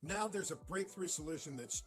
Now there's a breakthrough solution that's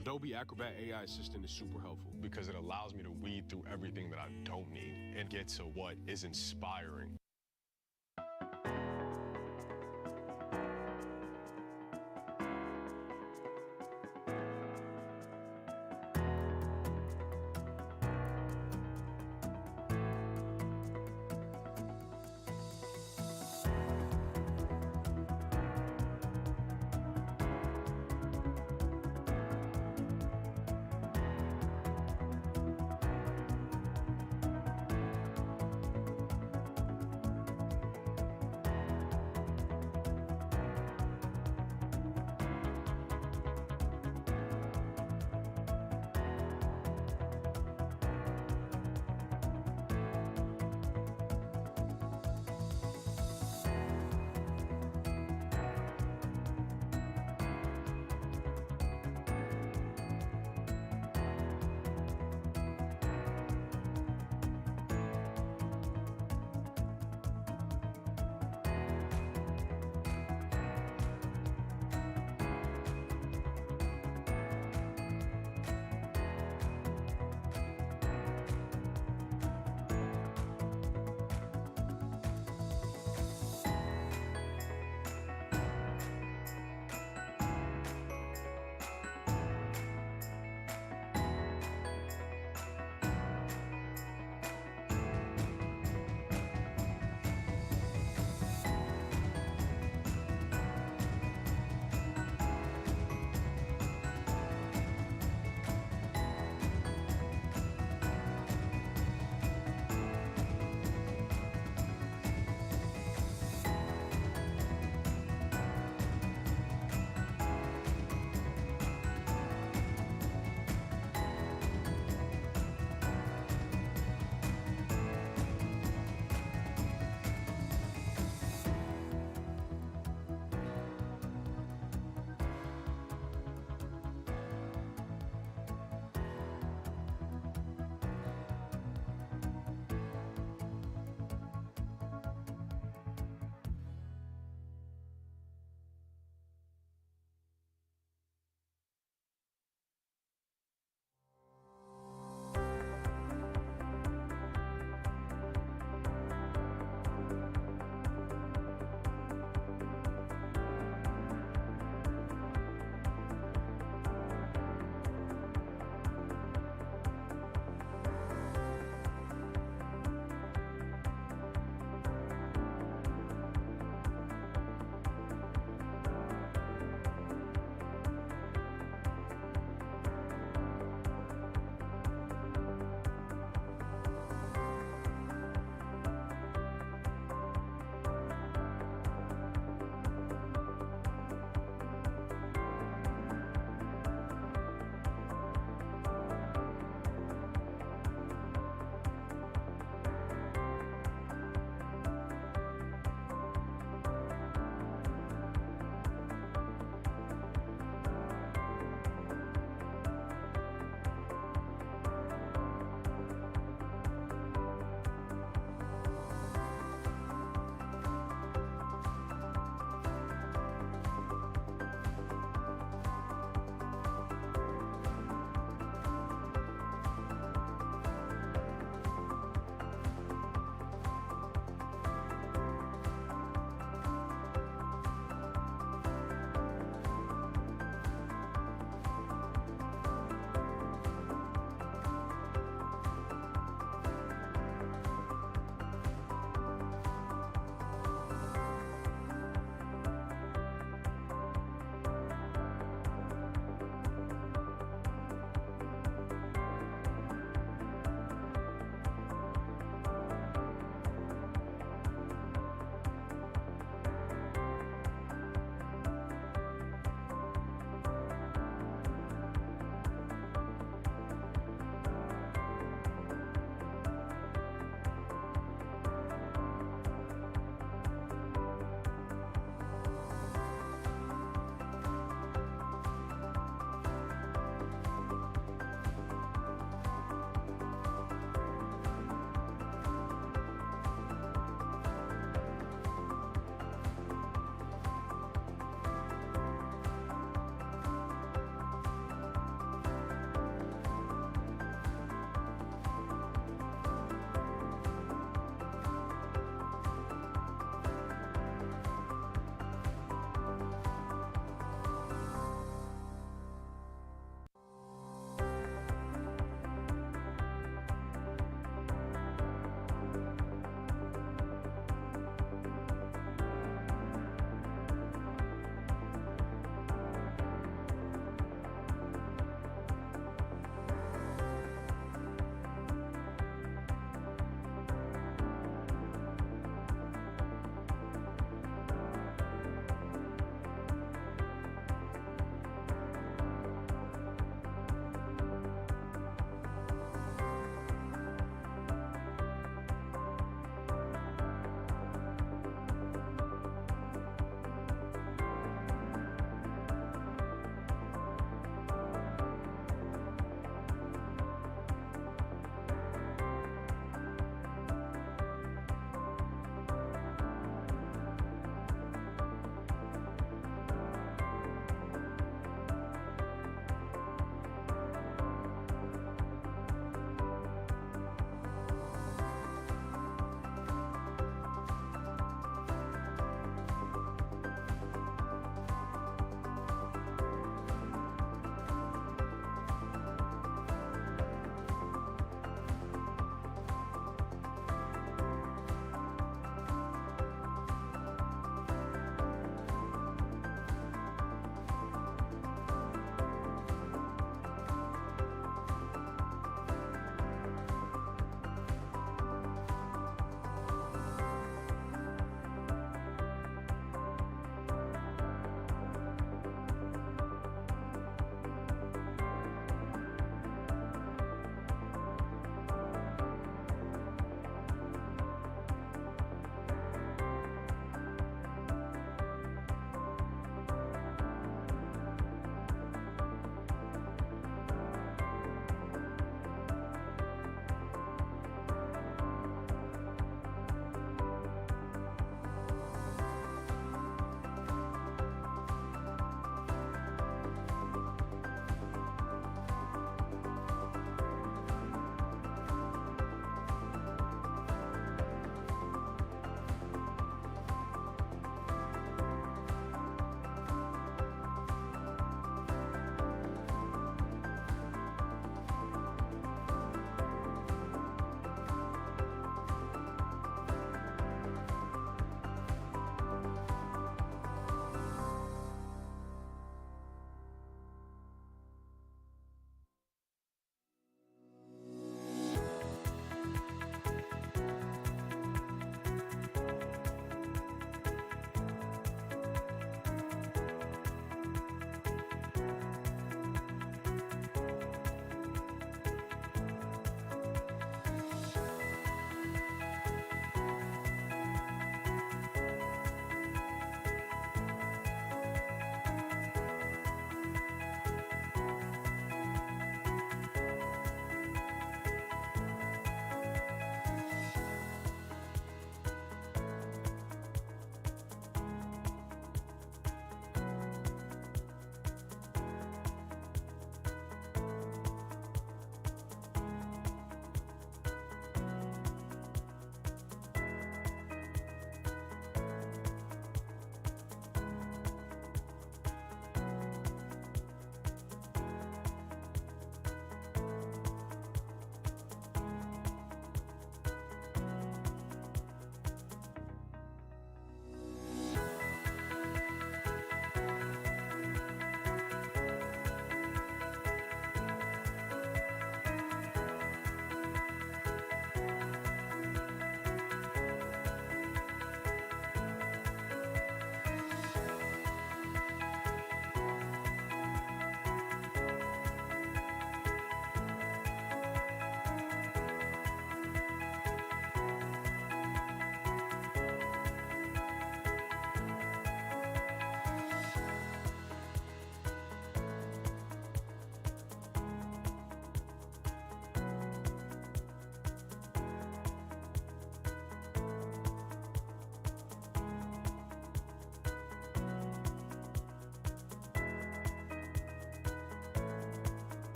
Adobe Acrobat AI Assistant is super helpful because it allows me to weed through everything that I don't need and get to what is inspiring.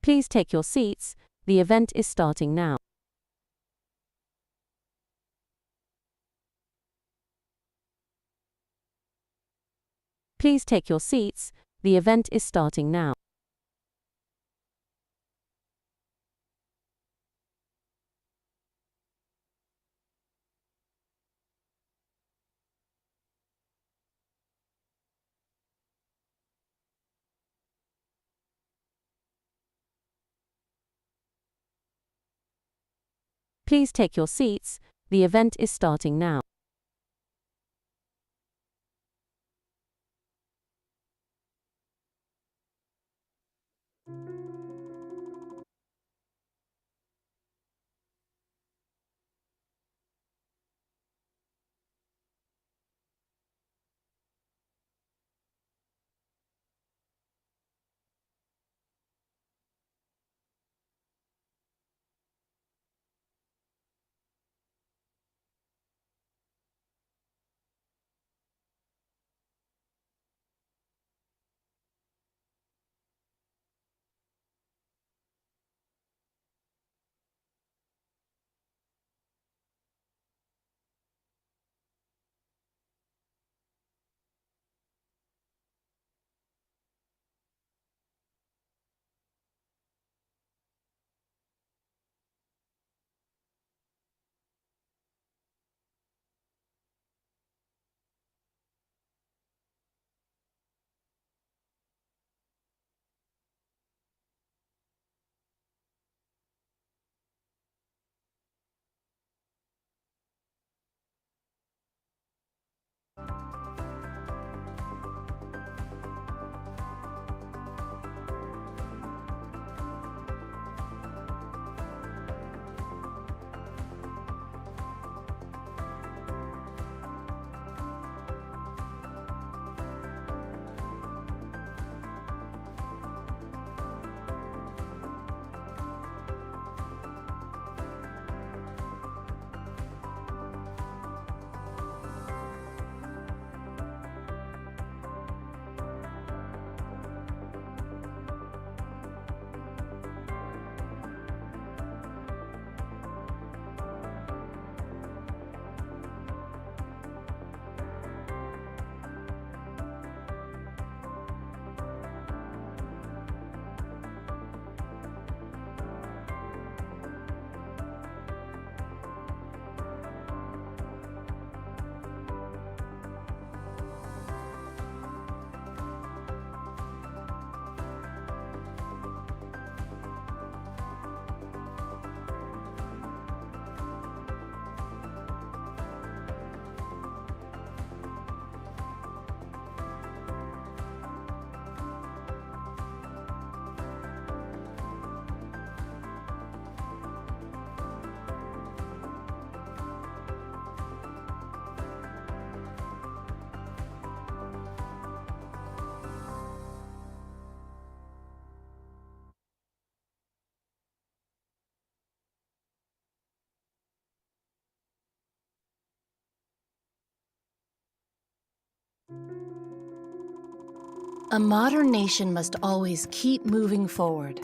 Please take your seats. The event is starting now. Please take your seats. The event is starting now. Please take your seats. The event is starting now. A modern nation must always keep moving forward.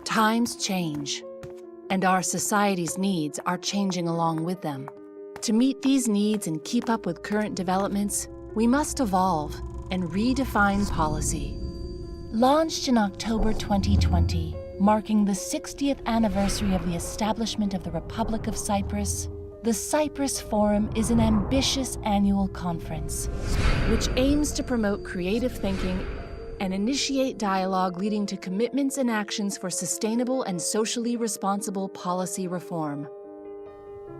Times change, and our society's needs are changing along with them. To meet these needs and keep up with current developments, we must evolve and redefine policy. Launched in October 2020, marking the 60th anniversary of the establishment of the Republic of Cyprus, the Cyprus Forum is an ambitious annual conference, which aims to promote creative thinking and initiate dialogue leading to commitments and actions for sustainable and socially responsible policy reform.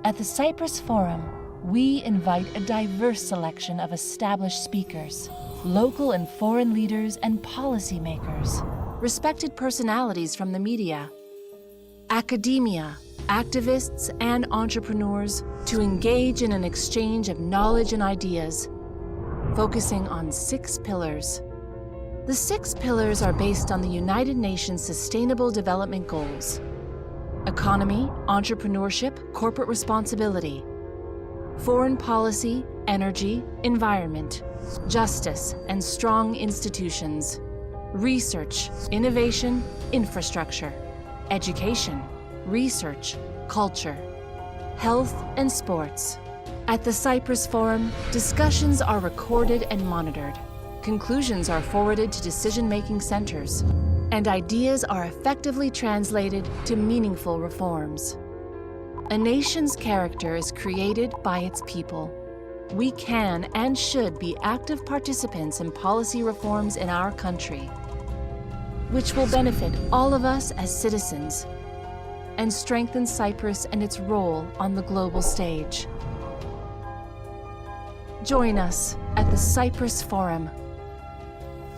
At the Cyprus Forum, we invite a diverse selection of established speakers, local and foreign leaders and policymakers, respected personalities from the media, academia, activists, and entrepreneurs to engage in an exchange of knowledge and ideas, focusing on 6 pillars. The 6 pillars are based on the United Nations Sustainable Development Goals: economy, entrepreneurship, corporate responsibility; foreign policy, energy, environment; justice, and strong institutions; research, innovation, infrastructure, education, research, culture, health, and sports. At the Cyprus Forum, discussions are recorded and monitored. Conclusions are forwarded to decision-making centers, and ideas are effectively translated to meaningful reforms. A nation's character is created by its people. We can and should be active participants in policy reforms in our country, which will benefit all of us as citizens and strengthen Cyprus and its role on the global stage. Join us at the Cyprus Forum.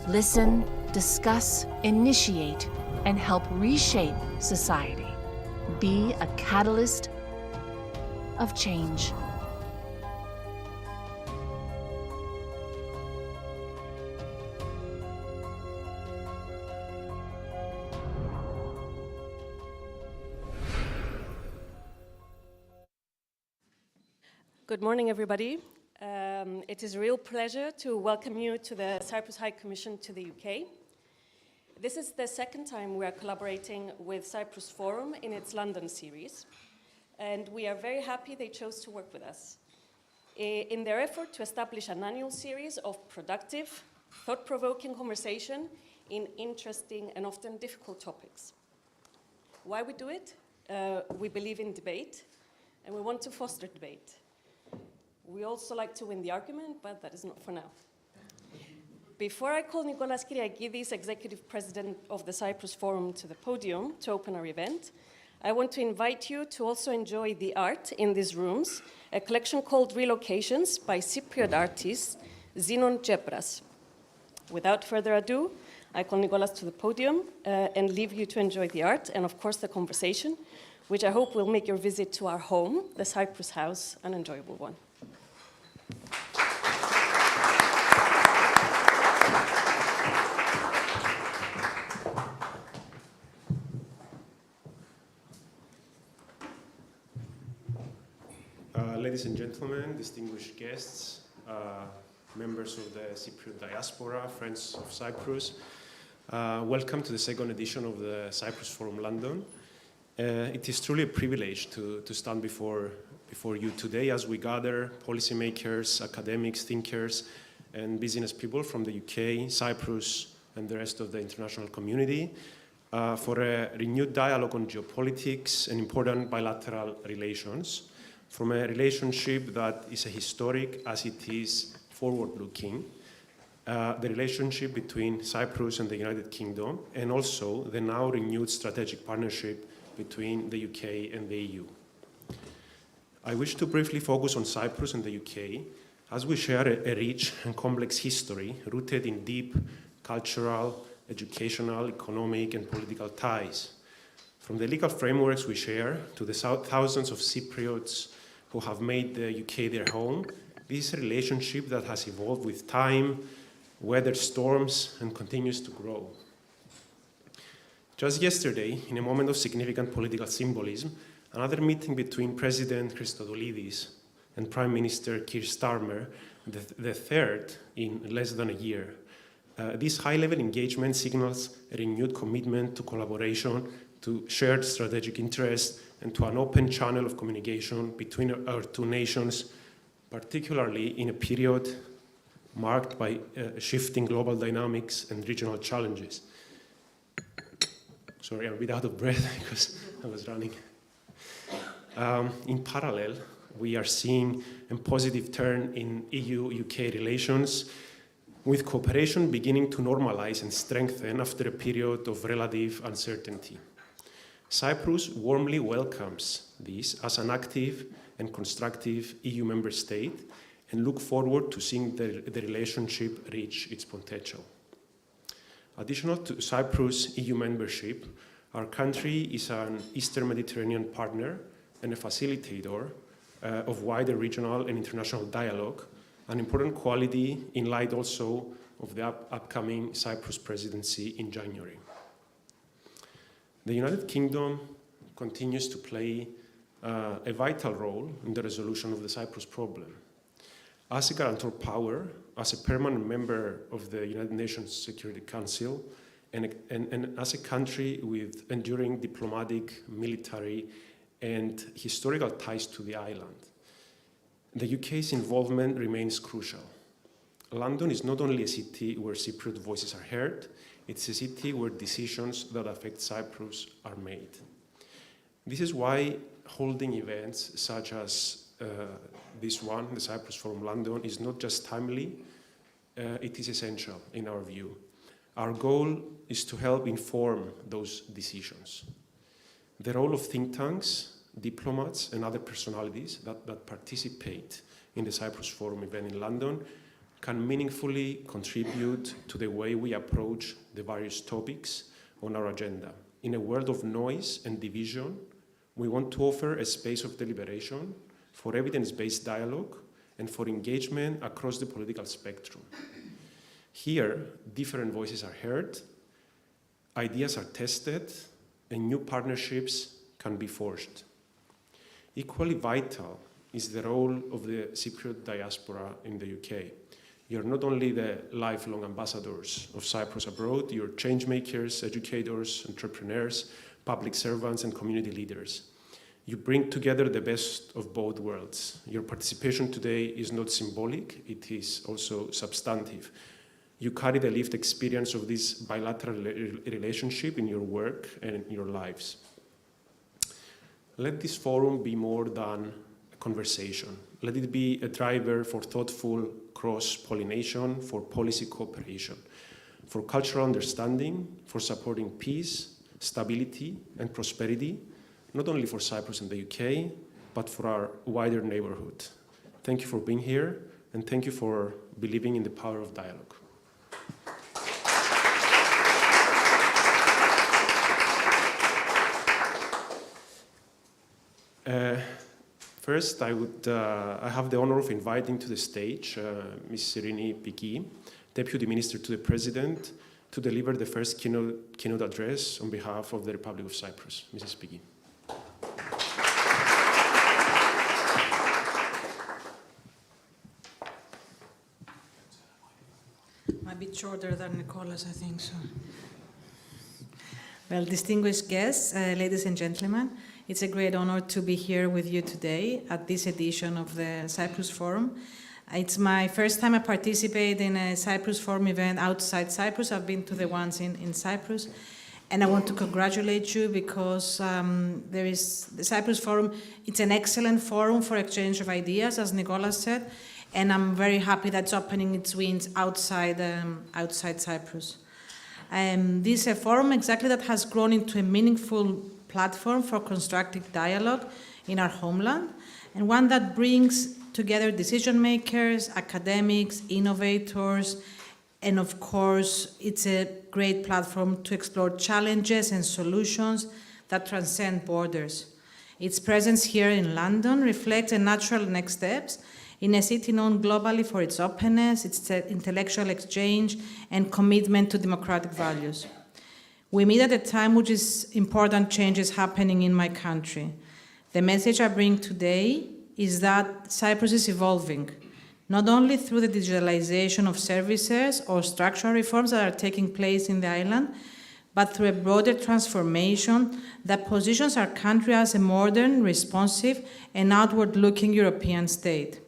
Listen, discuss, initiate, and help reshape society. Be a catalyst of change. Good morning, everybody. It is a real pleasure to welcome you to the Cyprus High Commission to the UK. This is the second time we are collaborating with Cyprus Forum in its London series, and we are very happy they chose to work with us in their effort to establish an annual series of productive, thought-provoking conversation in interesting and often difficult topics. Why we do it? We believe in debate, and we want to foster debate. We also like to win the argument, but that is not for now. Before I call Nicholas Kyriakidis, Executive President of the Cyprus Forum, to the podium to open our event, I want to invite you to also enjoy the art in these rooms, a collection called Relocations by Cypriot artist Zinon Jepras. Without further ado, I call Nicholas to the podium and leave you to enjoy the art and, of course, the conversation, which I hope will make your visit to our home, the Cyprus House, an enjoyable one. Ladies and gentlemen, distinguished guests, members of the Cypriot Diaspora, friends of Cyprus, welcome to the second edition of the Cyprus Forum London. It is truly a privilege to stand before you today as we gather policymakers, academics, thinkers, and business people from the UK, Cyprus, and the rest of the international community for a renewed dialogue on geopolitics and important bilateral relations, from a relationship that is a historic as it is forward-looking, the relationship between Cyprus and the United Kingdom, and also the now renewed strategic partnership between the UK and the EU. I wish to briefly focus on Cyprus and the UK as we share a rich and complex history rooted in deep cultural, educational, economic, and political ties. From the legal frameworks we share to the thousands of Cypriots who have made the UK their home, this is a relationship that has evolved with time, weathered storms, and continues to grow. Just yesterday, in a moment of significant political symbolism, another meeting between President Christodoulidis and Prime Minister Keir Starmer, the third in less than a year. This high-level engagement signals a renewed commitment to collaboration, to shared strategic interests, and to an open channel of communication between our two nations, particularly in a period marked by shifting global dynamics and regional challenges. Sorry, I'm a bit out of breath because I was running. In parallel, we are seeing a positive turn in EU-UK relations, with cooperation beginning to normalize and strengthen after a period of relative uncertainty. Cyprus warmly welcomes this as an active and constructive EU member state and look forward to seeing the relationship reach its potential. Additional to Cyprus' EU membership, our country is an Eastern Mediterranean partner and a facilitator of wider regional and international dialogue, an important quality in light also of the upcoming Cyprus presidency in January. The United Kingdom continues to play a vital role in the resolution of the Cyprus problem. As a guarantor power, as a permanent member of the United Nations Security Council, and as a country with enduring diplomatic, military, and historical ties to the island. The UK's involvement remains crucial. London is not only a city where Cypriot voices are heard, it's a city where decisions that affect Cyprus are made. This is why holding events such as this one, the Cyprus Forum London, is not just timely, it is essential in our view. Our goal is to help inform those decisions. The role of think tanks, diplomats, and other personalities that participate in the Cyprus Forum event in London can meaningfully contribute to the way we approach the various topics on our agenda. In a world of noise and division, we want to offer a space of deliberation for evidence-based dialogue and for engagement across the political spectrum. Here, different voices are heard, ideas are tested, and new partnerships can be forged. Equally vital is the role of the Cypriot diaspora in the UK. You're not only the lifelong ambassadors of Cyprus abroad, you're change makers, educators, entrepreneurs, public servants, and community leaders. You bring together the best of both worlds. Your participation today is not symbolic, it is also substantive. You carry the lived experience of this bilateral relationship in your work and in your lives. Let this forum be more than a conversation. Let it be a driver for thoughtful cross-pollination, for policy cooperation, for cultural understanding, for supporting peace, stability, and prosperity, not only for Cyprus and the UK, but for our wider neighborhood. Thank you for being here, and thank you for believing in the power of dialogue. First, I have the honor of inviting to the stage Ms. Irini Piki, Deputy Minister to the President, to deliver the first keynote address on behalf of the Republic of Cyprus. Mrs. Piki. A bit shorter than Nicolas, I think so. Well, distinguished guests, ladies and gentlemen, it's a great honor to be here with you today at this edition of the Cyprus Forum. It's my first time I participate in a Cyprus Forum event outside Cyprus. I've been to the ones in Cyprus. And I want to congratulate you because the Cyprus Forum, it's an excellent forum for exchange of ideas, as Nicolas said. And I'm very happy that's opening its wings outside Cyprus. This is a forum exactly that has grown into a meaningful platform for constructive dialogue in our homeland, and one that brings together decision makers, academics, innovators, and of course, it's a great platform to explore challenges and solutions that transcend borders. Its presence here in London reflects a natural next steps in a city known globally for its openness, its intellectual exchange, and commitment to democratic values. We meet at a time which is important changes happening in my country. The message I bring today is that Cyprus is evolving, not only through the digitalization of services or structural reforms that are taking place in the island, but through a broader transformation that positions our country as a modern, responsive, and outward-looking European state.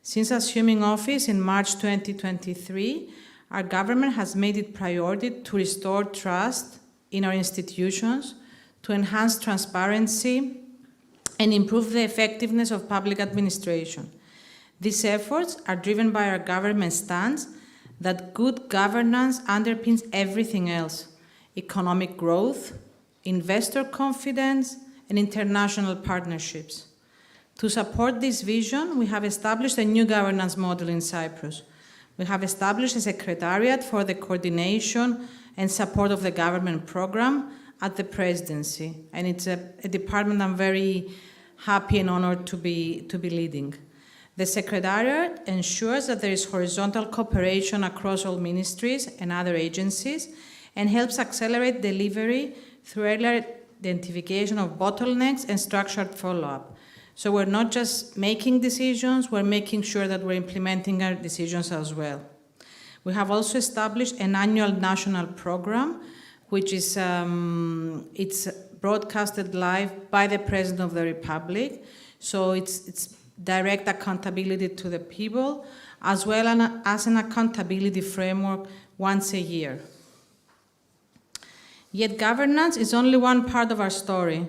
Since assuming office in March 2023, our government has made it a priority to restore trust in our institutions, to enhance transparency, and improve the effectiveness of public administration. These efforts are driven by our government's stance that good governance underpins everything else: economic growth, investor confidence, and international partnerships. To support this vision, we have established a new governance model in Cyprus. We have established a secretariat for the coordination and support of the government program at the presidency, and it's a department I'm very happy and honored to be leading. The secretariat ensures that there is horizontal cooperation across all ministries and other agencies and helps accelerate delivery through earlier identification of bottlenecks and structured follow-up. So we're not just making decisions, we're making sure that we're implementing our decisions as well. We have also established an annual national program, which is it's broadcasted live by the President of the Republic. So it's direct accountability to the people, as well as an accountability framework once a year. Yet governance is only one part of our story.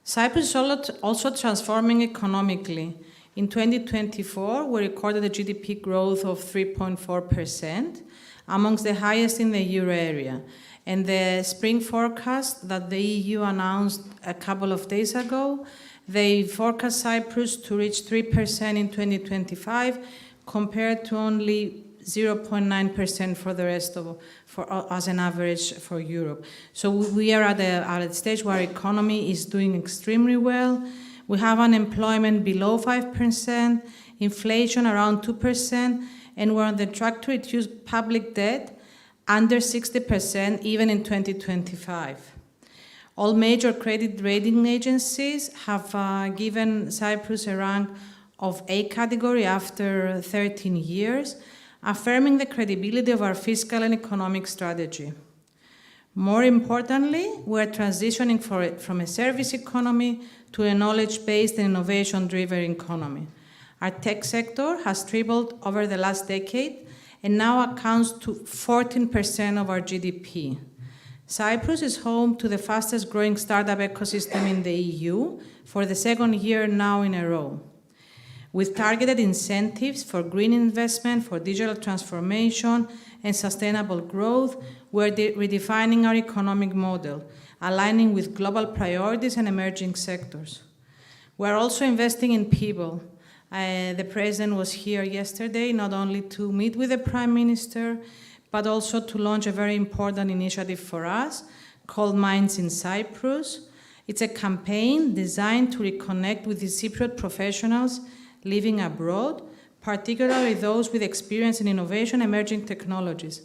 Cyprus is also transforming economically. In 2024, we recorded a GDP growth of 3.4%, amongst the highest in the euro area. And the spring forecast that the EU announced a couple of days ago, they forecast Cyprus to reach 3% in 2025, compared to only 0.9% for the rest of, as an average for Europe. So we are at a stage where our economy is doing extremely well. We have unemployment below 5%, inflation around 2%, and we're on the track to reduce public debt under 60% even in 2025. All major credit rating agencies have given Cyprus a rank of A category after 13 years, affirming the credibility of our fiscal and economic strategy. More importantly, we're transitioning from a service economy to a knowledge-based and innovation-driven economy. Our tech sector has tripled over the last decade and now accounts to 14% of our GDP. Cyprus is home to the fastest growing startup ecosystem in the EU for the second year now in a row. With targeted incentives for green investment, for digital transformation, and sustainable growth, we're redefining our economic model, aligning with global priorities and emerging sectors. We're also investing in people. The President was here yesterday, not only to meet with the Prime Minister, but also to launch a very important initiative for us called Minds in Cyprus. It's a campaign designed to reconnect with the Cypriot professionals living abroad, particularly those with experience in innovation, emerging technologies.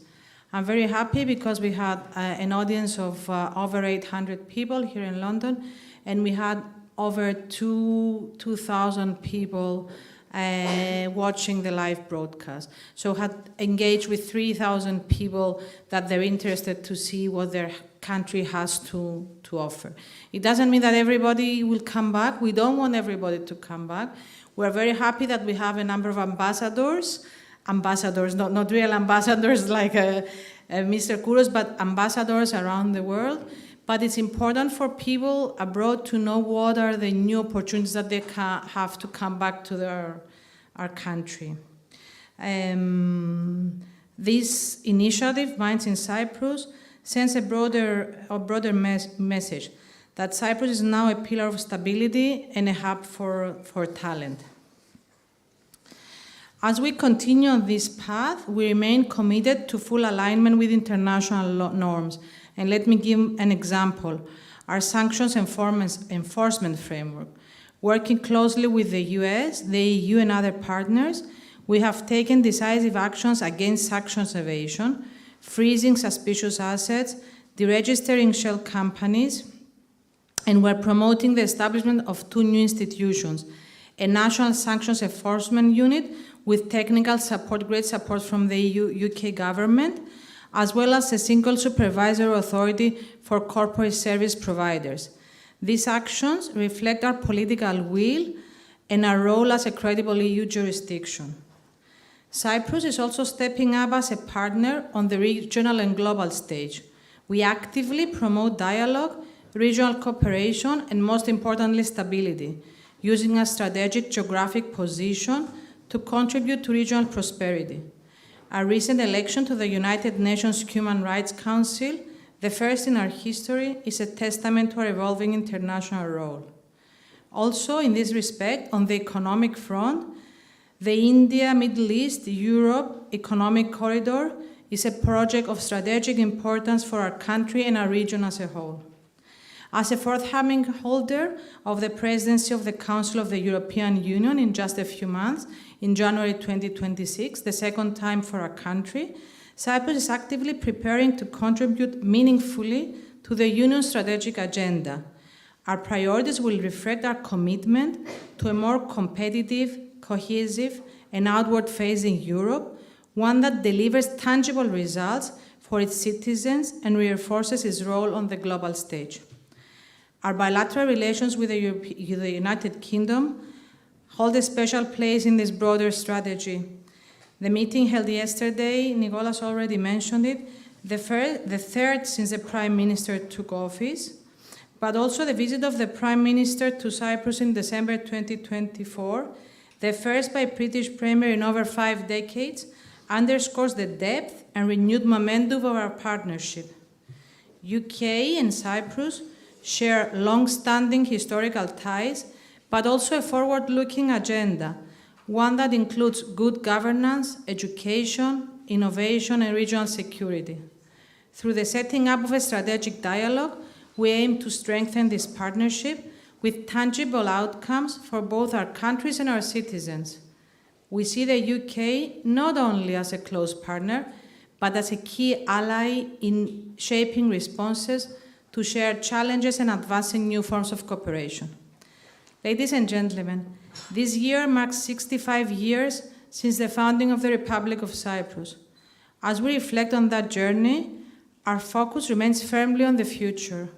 I'm very happy because we had an audience of over 800 people here in London, and we had over 2,000 people watching the live broadcast. So had engaged with 3,000 people that they're interested to see what their country has to offer. It doesn't mean that everybody will come back. We don't want everybody to come back. We're very happy that we have a number of ambassadors, not real ambassadors like Mr. Kouros, but ambassadors around the world. But it's important for people abroad to know what are the new opportunities that they have to come back to our country. This initiative, Minds in Cyprus, sends a broader message that Cyprus is now a pillar of stability and a hub for talent. As we continue on this path, we remain committed to full alignment with international norms. And let me give an example. Our sanctions enforcement framework. Working closely with the US, the EU, and other partners, we have taken decisive actions against sanctions evasion, freezing suspicious assets, deregistering shell companies, and we're promoting the establishment of 2 new institutions, a national sanctions enforcement unit with technical support, great support from the EU, UK government, as well as a single supervisory authority for corporate service providers. These actions reflect our political will and our role as a credible EU jurisdiction. Cyprus is also stepping up as a partner on the regional and global stage. We actively promote dialogue, regional cooperation, and most importantly, stability, using a strategic geographic position to contribute to regional prosperity. Our recent election to the United Nations Human Rights Council, the first in our history, is a testament to our evolving international role. Also, in this respect, on the economic front, the India, Middle East, Europe Economic Corridor is a project of strategic importance for our country and our region as a whole. As a forthcoming holder of the presidency of the Council of the European Union in just a few months, in January 2026, the second time for our country, Cyprus is actively preparing to contribute meaningfully to the Union's strategic agenda. Our priorities will reflect our commitment to a more competitive, cohesive, and outward-facing Europe, one that delivers tangible results for its citizens and reinforces its role on the global stage. Our bilateral relations with the United Kingdom hold a special place in this broader strategy. The meeting held yesterday, Nicolas already mentioned it, the third since the Prime Minister took office, but also the visit of the Prime Minister to Cyprus in December 2024, the first by British Premier in over 5 decades, underscores the depth and renewed momentum of our partnership. UK and Cyprus share long-standing historical ties, but also a forward-looking agenda, one that includes good governance, education, innovation, and regional security. Through the setting up of a strategic dialogue, we aim to strengthen this partnership with tangible outcomes for both our countries and our citizens. We see the UK not only as a close partner, but as a key ally in shaping responses to shared challenges and advancing new forms of cooperation. Ladies and gentlemen, this year marks 65 years since the founding of the Republic of Cyprus. As we reflect on that journey, our focus remains firmly on the future.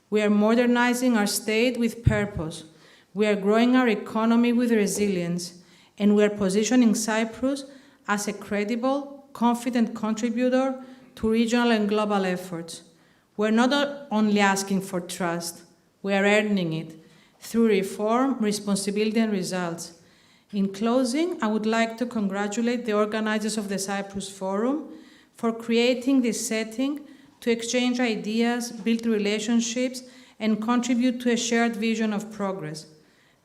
We are modernizing our state with purpose. We are growing our economy with resilience, and we are positioning Cyprus as a credible, confident contributor to regional and global efforts. We're not only asking for trust, we are earning it through reform, responsibility, and results. In closing, I would like to congratulate the organizers of the Cyprus Forum for creating this setting to exchange ideas, build relationships, and contribute to a shared vision of progress.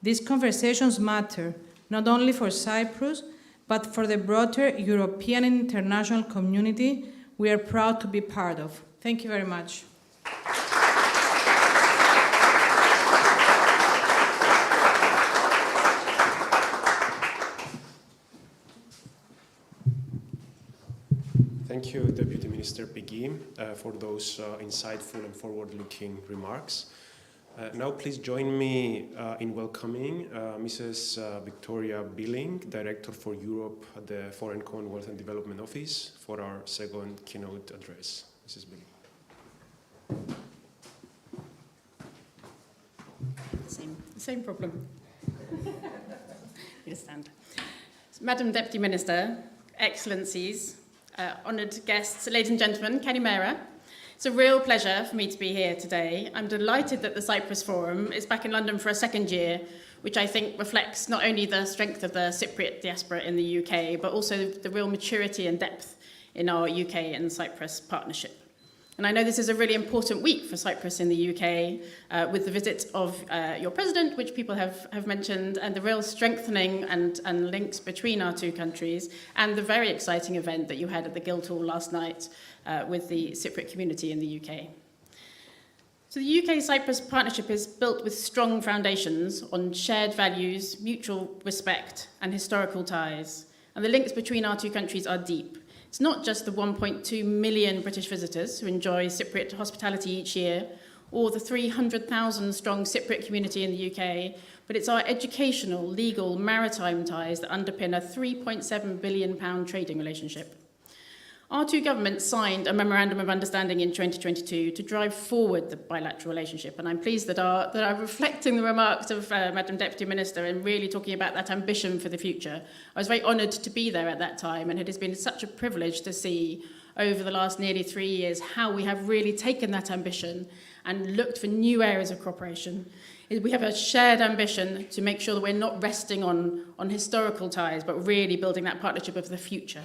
These conversations matter, not only for Cyprus, but for the broader European and international community we are proud to be part of. Thank you very much. Thank you, Deputy Minister Peggy, for those insightful and forward-looking remarks. Now please join me in welcoming Mrs. Victoria Billing, Director for Europe at the Foreign Commonwealth and Development Office, for our second keynote address. Mrs. Billing. Same problem. You stand. Madam Deputy Minister, Excellencies, honoured guests, ladies and gentlemen, Kalimera. It's a real pleasure for me to be here today. I'm delighted that the Cyprus Forum is back in London for a second year, which I think reflects not only the strength of the Cypriot diaspora in the UK, but also the real maturity and depth in our UK and Cyprus partnership. And I know this is a really important week for Cyprus in the UK, with the visit of your president, which people have mentioned, and the real strengthening and links between our two countries, and the very exciting event that you had at the Guildhall last night with the Cypriot community in the UK. So the UK-Cyprus partnership is built with strong foundations on shared values, mutual respect, and historical ties. And the links between our two countries are deep. It's not just the 1.2 million British visitors who enjoy Cypriot hospitality each year, or the 300,000 strong Cypriot community in the UK, but it's our educational, legal, maritime ties that underpin a £3.7 billion trading relationship. Our two governments signed a Memorandum of Understanding in 2022 to drive forward the bilateral relationship, and I'm pleased that are reflecting the remarks of Madam Deputy Minister and really talking about that ambition for the future. I was very honoured to be there at that time, and it has been such a privilege to see over the last nearly 3 years how we have really taken that ambition and looked for new areas of cooperation. We have a shared ambition to make sure that we're not resting on historical ties, but really building that partnership of the future.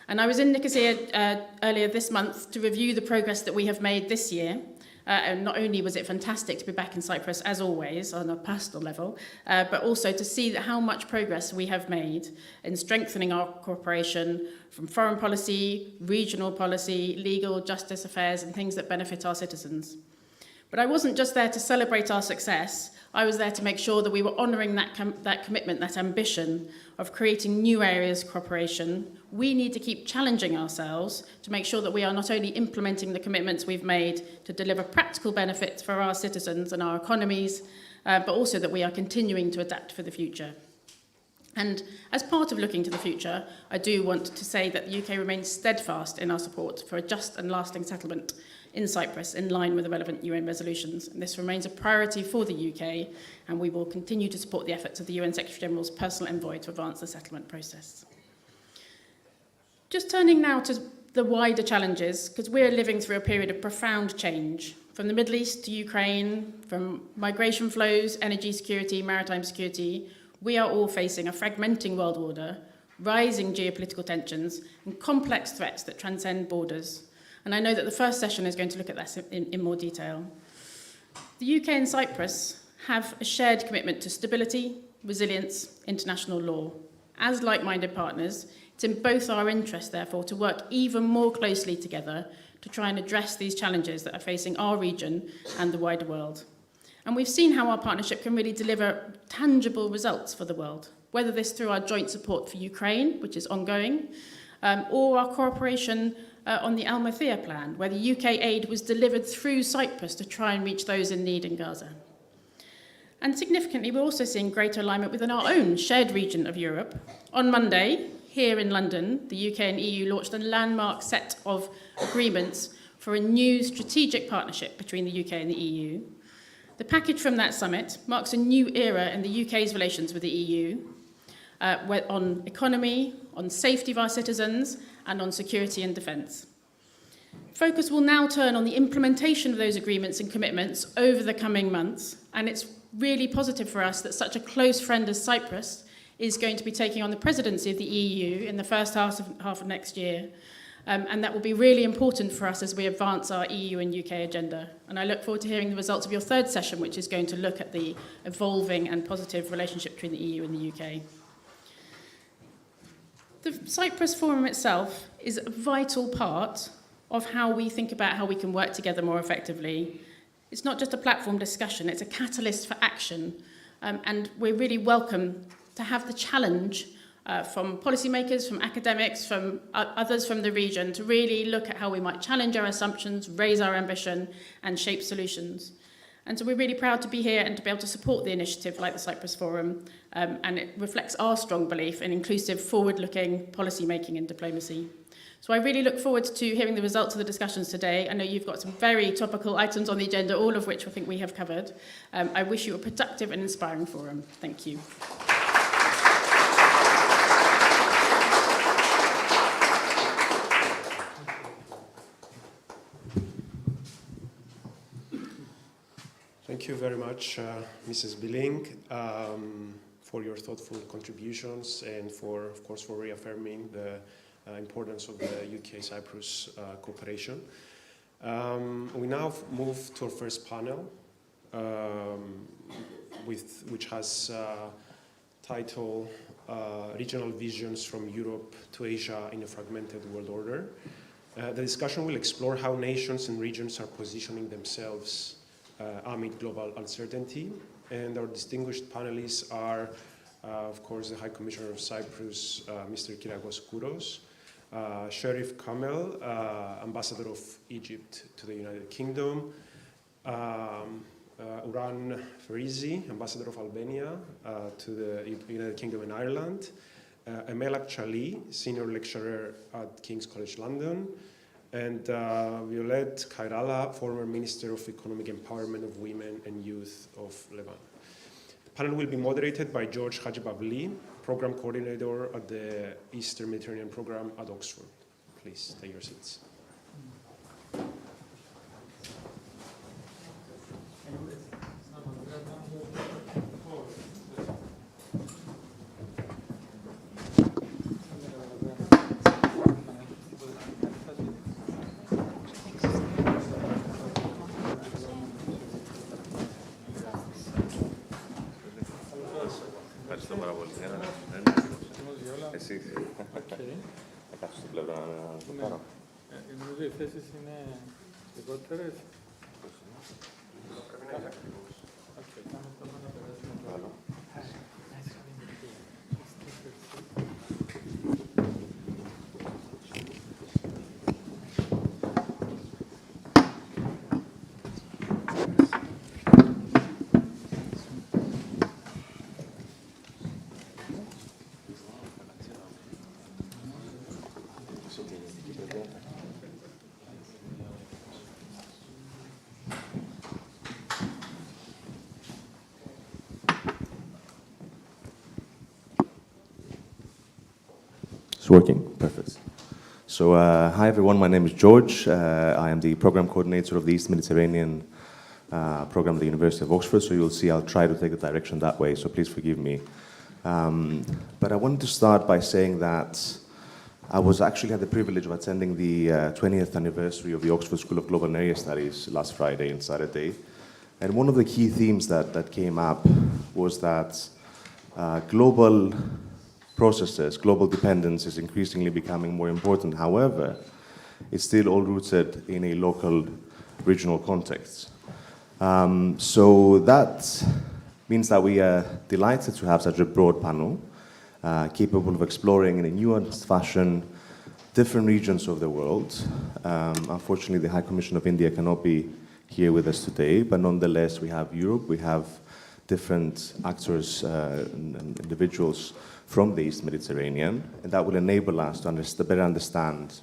And I was in Nicosia earlier this month to review the progress that we have made this year. And not only was it fantastic to be back in Cyprus, as always, on a personal level, but also to see how much progress we have made in strengthening our cooperation from foreign policy, regional policy, legal, justice affairs, and things that benefit our citizens. But I wasn't just there to celebrate our success. I was there to make sure that we were honouring that commitment, that ambition of creating new areas of cooperation. We need to keep challenging ourselves to make sure that we are not only implementing the commitments we've made to deliver practical benefits for our citizens and our economies, but also that we are continuing to adapt for the future. And as part of looking to the future, I do want to say that the UK remains steadfast in our support for a just and lasting settlement in Cyprus in line with the relevant UN resolutions. And this remains a priority for the UK, and we will continue to support the efforts of the UN Secretary-General's personal envoy to advance the settlement process. Just turning now to the wider challenges, because we're living through a period of profound change, from the Middle East to Ukraine, from migration flows, energy security, maritime security. We are all facing a fragmenting world order, rising geopolitical tensions, and complex threats that transcend borders. And I know that the first session is going to look at this in more detail. The UK and Cyprus have a shared commitment to stability, resilience, international law. As like-minded partners, it's in both our interest, therefore, to work even more closely together to try and address these challenges that are facing our region and the wider world. And we've seen how our partnership can really deliver tangible results for the world, whether this through our joint support for Ukraine, which is ongoing, or our cooperation on the Al-Mathia plan, where the UK aid was delivered through Cyprus to try and reach those in need in Gaza. And significantly, we're also seeing greater alignment within our own shared region of Europe. On Monday, here in London, the UK and EU launched a landmark set of agreements for a new strategic partnership between the UK and the EU. The package from that summit marks a new era in the UK's relations with the EU, on economy, on safety of our citizens, and on security and defence. Focus will now turn on the implementation of those agreements and commitments over the coming months, and it's really positive for us that such a close friend as Cyprus is going to be taking on the presidency of the EU in the first half of next year. And that will be really important for us as we advance our EU and UK agenda. And I look forward to hearing the results of your third session, which is going to look at the evolving and positive relationship between the EU and the UK. The Cyprus Forum itself is a vital part of how we think about how we can work together more effectively. It's not just a platform discussion, it's a catalyst for action. And we're really welcome to have the challenge from policymakers, from academics, from others from the region to really look at how we might challenge our assumptions, raise our ambition, and shape solutions. And so we're really proud to be here and to be able to support the initiative like the Cyprus Forum, and it reflects our strong belief in inclusive, forward-looking policy-making and diplomacy. So I really look forward to hearing the results of the discussions today. I know you've got some very topical items on the agenda, all of which I think we have covered. I wish you a productive and inspiring forum. Thank you. Thank you very much, Mrs. Billing, for your thoughtful contributions and for, of course, for reaffirming the importance of the UK-Cyprus cooperation. We now move to our first panel, which has title Regional Visions from Europe to Asia in a Fragmented World Order. The discussion will explore how nations and regions are positioning themselves amid global uncertainty, and our distinguished panelists are, of course, the High Commissioner of Cyprus, Mr. Kyriakos Kouros, Sherif Kamel, Ambassador of Egypt to the United Kingdom, Uran Ferizi, Ambassador of Albania to the United Kingdom and Ireland, Emelak Chali, Senior Lecturer at King's College London, and Violette Kairala, former Minister of Economic Empowerment of Women and Youth of Lebanon. The panel will be moderated by George Hajibabli, Program Coordinator at the Eastern Mediterranean Program at Oxford. Please take your seats. Νομίζω οι θέσεις είναι λιγότερες. working? Perfect. So, hi everyone, my name is George. I am the program coordinator of the Eastern Mediterranean program at the University of Oxford, so you'll see I'll try to take the direction that way, so please forgive me. But I wanted to start by saying that I actually had the privilege of attending the 20th anniversary of the Oxford School of Global and Area Studies last Friday and Saturday. And one of the key themes that came up was that global processes, global dependence is increasingly becoming more important. However, it's still all rooted in a local, regional context. So that means that we are delighted to have such a broad panel, capable of exploring in a nuanced fashion different regions of the world. Unfortunately, the High Commission of India cannot be here with us today, but nonetheless, we have Europe, we have different actors and individuals from the East Mediterranean, and that will enable us to better understand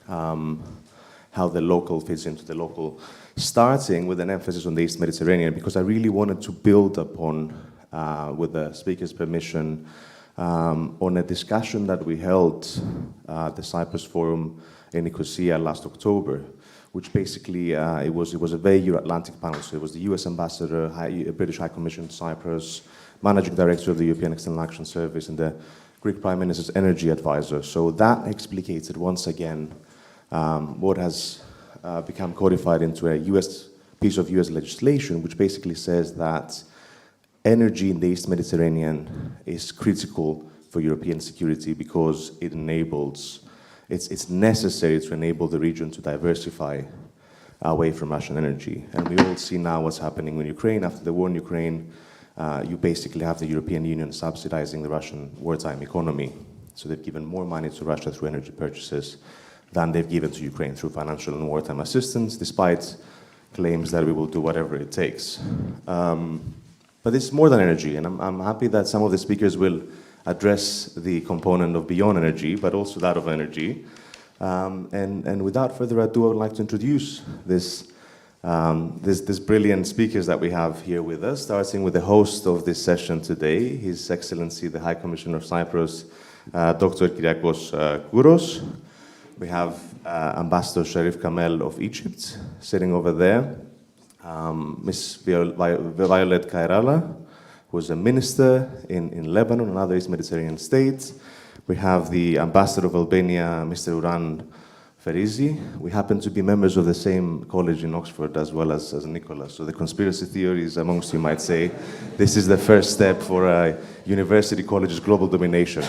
how the local fits into the local, starting with an emphasis on the East Mediterranean, because I really wanted to build upon, with the speaker's permission, on a discussion that we held at the Cyprus Forum in Nicosia last October, which basically, it was a very Euro-Atlantic panel. So it was the US Ambassador, British High Commission to Cyprus, Managing Director of the European External Action Service, and the Greek Prime Minister's Energy Advisor. So that explicated once again what has become codified into a piece of US legislation, which basically says that energy in the East Mediterranean is critical for European security because it enables, it's necessary to enable the region to diversify away from Russian energy. And we all see now what's happening in Ukraine. After the war in Ukraine, you basically have the European Union subsidizing the Russian wartime economy. So they've given more money to Russia through energy purchases than they've given to Ukraine through financial and wartime assistance, despite claims that we will do whatever it takes. But it's more than energy, and I'm happy that some of the speakers will address the component of beyond energy, but also that of energy. And without further ado, I would like to introduce this brilliant speakers that we have here with us, starting with the host of this session today, His Excellency, the High Commissioner of Cyprus, Dr. Kyriakos Kouros. We have Ambassador Sharif Kamel of Egypt, sitting over there. Ms. Violet Kairala, who is a minister in Lebanon and other East Mediterranean states. We have the Ambassador of Albania, Mr. Uran Ferizi. We happen to be members of the same college in Oxford as well as Nicholas. So the conspiracy theories amongst you might say, this is the first step for a university college's global domination.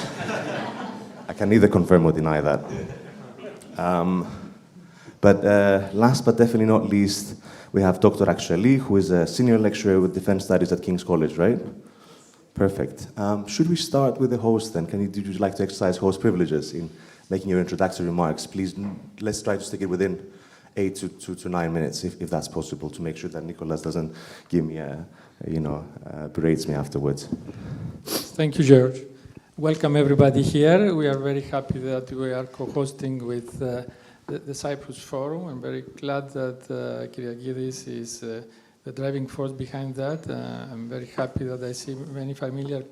I can neither confirm or deny that. But last but definitely not least, we have Dr. Akshali, who is a senior lecturer with Defense Studies at King's College, right? Perfect. Should we start with the host then? Would you like to exercise host privileges in making your introductory remarks? Please, let's try to stick it within 8 to 9 minutes, if that's possible, to make sure that Nicholas doesn't give me berates me afterwards. Thank you, George. Welcome everybody here. We are very happy that we are co-hosting with the Cyprus Forum. I'm very glad that Kyriakidis is the driving force behind that. I'm very happy that I see many familiar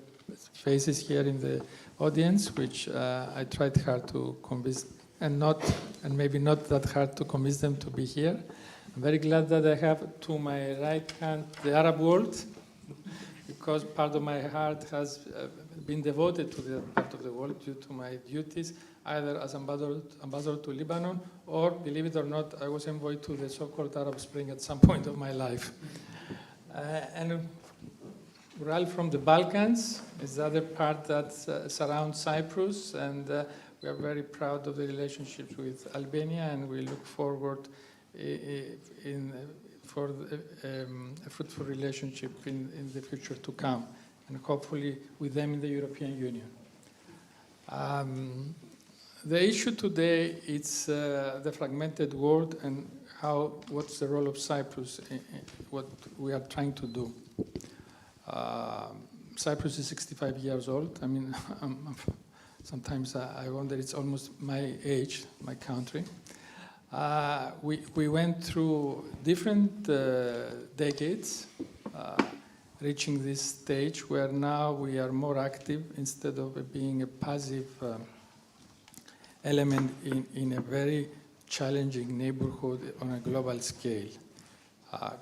faces here in the audience, which I tried hard to convince, and maybe not that hard to convince them to be here. I'm very glad that I have to my right hand the Arab world, because part of my heart has been devoted to that part of the world due to my duties, either as ambassador to Lebanon, or, believe it or not, I was envoy to the so-called Arab Spring at some point of my life. And Ural from the Balkans is the other part that surrounds Cyprus, and we are very proud of the relationships with Albania, and we look forward for a fruitful relationship in the future to come, and hopefully with them in the European Union. The issue today is the fragmented world and what's the role of Cyprus in what we are trying to do. Cyprus is 65 years old. I mean, sometimes I wonder, it's almost my age, my country. We went through different decades, reaching this stage where now we are more active instead of being a passive element in a very challenging neighborhood on a global scale.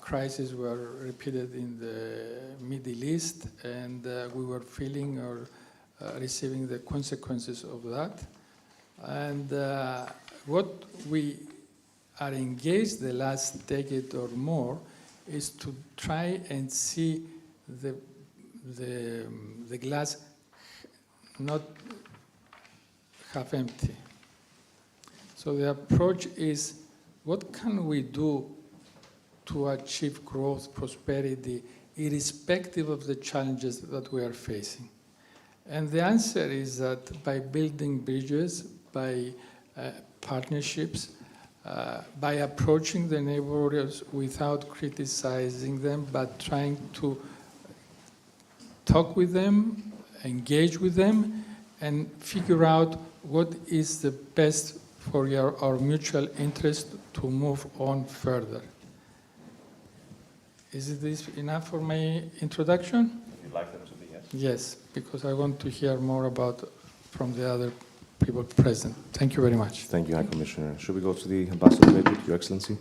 Crises were repeated in the Middle East, and we were feeling or receiving the consequences of that. And what we are engaged the last decade or more is to try and see the glass not half empty. So the approach is, what can we do to achieve growth, prosperity, irrespective of the challenges that we are facing? And the answer is that by building bridges, by partnerships, by approaching the neighbors without criticizing them, but trying to talk with them, engage with them, and figure out what is the best for our mutual interest to move on further. Is this enough for my introduction? You'd like them to be, yes? Yes, because I want to hear more from the other people present. Thank you very much. Thank you, High Commissioner. Should we go to the Ambassador of Egypt, Your Excellency?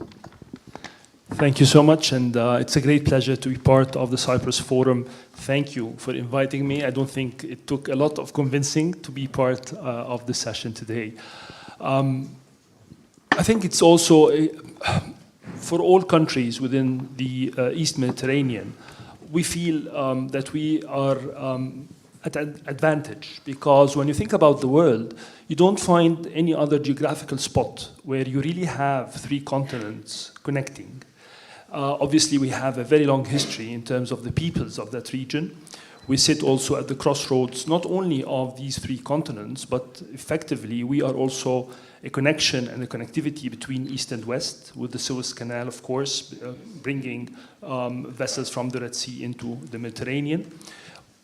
Thank you so much, and it's a great pleasure to be part of the Cyprus Forum. Thank you for inviting me. I don't think it took a lot of convincing to be part of the session today. I think it's also, for all countries within the East Mediterranean, we feel that we are at an advantage, because when you think about the world, you don't find any other geographical spot where you really have three continents connecting. Obviously, we have a very long history in terms of the peoples of that region. We sit also at the crossroads, not only of these three continents, but effectively we are also a connection and a connectivity between East and West, with the Suez Canal, of course, bringing vessels from the Red Sea into the Mediterranean.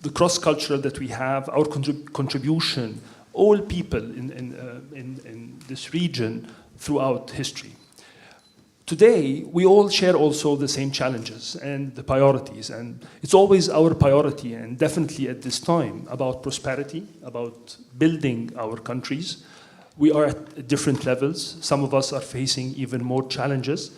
The cross-culture that we have, our contribution, all people in this region throughout history. Today, we all share also the same challenges and the priorities, and it's always our priority, and definitely at this time, about prosperity, about building our countries. We are at different levels. Some of us are facing even more challenges,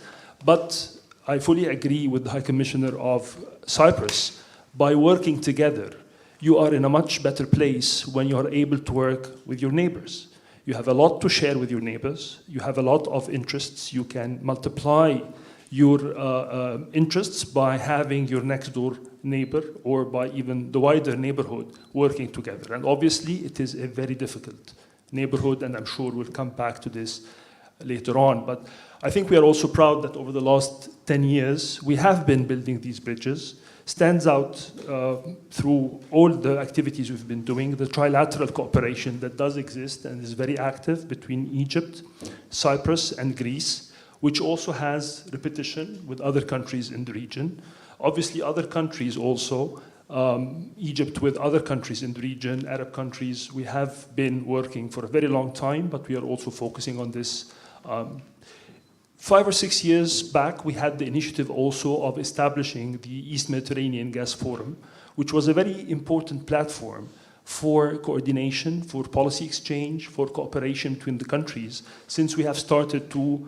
but I fully agree with the High Commissioner of Cyprus. By working together, you are in a much better place when you are able to work with your neighbors. You have a lot to share with your neighbors. You have a lot of interests. You can multiply your interests by having your next door neighbor or by even the wider neighborhood working together. And obviously, it is a very difficult neighborhood, and I'm sure we'll come back to this later on. But I think we are also proud that over the last 10 years, we have been building these bridges. Stands out through all the activities we've been doing, the trilateral cooperation that does exist and is very active between Egypt, Cyprus, and Greece, which also has repetition with other countries in the region. Obviously, other countries also, Egypt with other countries in the region, Arab countries, we have been working for a very long time, but we are also focusing on this. 5 or 6 years back, we had the initiative also of establishing the East Mediterranean Gas Forum, which was a very important platform for coordination, for policy exchange, for cooperation between the countries, since we have started to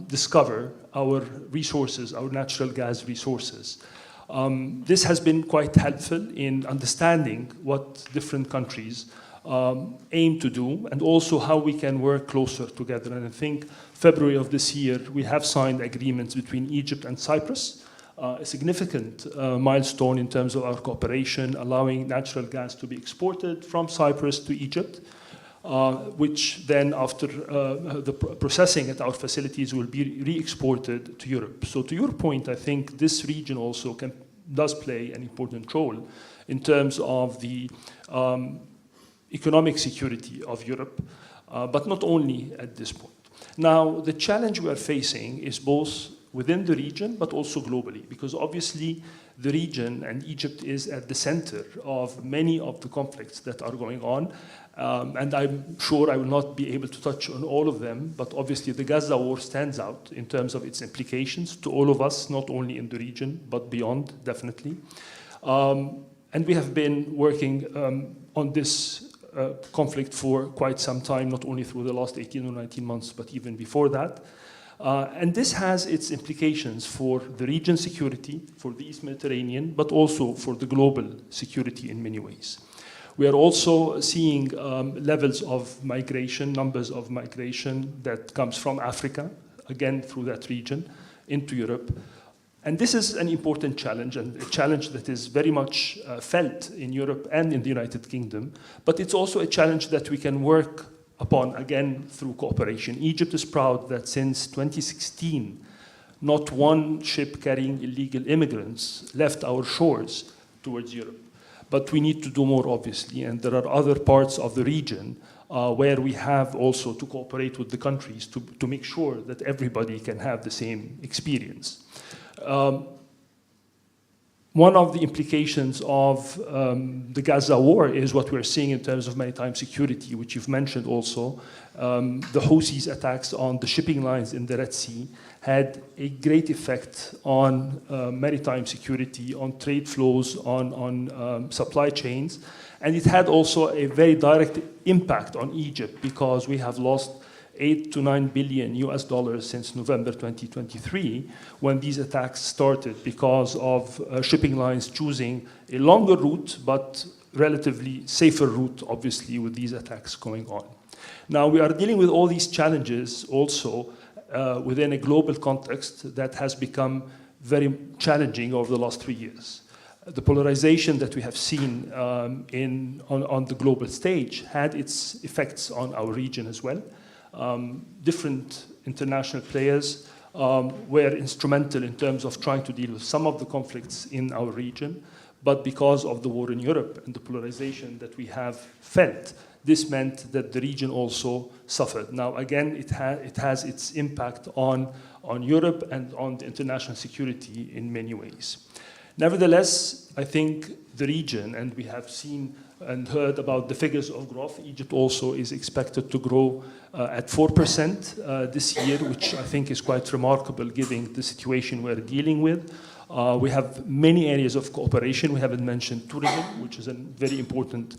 discover our resources, our natural gas resources. This has been quite helpful in understanding what different countries aim to do, and also how we can work closer together. And I think February of this year, we have signed agreements between Egypt and Cyprus, a significant milestone in terms of our cooperation, allowing natural gas to be exported from Cyprus to Egypt, which then after the processing at our facilities will be re-exported to Europe. So to your point, I think this region also does play an important role in terms of the economic security of Europe, but not only at this point. Now, the challenge we are facing is both within the region, but also globally, because obviously the region and Egypt is at the center of many of the conflicts that are going on, and I'm sure I will not be able to touch on all of them, but obviously the Gaza war stands out in terms of its implications to all of us, not only in the region, but beyond, definitely. And we have been working on this conflict for quite some time, not only through the last 18 or 19 months, but even before that. And this has its implications for the region's security, for the East Mediterranean, but also for the global security in many ways. We are also seeing levels of migration, numbers of migration that comes from Africa, again through that region, into Europe. And this is an important challenge, and a challenge that is very much felt in Europe and in the United Kingdom, but it's also a challenge that we can work upon, again, through cooperation. Egypt is proud that since 2016, not one ship carrying illegal immigrants left our shores towards Europe. But we need to do more, obviously, and there are other parts of the region where we have also to cooperate with the countries to make sure that everybody can have the same experience. One of the implications of the Gaza war is what we're seeing in terms of maritime security, which you've mentioned also. The Houthis' attacks on the shipping lines in the Red Sea had a great effect on maritime security, on trade flows, on supply chains. And it had also a very direct impact on Egypt because we have lost 8 to 9 billion US dollars since November 2023 when these attacks started because of shipping lines choosing a longer route but relatively safer route, obviously, with these attacks going on. Now, we are dealing with all these challenges also within a global context that has become very challenging over the last 3 years. The polarization that we have seen on the global stage had its effects on our region as well. Different international players were instrumental in terms of trying to deal with some of the conflicts in our region, but because of the war in Europe and the polarization that we have felt, this meant that the region also suffered. Now, again, it has its impact on Europe and on the international security in many ways. Nevertheless, I think the region, and we have seen and heard about the figures of growth. Egypt also is expected to grow at 4% this year, which I think is quite remarkable given the situation we're dealing with. We have many areas of cooperation. We haven't mentioned tourism, which is a very important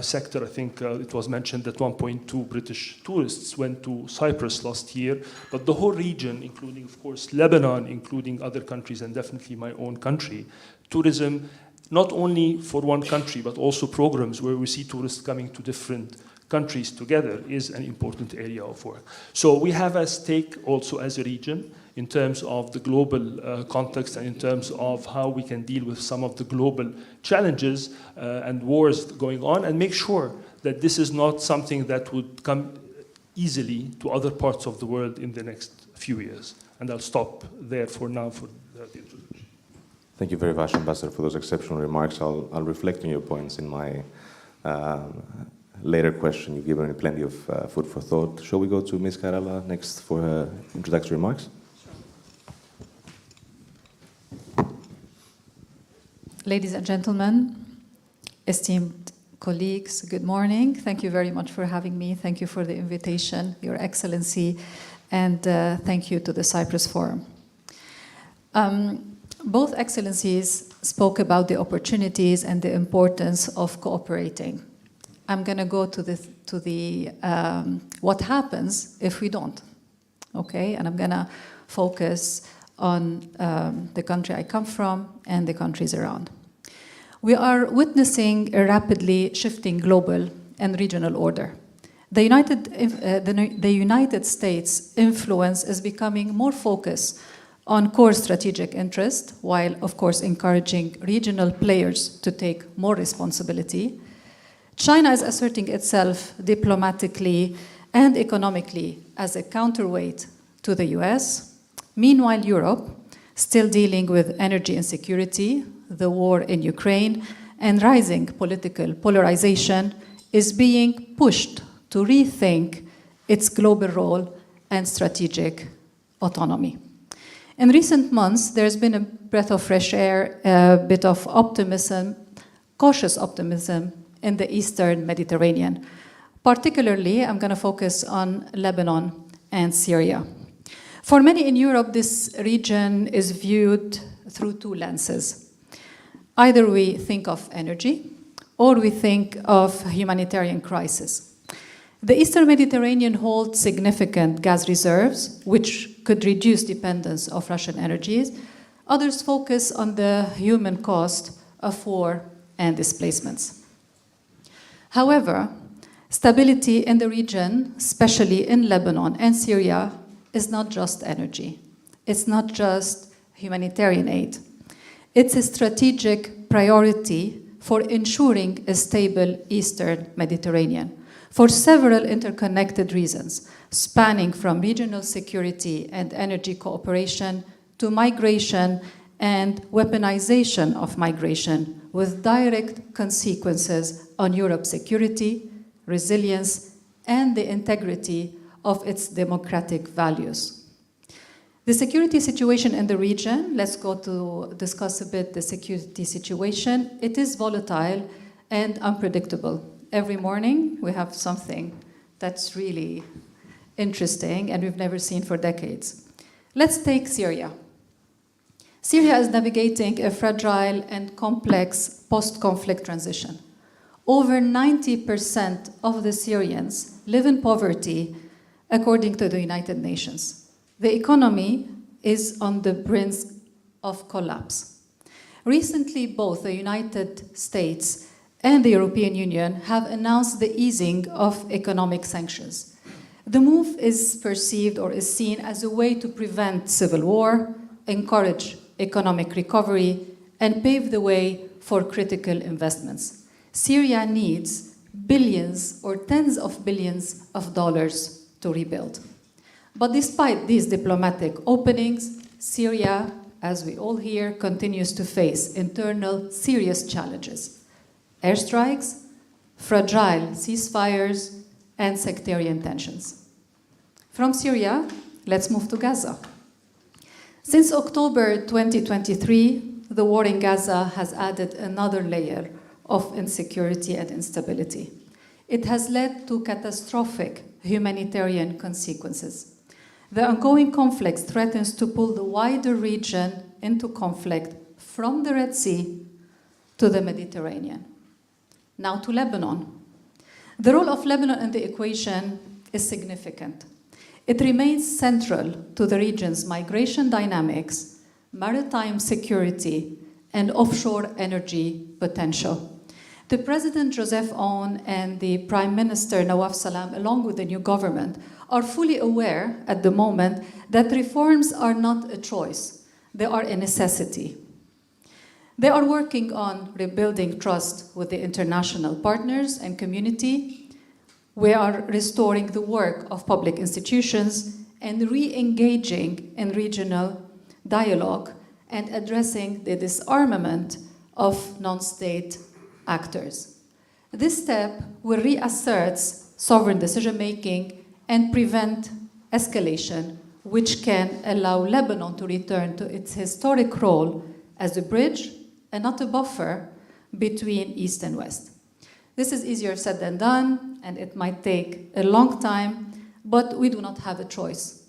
sector. I think it was mentioned that 1.2 British tourists went to Cyprus last year. But the whole region, including, of course, Lebanon, including other countries, and definitely my own country, tourism, not only for one country, but also programs where we see tourists coming to different countries together is an important area of work. So we have a stake also as a region in terms of the global context and in terms of how we can deal with some of the global challenges and wars going on and make sure that this is not something that would come easily to other parts of the world in the next few years. And I'll stop there for now for the introduction. Thank you very much, Ambassador, for those exceptional remarks. I'll reflect on your points in my later question. You've given me plenty of food for thought. Shall we go to Ms. Karala next for her introductory remarks? Ladies and gentlemen, esteemed colleagues, good morning. Thank you very much for having me. Thank you for the invitation, Your Excellency, and thank you to the Cyprus Forum. Both Excellencies spoke about the opportunities and the importance of cooperating. I'm going to go to the what happens if we don't, okay? And I'm going to focus on the country I come from and the countries around. We are witnessing a rapidly shifting global and regional order. The United States' influence is becoming more focused on core strategic interest, while, of course, encouraging regional players to take more responsibility. China is asserting itself diplomatically and economically as a counterweight to the US. Meanwhile, Europe, still dealing with energy insecurity, the war in Ukraine, and rising political polarization, is being pushed to rethink its global role and strategic autonomy. In recent months, there's been a breath of fresh air, a bit of optimism, cautious optimism in the Eastern Mediterranean. Particularly, I'm going to focus on Lebanon and Syria. For many in Europe, this region is viewed through two lenses. Either we think of energy, or we think of humanitarian crisis. The Eastern Mediterranean holds significant gas reserves, which could reduce dependence of Russian energies. Others focus on the human cost of war and displacements. However, stability in the region, especially in Lebanon and Syria, is not just energy. It's not just humanitarian aid. It's a strategic priority for ensuring a stable Eastern Mediterranean for several interconnected reasons, spanning from regional security and energy cooperation to migration and weaponization of migration, with direct consequences on Europe's security, resilience, and the integrity of its democratic values. The security situation in the region, let's go to discuss a bit the security situation. It is volatile and unpredictable. Every morning we have something that's really interesting and we've never seen for decades. Let's take Syria. Syria is navigating a fragile and complex post-conflict transition. Over 90% of the Syrians live in poverty, according to the United Nations. The economy is on the brink of collapse. Recently, both the United States and the European Union have announced the easing of economic sanctions. The move is perceived or is seen as a way to prevent civil war, encourage economic recovery, and pave the way for critical investments. Syria needs billions or tens of billions of dollars to rebuild. But despite these diplomatic openings, Syria, as we all hear, continues to face internal serious challenges: airstrikes, fragile ceasefires, and sectarian tensions. From Syria, let's move to Gaza. Since October 2023, the war in Gaza has added another layer of insecurity and instability. It has led to catastrophic humanitarian consequences. The ongoing conflict threatens to pull the wider region into conflict from the Red Sea to the Mediterranean. Now to Lebanon. The role of Lebanon in the equation is significant. It remains central to the region's migration dynamics, maritime security, and offshore energy potential. The President Joseph Aoun and the Prime Minister Nawaf Salam, along with the new government, are fully aware at the moment that reforms are not a choice, they are a necessity. They are working on rebuilding trust with the international partners and community. We are restoring the work of public institutions and re-engaging in regional dialogue and addressing the disarmament of non-state actors. This step will reassert sovereign decision-making and prevent escalation, which can allow Lebanon to return to its historic role as a bridge and not a buffer between East and West. This is easier said than done, and it might take a long time, but we do not have a choice.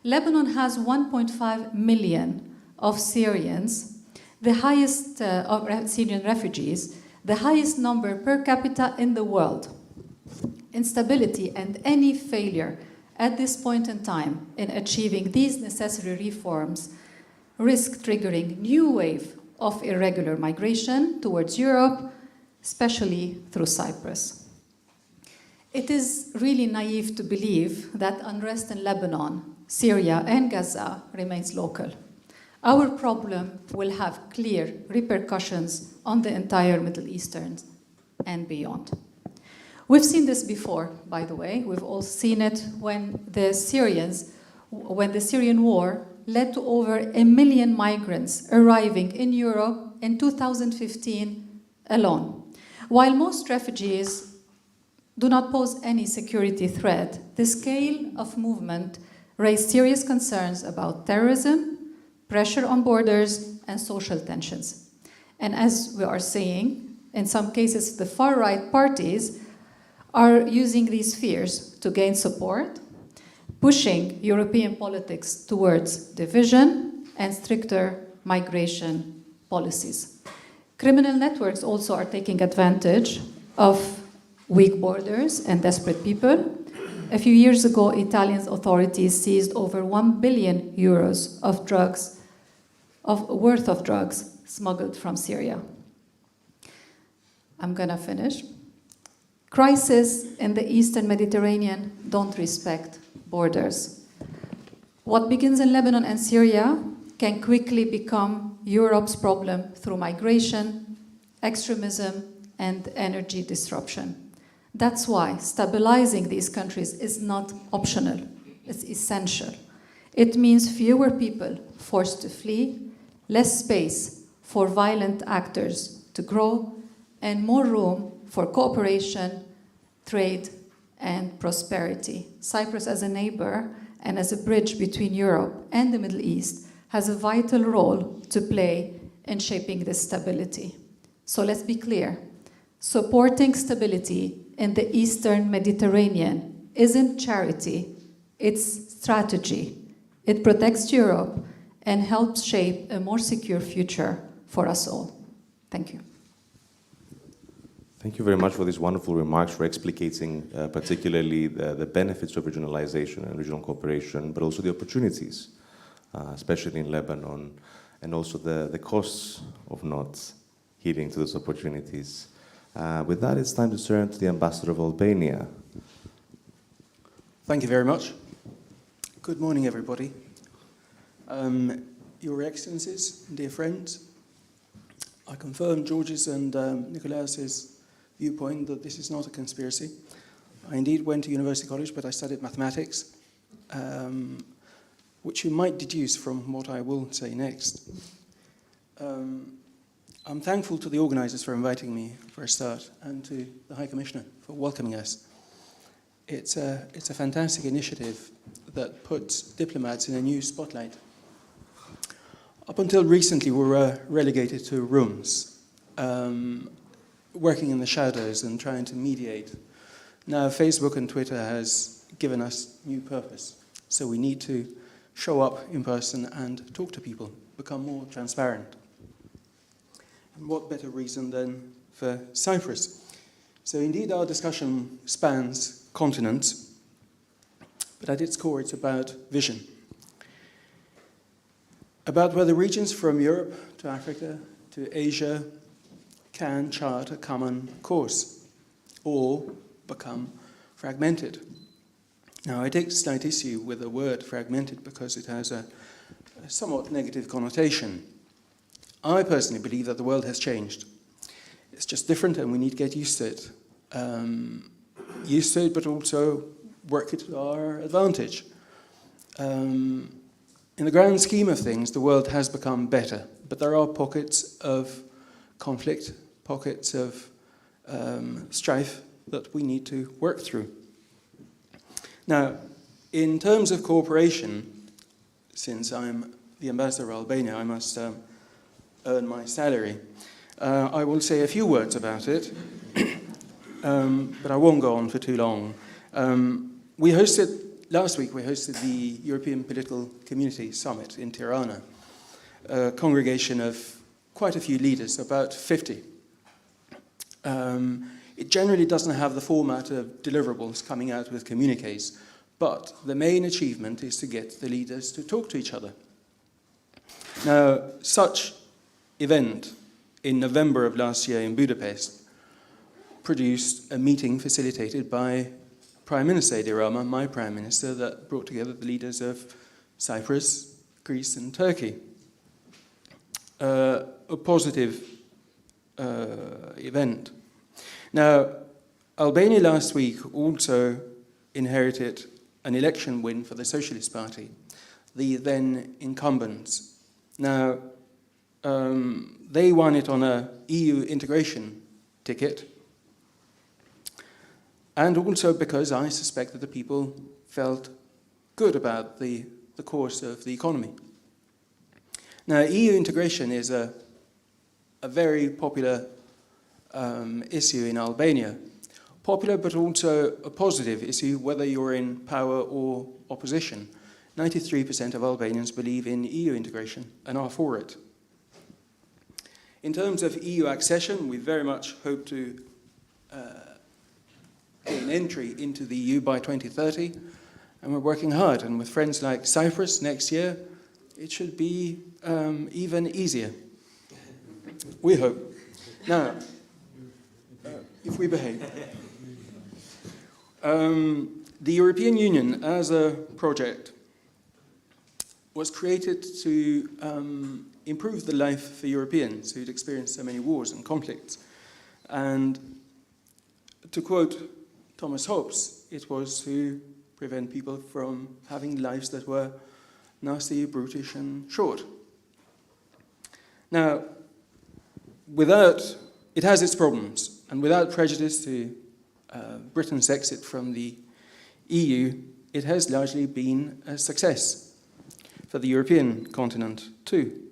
Lebanon has 1.5 million of Syrians, the highest of Syrian refugees, the highest number per capita in the world. Instability and any failure at this point in time in achieving these necessary reforms risk triggering new wave of irregular migration towards Europe, especially through Cyprus. It is really naive to believe that unrest in Lebanon, Syria, and Gaza remains local. Our problem will have clear repercussions on the entire Middle East and beyond. We've seen this before, by the way. We've all seen it when the Syrian war led to over 1 million migrants arriving in Europe in 2015 alone. While most refugees do not pose any security threat, the scale of movement raised serious concerns about terrorism, pressure on borders, and social tensions. And as we are seeing, in some cases, the far-right parties are using these fears to gain support, pushing European politics towards division and stricter migration policies. Criminal networks also are taking advantage of weak borders and desperate people. A few years ago, Italian authorities seized over 1 billion euros worth of drugs smuggled from Syria. I'm gonna finish. Crises in the Eastern Mediterranean don't respect borders. What begins in Lebanon and Syria can quickly become Europe's problem through migration, extremism, and energy disruption. That's why stabilizing these countries is not optional, it's essential. It means fewer people forced to flee, less space for violent actors to grow, and more room for cooperation, trade, and prosperity. Cyprus, as a neighbor and as a bridge between Europe and the Middle East, has a vital role to play in shaping this stability. So let's be clear. Supporting stability in the Eastern Mediterranean isn't charity, it's strategy. It protects Europe and helps shape a more secure future for us all. Thank you. Thank you very much for these wonderful remarks, for explicating particularly the benefits of regionalization and regional cooperation, but also the opportunities, especially in Lebanon, and also the costs of not heeding to those opportunities. With that, it's time to turn to the Ambassador of Albania. Thank you very much. Good morning, everybody. Your Excellencies, dear friends, I confirm George's and Nicolaus's viewpoint that this is not a conspiracy. I indeed went to University College, but I studied mathematics, which you might deduce from what I will say next. I'm thankful to the organizers for inviting me for a start, and to the High Commissioner for welcoming us. It's a fantastic initiative that puts diplomats in a new spotlight. Up until recently, we were relegated to rooms, working in the shadows and trying to mediate. Now, Facebook and Twitter has given us new purpose. So we need to show up in person and talk to people, become more transparent. And what better reason than for Cyprus? So indeed, our discussion spans continents, but at its core, it's about vision. About whether regions from Europe to Africa to Asia can chart a common course or become fragmented. Now, I take slight issue with the word fragmented because it has a somewhat negative connotation. I personally believe that the world has changed. It's just different and we need to get used to it. But also work it to our advantage. In the grand scheme of things, the world has become better, but there are pockets of conflict, pockets of strife that we need to work through. Now, in terms of cooperation, since I'm the Ambassador of Albania, I must earn my salary. I will say a few words about it, but I won't go on for too long. Last week we hosted the European Political Community Summit in Tirana, a congregation of quite a few leaders, about 50. It generally doesn't have the format of deliverables coming out with communiques, but the main achievement is to get the leaders to talk to each other. Now, such event in November of last year in Budapest produced a meeting facilitated by Prime Minister Edi Rama, my Prime Minister, that brought together the leaders of Cyprus, Greece and Turkey. A positive event. Now, Albania last week also inherited an election win for the Socialist Party, the then incumbents. Now, they won it on an EU integration ticket, and also because I suspect that the people felt good about the course of the economy. Now, EU integration is a very popular issue in Albania. Popular, but also a positive issue, whether you're in power or opposition. 93% of Albanians believe in EU integration and are for it. In terms of EU accession, we very much hope to gain entry into the EU by 2030, and we're working hard. And with friends like Cyprus next year, it should be even easier. We hope. Now, if we behave. The European Union as a project was created to improve the life for Europeans who'd experienced so many wars and conflicts. And to quote Thomas Hobbes, it was to prevent people from having lives that were nasty, brutish, and short. Now, it has its problems, and without prejudice to Britain's exit from the EU, it has largely been a success for the European continent too.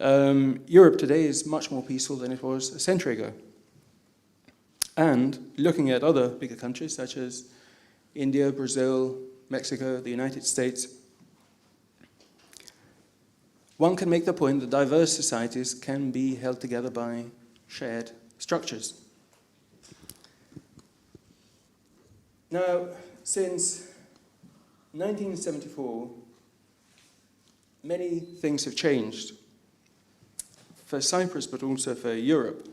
Europe today is much more peaceful than it was a century ago. And looking at other bigger countries such as India, Brazil, Mexico, the United States, one can make the point that diverse societies can be held together by shared structures. Now, since 1974, many things have changed for Cyprus, but also for Europe.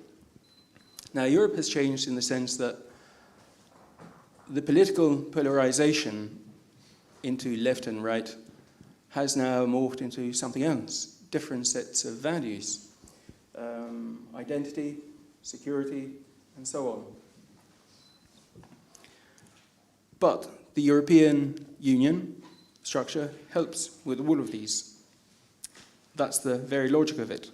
Now, Europe has changed in the sense that the political polarization into left and right has now morphed into something else, different sets of values, identity, security, and so on. But the European Union structure helps with all of these. That's the very logic of it.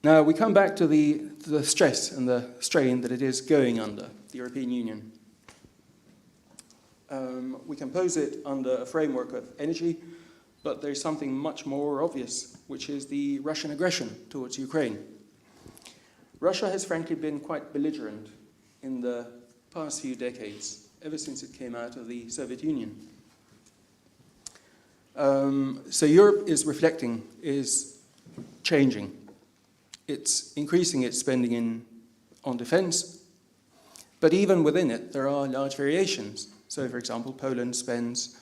Now, we come back to the stress and the strain that it is going under, the European Union. We compose it under a framework of energy, but there's something much more obvious, which is the Russian aggression towards Ukraine. Russia has frankly been quite belligerent in the past few decades, ever since it came out of the Soviet Union. So Europe is reflecting, is changing. It's increasing its spending on defense, but even within it, there are large variations. So, for example, Poland spends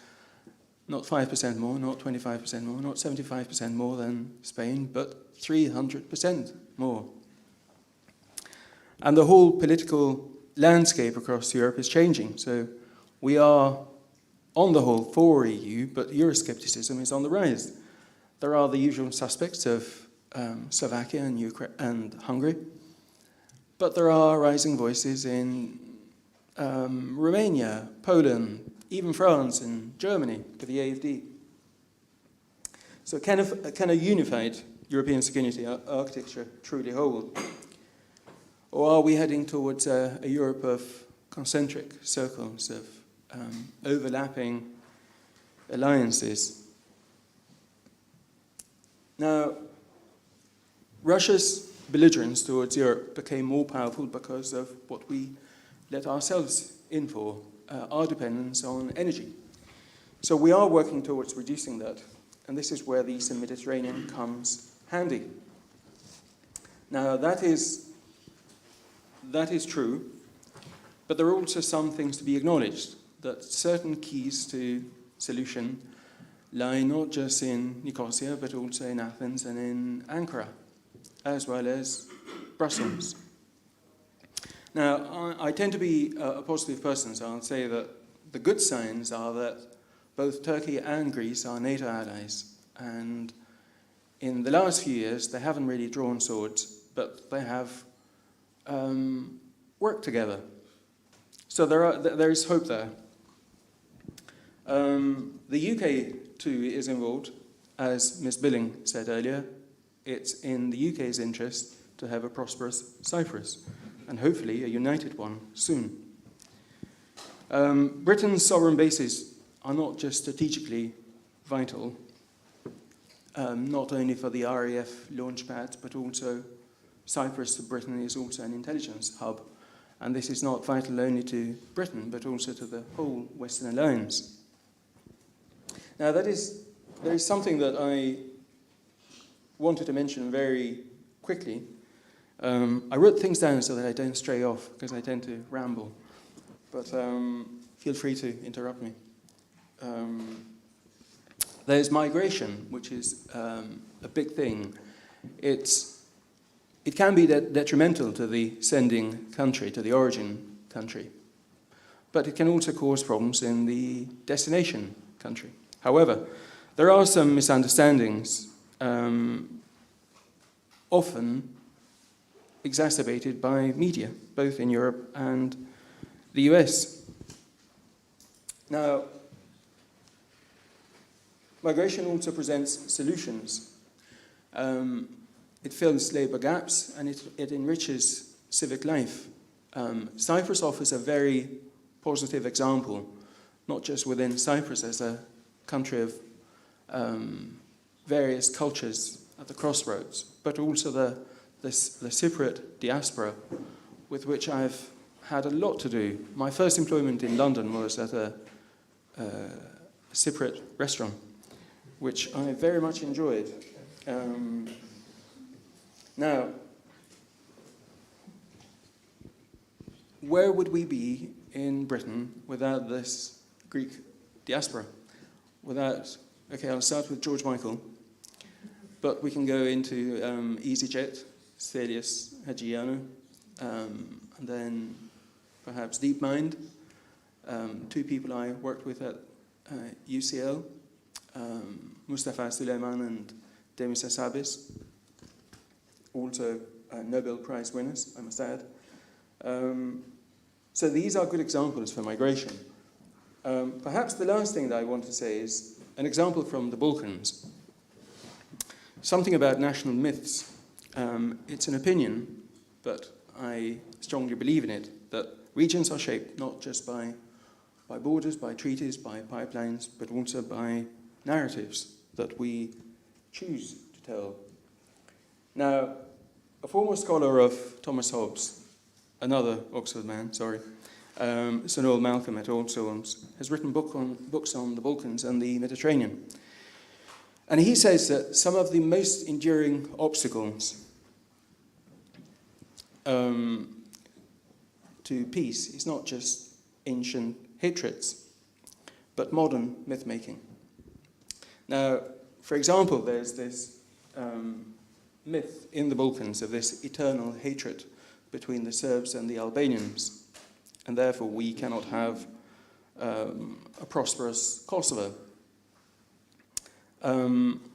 not 5% more, not 25% more, not 75% more than Spain, but 300% more. And the whole political landscape across Europe is changing. So we are, on the whole, for EU, but Euroscepticism is on the rise. There are the usual suspects of Slovakia and Ukraine and Hungary, but there are rising voices in Romania, Poland, even France and Germany with the AfD. So can a unified European security architecture truly hold? Or are we heading towards a Europe of concentric circles, of overlapping alliances? Now, Russia's belligerence towards Europe became more powerful because of what we let ourselves in for, our dependence on energy. So we are working towards reducing that, and this is where the Eastern Mediterranean comes handy. Now, that is true, but there are also some things to be acknowledged, that certain keys to solution lie not just in Nicosia, but also in Athens and in Ankara, as well as Brussels. Now, I tend to be a positive person, so I'll say that the good signs are that both Turkey and Greece are NATO allies, and in the last few years, they haven't really drawn swords, but they have worked together. So there is hope there. The UK, too, is involved. As Ms. Billing said earlier, it's in the UK's interest to have a prosperous Cyprus, and hopefully a united one soon. Britain's sovereign bases are not just strategically vital, not only for the RAF launch pads, but also Cyprus to Britain is also an intelligence hub. And this is not vital only to Britain, but also to the whole Western Alliance. Now, there is something that I wanted to mention very quickly. I wrote things down so that I don't stray off, because I tend to ramble. But feel free to interrupt me. There's migration, which is a big thing. It can be detrimental to the sending country, to the origin country. But it can also cause problems in the destination country. However, there are some misunderstandings, often exacerbated by media, both in Europe and the US. Now, migration also presents solutions. It fills labour gaps and it enriches civic life. Cyprus offers a very positive example, not just within Cyprus as a country of various cultures at the crossroads, but also the Cypriot diaspora, with which I've had a lot to do. My first employment in London was at a Cypriot restaurant, which I very much enjoyed. Now, where would we be in Britain without this Greek diaspora? Okay, I'll start with George Michael, but we can go into EasyJet, Stelios Hagiano, and then perhaps DeepMind, two people I worked with at UCL, Mustafa Suleyman and Demis Hassabis, also Nobel Prize winners, I must add. So these are good examples for migration. Perhaps the last thing that I want to say is an example from the Balkans. Something about national myths. It's an opinion, but I strongly believe in it, that regions are shaped not just by borders, by treaties, by pipelines, but also by narratives that we choose to tell. Now, a former scholar of Thomas Hobbes, another Oxford man, sorry, Sir Noel Malcolm et al. Has written books on the Balkans and the Mediterranean. And he says that some of the most enduring obstacles to peace is not just ancient hatreds, but modern myth-making. Now, for example, there's this myth in the Balkans of this eternal hatred between the Serbs and the Albanians, and therefore we cannot have a prosperous Kosovo,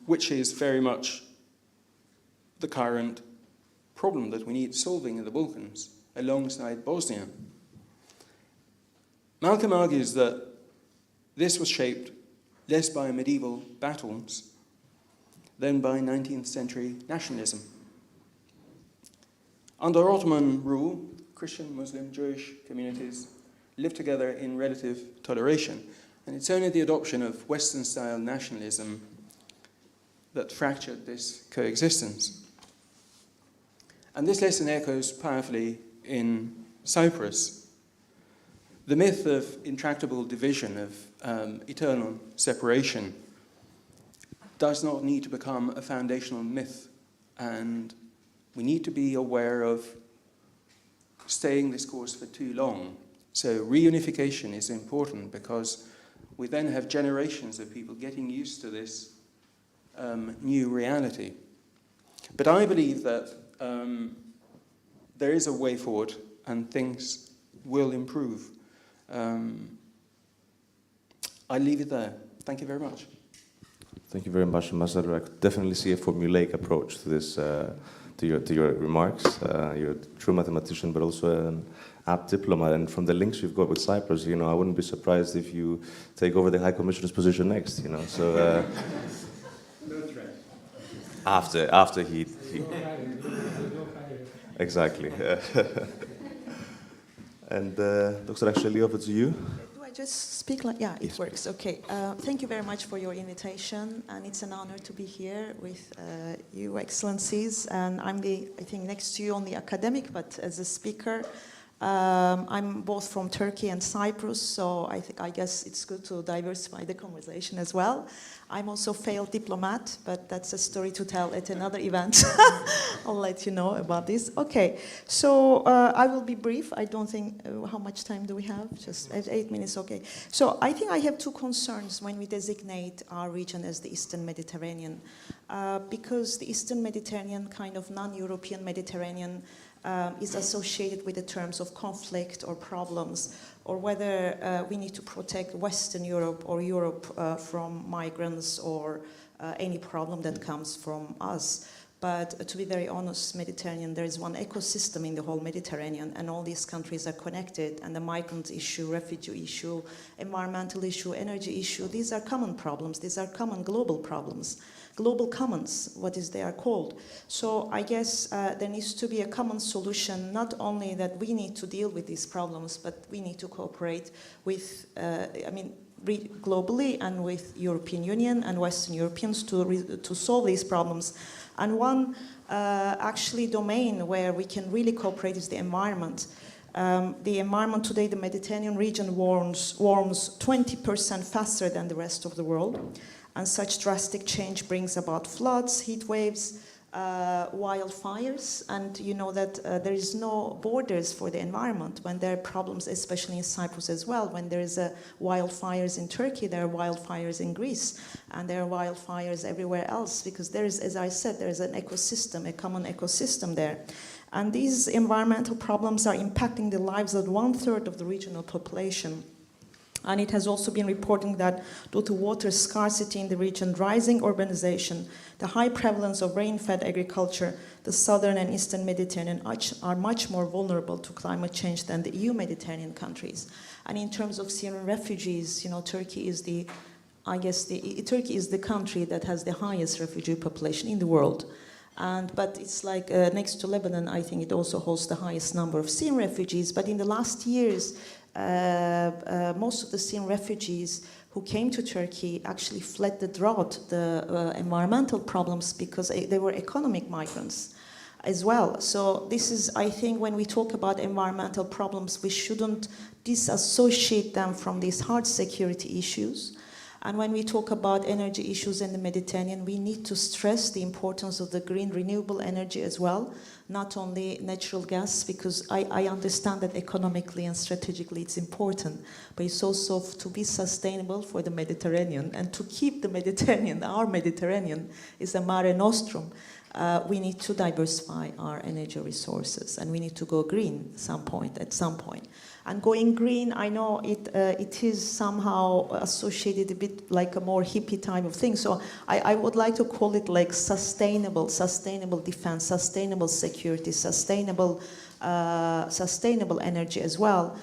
which is very much the current problem that we need solving in the Balkans, alongside Bosnia. Malcolm argues that this was shaped less by medieval battles than by 19th century nationalism. Under Ottoman rule, Christian, Muslim, Jewish communities lived together in relative toleration, and it's only the adoption of Western-style nationalism that fractured this coexistence. And this lesson echoes powerfully in Cyprus. The myth of intractable division, of eternal separation, does not need to become a foundational myth, and we need to be aware of staying this course for too long. So reunification is important because we then have generations of people getting used to this new reality. But I believe that there is a way forward and things will improve. I'll leave it there. Thank you very much. Thank you very much, Ambassador. I could definitely see a formulaic approach to this, to your remarks. You're a true mathematician, but also an apt diplomat. And from the links you've got with Cyprus, I wouldn't be surprised if you take over the High Commissioner's position next. So no threat. After he exactly. And Dr. Acheli, over to you. Just speak like, yeah, it works. Okay. Thank you very much for your invitation, and it's an honor to be here with you, Excellencies. And I'm I think, next to you on the academic, but as a speaker, I'm both from Turkey and Cyprus, so I guess it's good to diversify the conversation as well. I'm also a failed diplomat, but that's a story to tell at another event. I'll let you know about this. Okay, so I will be brief. I don't think, how much time do we have? Just 8 minutes, okay. So I think I have two concerns when we designate our region as the Eastern Mediterranean, because the Eastern Mediterranean, kind of non-European Mediterranean, is associated with the terms of conflict or problems, or whether we need to protect Western Europe or Europe from migrants or any problem that comes from us. But to be very honest, Mediterranean, there is one ecosystem in the whole Mediterranean, and all these countries are connected, and the migrant issue, refugee issue, environmental issue, energy issue, these are common problems, these are common global problems. Global commons, what is they are called. So I guess there needs to be a common solution, not only that we need to deal with these problems, but we need to cooperate with, globally and with European Union and Western Europeans to solve these problems. And one actually domain where we can really cooperate is the environment. The environment today, the Mediterranean region warms 20% faster than the rest of the world. And such drastic change brings about floods, heat waves, wildfires, and you know that there is no borders for the environment. When there are problems, especially in Cyprus as well, when there is wildfires in Turkey, there are wildfires in Greece, and there are wildfires everywhere else, because there is, as I said, there is an ecosystem, a common ecosystem there. And these environmental problems are impacting the lives of 1/3 of the regional population. And it has also been reported that due to water scarcity in the region, rising urbanization, the high prevalence of rain-fed agriculture, the southern and eastern Mediterranean are much more vulnerable to climate change than the EU Mediterranean countries. And in terms of Syrian refugees, you know, Turkey is Turkey is the country that has the highest refugee population in the world. But it's like next to Lebanon, I think it also holds the highest number of Syrian refugees. But in the last years, most of the Syrian refugees who came to Turkey actually fled the drought, the environmental problems, because they were economic migrants as well. So this is, I think, when we talk about environmental problems, we shouldn't disassociate them from these hard security issues. And when we talk about energy issues in the Mediterranean, we need to stress the importance of the green renewable energy as well, not only natural gas, because I understand that economically and strategically it's important, but it's also to be sustainable for the Mediterranean, and to keep the Mediterranean, our Mediterranean is a mare nostrum. We need to diversify our energy resources, and we need to go green at some point. And going green, I know it is somehow associated a bit like a more hippie type of thing. So I would like to call it like sustainable defense, sustainable security, sustainable energy as well,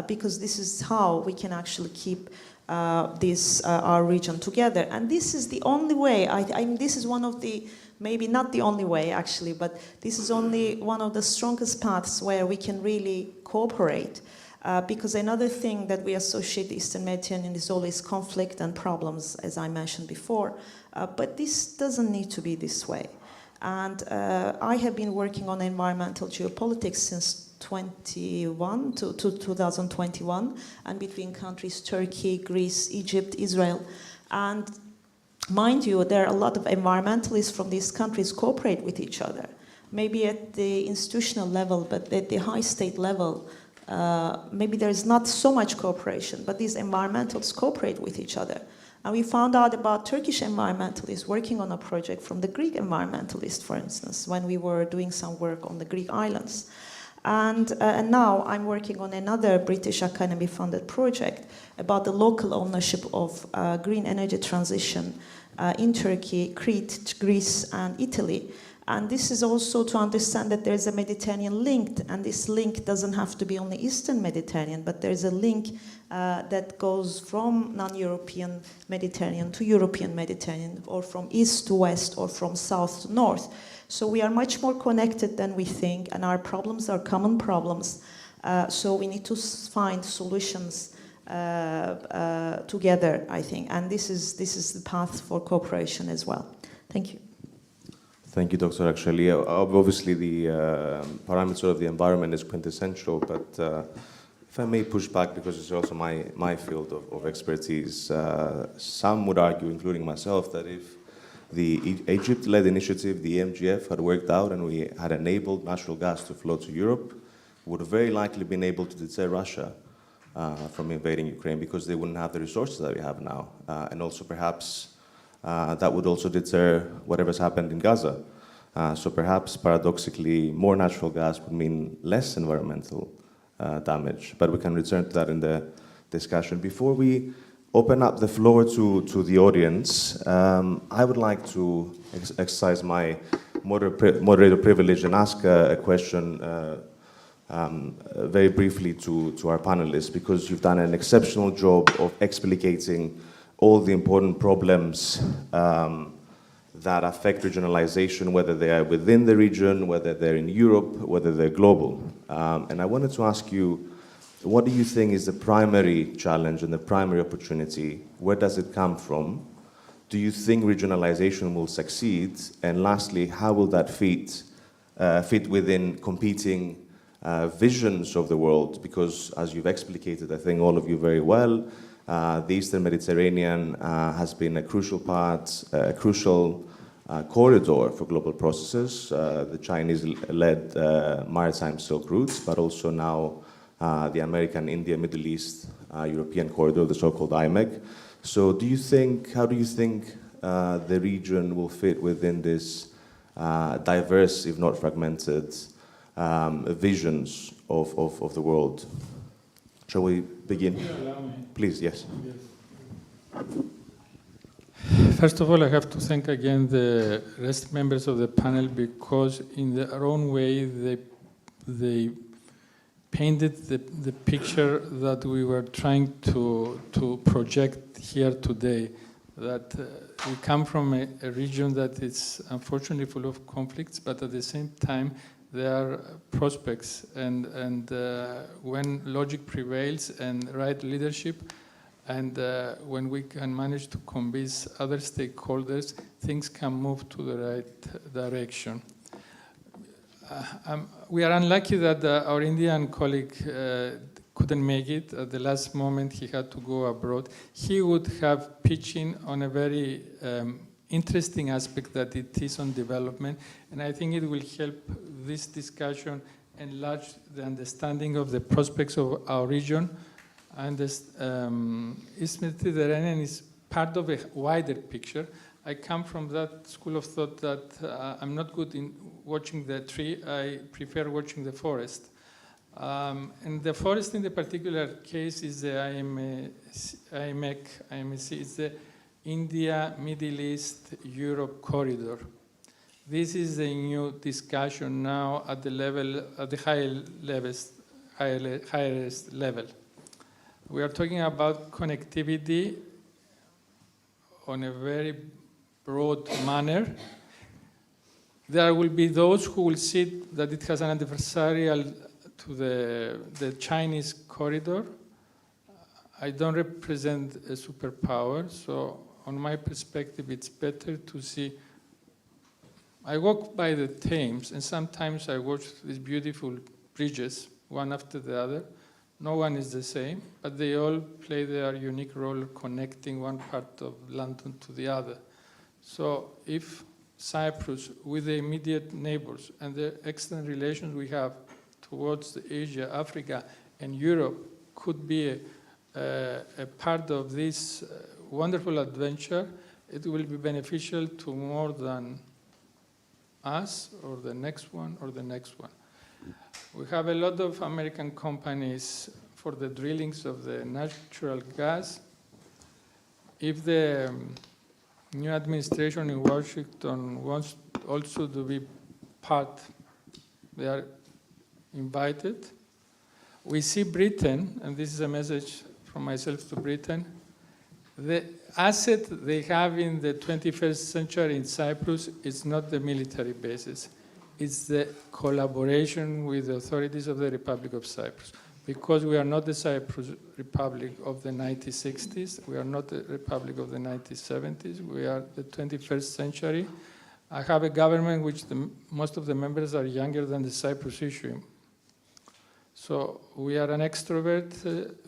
because this is how we can actually keep our region together. And this is the only way. I mean, this is one of the, maybe not the only way actually, but this is only one of the strongest paths where we can really cooperate. Because another thing that we associate the Eastern Mediterranean is always conflict and problems, as I mentioned before. But this doesn't need to be this way. And I have been working on environmental geopolitics since 2021, and between countries Turkey, Greece, Egypt, Israel. And mind you, there are a lot of environmentalists from these countries cooperate with each other. Maybe at the institutional level, but at the high state level, maybe there is not so much cooperation, but these environmentalists cooperate with each other. And we found out about Turkish environmentalists working on a project from the Greek environmentalists, for instance, when we were doing some work on the Greek islands. And now I'm working on another British Academy-funded project about the local ownership of green energy transition in Turkey, Crete, Greece, and Italy. And this is also to understand that there's a Mediterranean link, and this link doesn't have to be only Eastern Mediterranean, but there's a link that goes from non-European Mediterranean to European Mediterranean, or from east to west, or from south to north. So we are much more connected than we think, and our problems are common problems. So we need to find solutions together, I think. And this is the path for cooperation as well. Thank you. Thank you, Dr. Actually, obviously the parameter of the environment is quintessential, but if I may push back, because it's also my field of expertise, some would argue, including myself, that if the Egypt-led initiative, the EMGF, had worked out and we had enabled natural gas to flow to Europe, would have very likely been able to deter Russia from invading Ukraine, because they wouldn't have the resources that we have now. And also perhaps that would also deter whatever's happened in Gaza. So perhaps, paradoxically, more natural gas would mean less environmental damage. But we can return to that in the discussion. Before we open up the floor to the audience, I would like to exercise my moderator privilege and ask a question very briefly to our panelists, because you've done an exceptional job of explicating all the important problems that affect regionalization, whether they are within the region, whether they're in Europe, whether they're global. And I wanted to ask you, what do you think is the primary challenge and the primary opportunity? Where does it come from? Do you think regionalization will succeed? And lastly, how will that fit within competing visions of the world? Because as you've explicated, I think all of you very well, the Eastern Mediterranean has been a crucial part, a crucial corridor for global processes, the Chinese-led maritime Silk routes, but also now the American, India, Middle East, European corridor, the so-called IMEC. So how do you think the region will fit within this diverse, if not fragmented, visions of the world? Shall we begin? Please, yes. First of all, I have to thank again the rest members of the panel, because in their own way they painted the picture that we were trying to project here today, that we come from a region that is unfortunately full of conflicts, but at the same time there are prospects, and when logic prevails and right leadership, and when we can manage to convince other stakeholders, things can move to the right direction. We are unlucky that our Indian colleague couldn't make it. At the last moment, he had to go abroad. He would have pitched in on a very interesting aspect that it is on development, and I think it will help this discussion enlarge the understanding of the prospects of our region. And East Mediterranean is part of a wider picture. I come from that school of thought that I'm not good in watching the tree, I prefer watching the forest. And the forest in the particular case is the IMEC, it's the India, Middle East, Europe corridor. This is a new discussion now at the level, at the highest level. We are talking about connectivity on a very broad manner. There will be those who will see that it has an adversarial to the Chinese corridor. I don't represent a superpower, so on my perspective, it's better to see. I walk by the Thames, and sometimes I watch these beautiful bridges, one after the other. No one is the same, but they all play their unique role connecting one part of London to the other. So if Cyprus, with the immediate neighbors and the excellent relations we have towards Asia, Africa, and Europe, could be a part of this wonderful adventure, it will be beneficial to more than us, or the next one, or the next one. We have a lot of American companies for the drillings of the natural gas. If the new administration in Washington wants also to be part, they are invited. We see Britain, and this is a message from myself to Britain, the asset they have in the 21st century in Cyprus is not the military bases. It's the collaboration with the authorities of the Republic of Cyprus. Because we are not the Cyprus Republic of the 1960s, we are not the Republic of the 1970s, we are the 21st century. I have a government which most of the members are younger than the Cyprus issue. So we are an extrovert,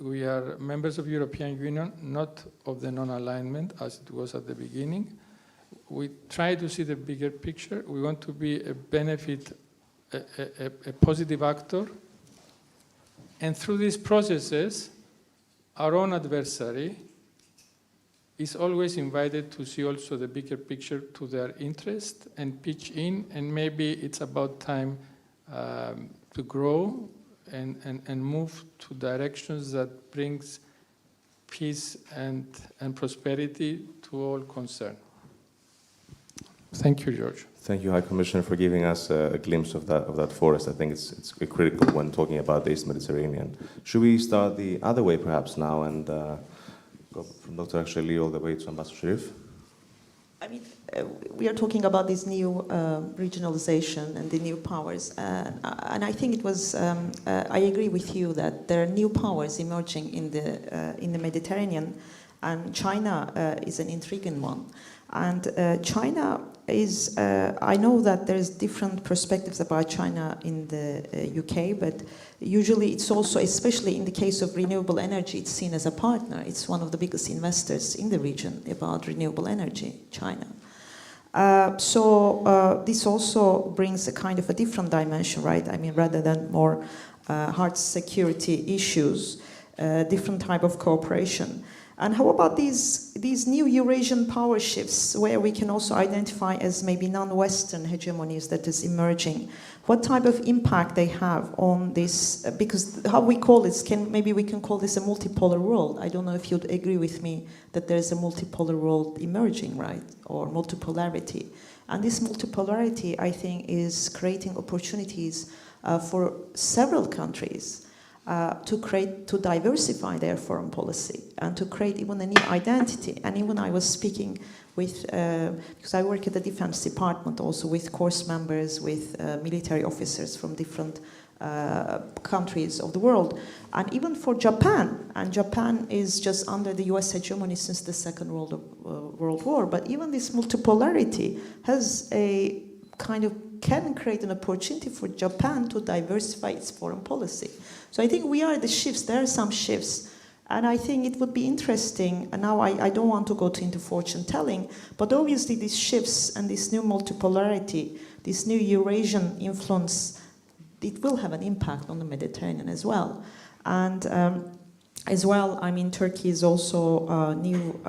we are members of European Union, not of the non-alignment as it was at the beginning. We try to see the bigger picture. We want to be a benefit, a positive actor. And through these processes, our own adversary is always invited to see also the bigger picture to their interest and pitch in, and maybe it's about time to grow and move to directions that brings peace and prosperity to all concerned. Thank you, George. Thank you, High Commissioner, for giving us a glimpse of that forest. I think it's critical when talking about the Eastern Mediterranean. Should we start the other way perhaps now and go from Dr. Akshali all the way to Ambassador Sharif? I mean, we are talking about this new regionalization and the new powers, and I think it was. I agree with you that there are new powers emerging in the Mediterranean, and China is an intriguing one. And China is. I know that there's different perspectives about China in the UK, but usually it's also, especially in the case of renewable energy, it's seen as a partner. It's one of the biggest investors in the region about renewable energy, China. So this also brings a kind of a different dimension, right? I mean, rather than more hard security issues, different type of cooperation. And how about these new Eurasian power shifts, where we can also identify as maybe non-Western hegemonies that is emerging? What type of impact they have on this? Because how we call this, maybe we can call this a multipolar world. I don't know if you'd agree with me that there's a multipolar world emerging, right? Or multipolarity. And this multipolarity, I think, is creating opportunities for several countries to diversify their foreign policy and to create even a new identity. And even I was speaking with, because I work at the Defense Department also with course members, with military officers from different countries of the world. And even for Japan, and Japan is just under the US hegemony since the Second World War, but even this multipolarity has a kind of can create an opportunity for Japan to diversify its foreign policy. So I think we are the shifts, there are some shifts, and I think it would be interesting, and now I don't want to go into fortune telling, but obviously these shifts and this new multipolarity, this new Eurasian influence, it will have an impact on the Mediterranean as well. And as well, I mean, Turkey is also new,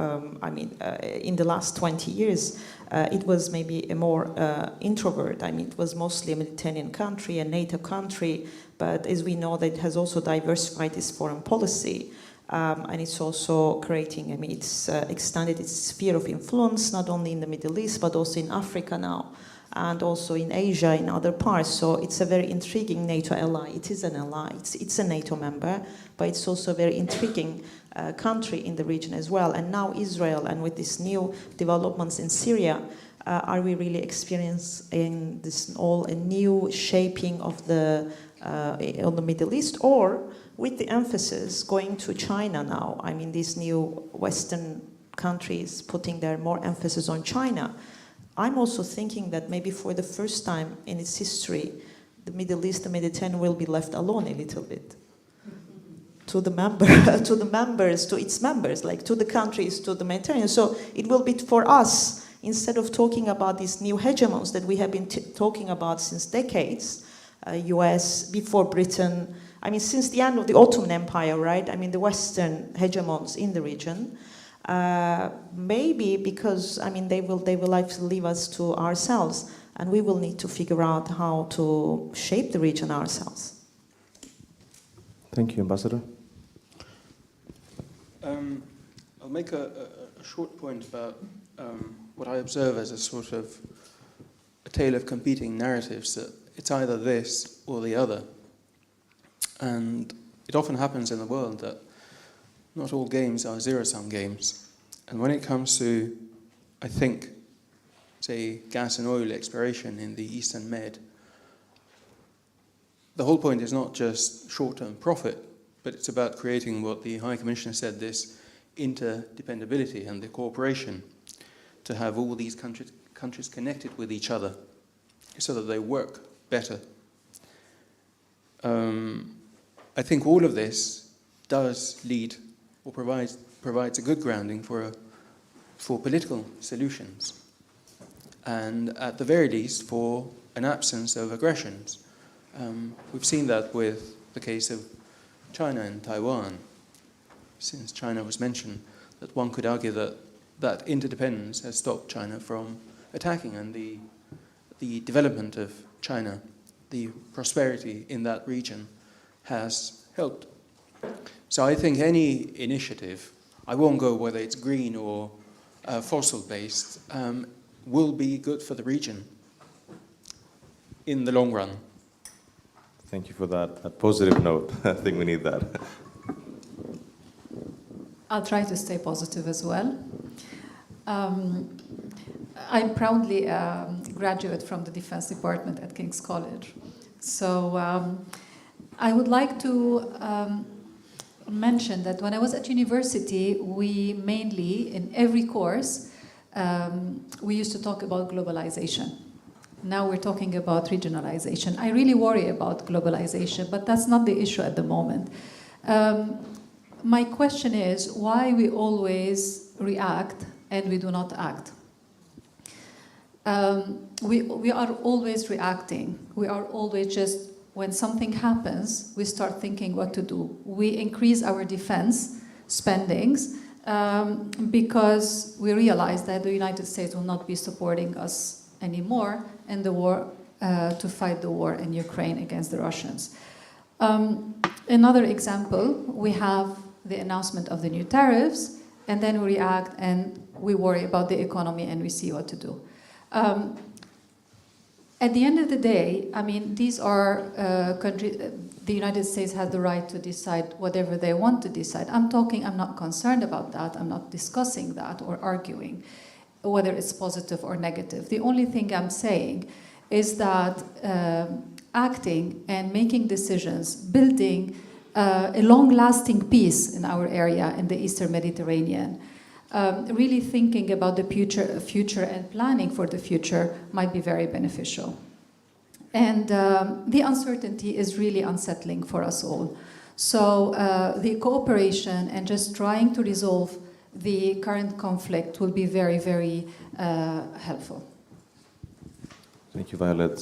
in the last 20 years, it was maybe a more introvert. I mean, it was mostly a Mediterranean country, a NATO country, but as we know, that it has also diversified its foreign policy. And it's also creating, I mean, it's extended its sphere of influence, not only in the Middle East, but also in Africa now, and also in Asia, in other parts. So it's a very intriguing NATO ally. It is an ally, it's a NATO member, but it's also a very intriguing country in the region as well. And now Israel, and with these new developments in Syria, are we really experiencing this all a new shaping of the on the Middle East, or with the emphasis going to China now? I mean, these new Western countries putting their more emphasis on China. I'm also thinking that maybe for the first time in its history, the Middle East, the Mediterranean will be left alone a little bit. To the members, to its members, like to the countries, to the Mediterranean. So it will be for us, instead of talking about these new hegemons that we have been talking about since decades, US, before Britain, I mean, since the end of the Ottoman Empire, right? I mean, the Western hegemons in the region. Maybe because, I mean, they will like to leave us to ourselves, and we will need to figure out how to shape the region ourselves. Thank you, Ambassador. I'll make a short point about what I observe as a sort of a tale of competing narratives, that it's either this or the other. And it often happens in the world that not all games are zero-sum games. And when it comes to, I think, say, gas and oil exploration in the Eastern Med, the whole point is not just short-term profit, but it's about creating what the High Commissioner said, this interdependability and the cooperation to have all these countries connected with each other so that they work better. I think all of this does lead or provides a good grounding for political solutions, and at the very least for an absence of aggressions. We've seen that with the case of China and Taiwan. Since China was mentioned, that one could argue that interdependence has stopped China from attacking, and the development of China, the prosperity in that region has helped. So I think any initiative, I won't go whether it's green or fossil-based, will be good for the region in the long run. Thank you for that positive note. I think we need that. I'll try to stay positive as well. I'm proudly a graduate from the Defense Department at King's College. So I would like to mention that when I was at university, we mainly, in every course, we used to talk about globalization. Now we're talking about regionalization. I really worry about globalization, but that's not the issue at the moment. My question is why we always react and we do not act. We are always reacting. We are always just, when something happens, we start thinking what to do. We increase our defense spendings because we realize that the United States will not be supporting us anymore in the war, to fight the war in Ukraine against the Russians. Another example, we have the announcement of the new tariffs, and then we react and we worry about the economy and we see what to do. At the end of the day, I mean, these are countries, the United States has the right to decide whatever they want to decide. I'm not concerned about that. I'm not discussing that or arguing whether it's positive or negative. The only thing I'm saying is that acting and making decisions, building a long-lasting peace in our area in the Eastern Mediterranean, really thinking about the future and planning for the future might be very beneficial. And the uncertainty is really unsettling for us all. So the cooperation and just trying to resolve the current conflict will be very, very helpful. Thank you, Violet.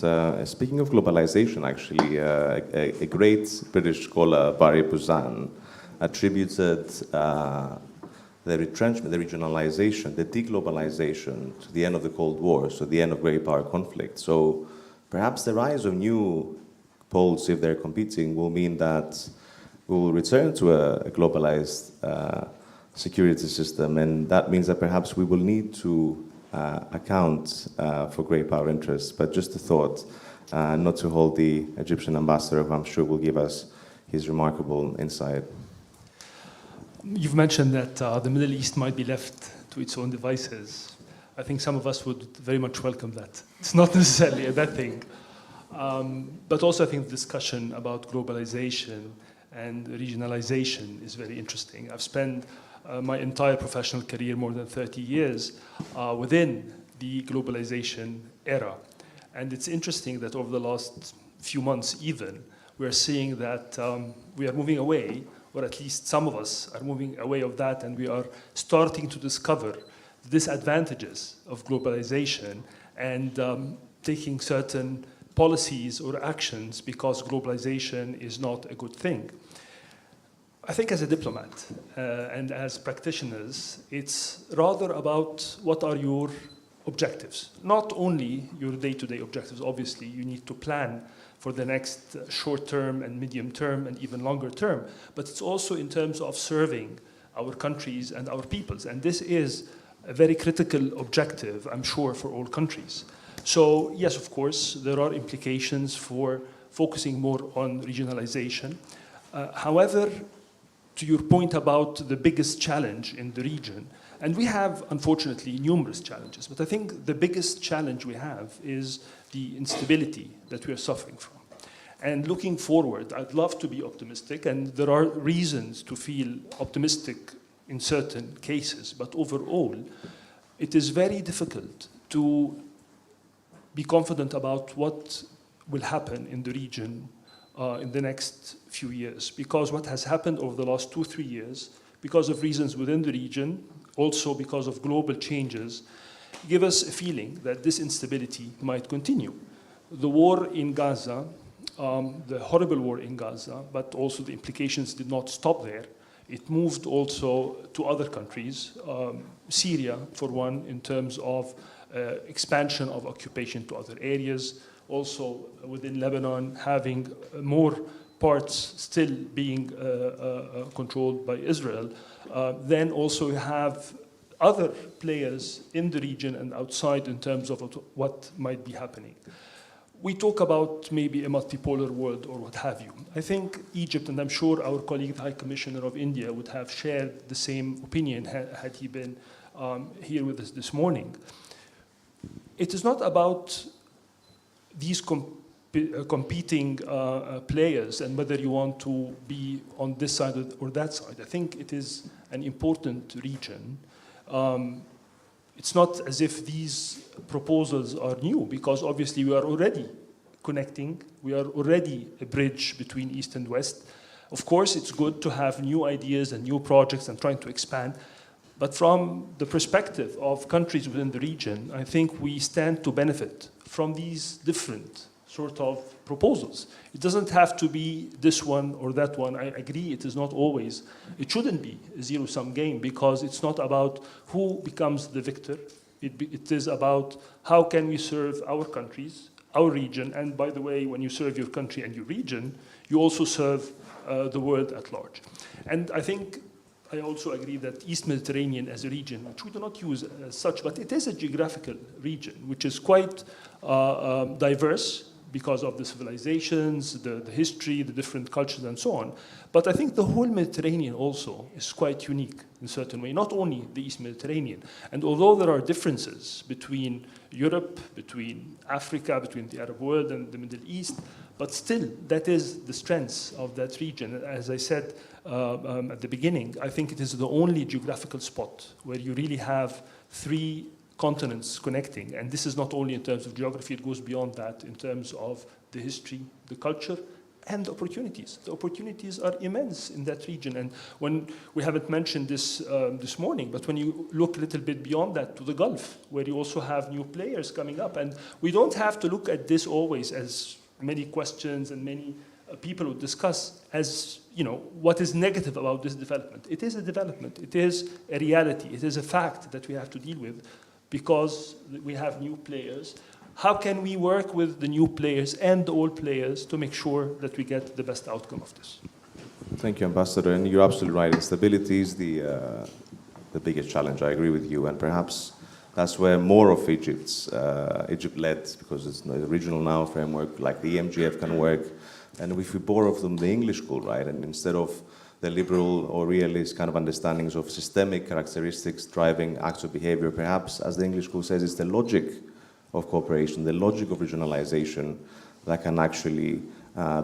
Speaking of globalization, actually, a great British scholar, Barry Buzan, attributed the retrenchment, the regionalization, the deglobalization to the end of the Cold War, so the end of great power conflict. So perhaps the rise of new poles, if they're competing, will mean that we will return to a globalized security system, and that means that perhaps we will need to account for great power interests. But just a thought, not to hold the Egyptian ambassador, who I'm sure will give us his remarkable insight. You've mentioned that the Middle East might be left to its own devices. I think some of us would very much welcome that. It's not necessarily a bad thing. But also I think the discussion about globalization and regionalization is very interesting. I've spent my entire professional career, more than 30 years, within the globalization era. And it's interesting that over the last few months even, we're seeing that we are moving away, or at least some of us are moving away of that, and we are starting to discover the disadvantages of globalization and taking certain policies or actions because globalization is not a good thing. I think as a diplomat and as practitioners, it's rather about what are your objectives. Not only your day-to-day objectives, obviously, you need to plan for the next short-term and medium-term and even longer-term, but it's also in terms of serving our countries and our peoples. And this is a very critical objective, I'm sure, for all countries. So, yes, of course, there are implications for focusing more on regionalization. However, to your point about the biggest challenge in the region, and we have, unfortunately, numerous challenges, but I think the biggest challenge we have is the instability that we are suffering from. And looking forward, I'd love to be optimistic, and there are reasons to feel optimistic in certain cases, but overall, it is very difficult to be confident about what will happen in the region in the next few years. Because what has happened over the last 2-3 years, because of reasons within the region, also because of global changes, give us a feeling that this instability might continue. The war in Gaza, the horrible war in Gaza, but also the implications did not stop there. It moved also to other countries, Syria, for one, in terms of expansion of occupation to other areas, also within Lebanon, having more parts still being controlled by Israel. Then also you have other players in the region and outside in terms of what might be happening. We talk about maybe a multipolar world or what have you. I think Egypt, and I'm sure our colleague, the High Commissioner of India, would have shared the same opinion had he been here with us this morning. It is not about these competing players and whether you want to be on this side or that side. I think it is an important region. It's not as if these proposals are new, because obviously we are already connecting. We are already a bridge between East and West. Of course, it's good to have new ideas and new projects and trying to expand. But from the perspective of countries within the region, I think we stand to benefit from these different sort of proposals. It doesn't have to be this one or that one. I agree, it is not always. It shouldn't be a zero-sum game, because it's not about who becomes the victor. It is about how can we serve our countries, our region, and by the way, when you serve your country and your region, you also serve the world at large. And I think I also agree that East Mediterranean as a region, which we do not use as such, but it is a geographical region, which is quite diverse because of the civilizations, the history, the different cultures, and so on. But I think the whole Mediterranean also is quite unique in a certain way, not only the East Mediterranean. And although there are differences between Europe, between Africa, between the Arab world and the Middle East, but still, that is the strength of that region. As I said at the beginning, I think it is the only geographical spot where you really have three continents connecting. And this is not only in terms of geography, it goes beyond that in terms of the history, the culture, and the opportunities. The opportunities are immense in that region. And when we haven't mentioned this this morning, but when you look a little bit beyond that to the Gulf, where you also have new players coming up. And we don't have to look at this always as many questions and many people would discuss as, what is negative about this development. It is a development. It is a reality. It is a fact that we have to deal with because we have new players. How can we work with the new players and the old players to make sure that we get the best outcome of this? Thank you, Ambassador. And you're absolutely right. Instability is the biggest challenge. I agree with you. And perhaps that's where more of Egypt-led, because it's a regional now framework, like the EMGF can work. And if we borrow from the English school, right, and instead of the liberal or realist kind of understandings of systemic characteristics driving acts of behavior, perhaps, as the English school says, it's the logic of cooperation, the logic of regionalization that can actually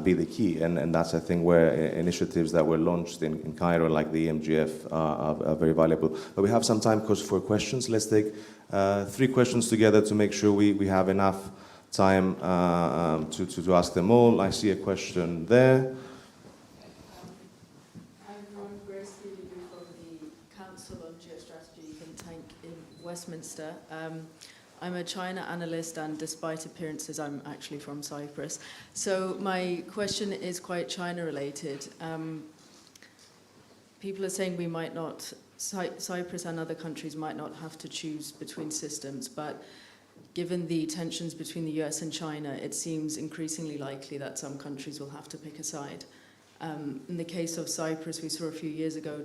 be the key. And that's, I think, where initiatives that were launched in Cairo, like the EMGF, are very valuable. But we have some time for questions. Let's take 3 questions together to make sure we have enough time to ask them all. I see a question there. I'm Grace Healy from the Council on Geostrategy think tank in Westminster. I'm a China analyst, and despite appearances, I'm actually from Cyprus. So my question is quite China-related. People are saying we might not, Cyprus and other countries might not have to choose between systems, but given the tensions between the US and China, it seems increasingly likely that some countries will have to pick a side. In the case of Cyprus, we saw a few years ago,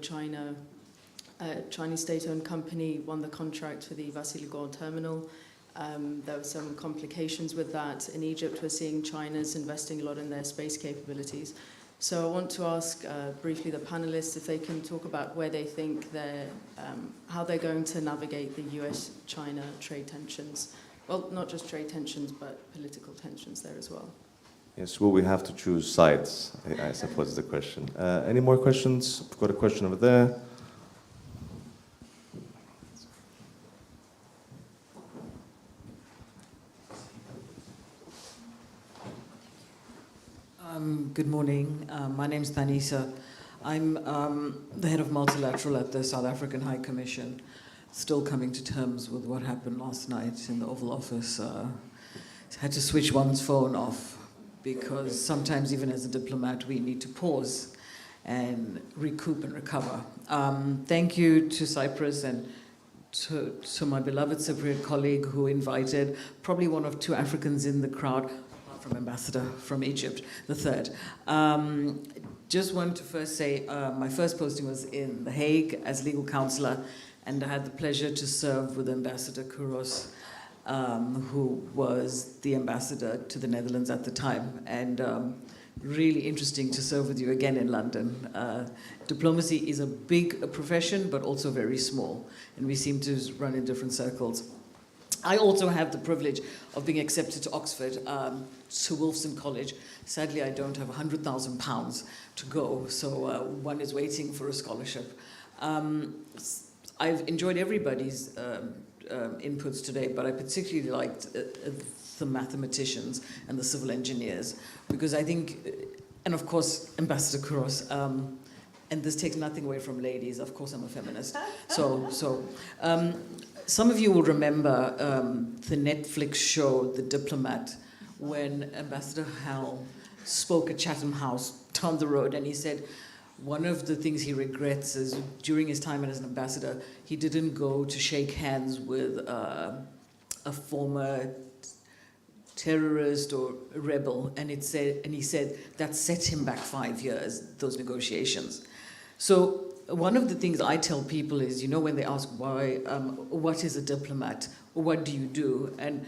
a Chinese state-owned company won the contract for the Vasiligor terminal. There were some complications with that. In Egypt, we're seeing China's investing a lot in their space capabilities. So I want to ask briefly the panelists if they can talk about where they think how they're going to navigate the US-China trade tensions. Well, not just trade tensions, but political tensions there as well. Yes, will we have to choose sides, I suppose is the question. Any more questions? I've got a question over there. Good morning. My name's Thanisa. I'm the head of multilateral at the South African High Commission, still coming to terms with what happened last night in the Oval Office. Had to switch one's phone off because sometimes even as a diplomat we need to pause and recoup and recover. Thank you to Cyprus and to my beloved Cypriot colleague who invited probably one of two Africans in the crowd, apart from Ambassador from Egypt, the third. Just wanted to first say my first posting was in The Hague as legal counselor, and I had the pleasure to serve with Ambassador Kouros, who was the ambassador to the Netherlands at the time. And really interesting to serve with you again in London. Diplomacy is a big profession, but also very small, and we seem to run in different circles. I also have the privilege of being accepted to Oxford, to Wolfson College. Sadly, I don't have £100,000 to go, so one is waiting for a scholarship. I've enjoyed everybody's inputs today, but I particularly liked the mathematicians and the civil engineers, because I think, and of course, Ambassador Kouros, and this takes nothing away from ladies, of course I'm a feminist, some of you will remember the Netflix show, The Diplomat, when Ambassador Hal spoke at Chatham House down the road, and he said one of the things he regrets is during his time as an ambassador, he didn't go to shake hands with a former terrorist or a rebel, and he said that set him back 5 years, those negotiations. So one of the things I tell people is, you know, when they ask why, what is a diplomat, or what do you do? And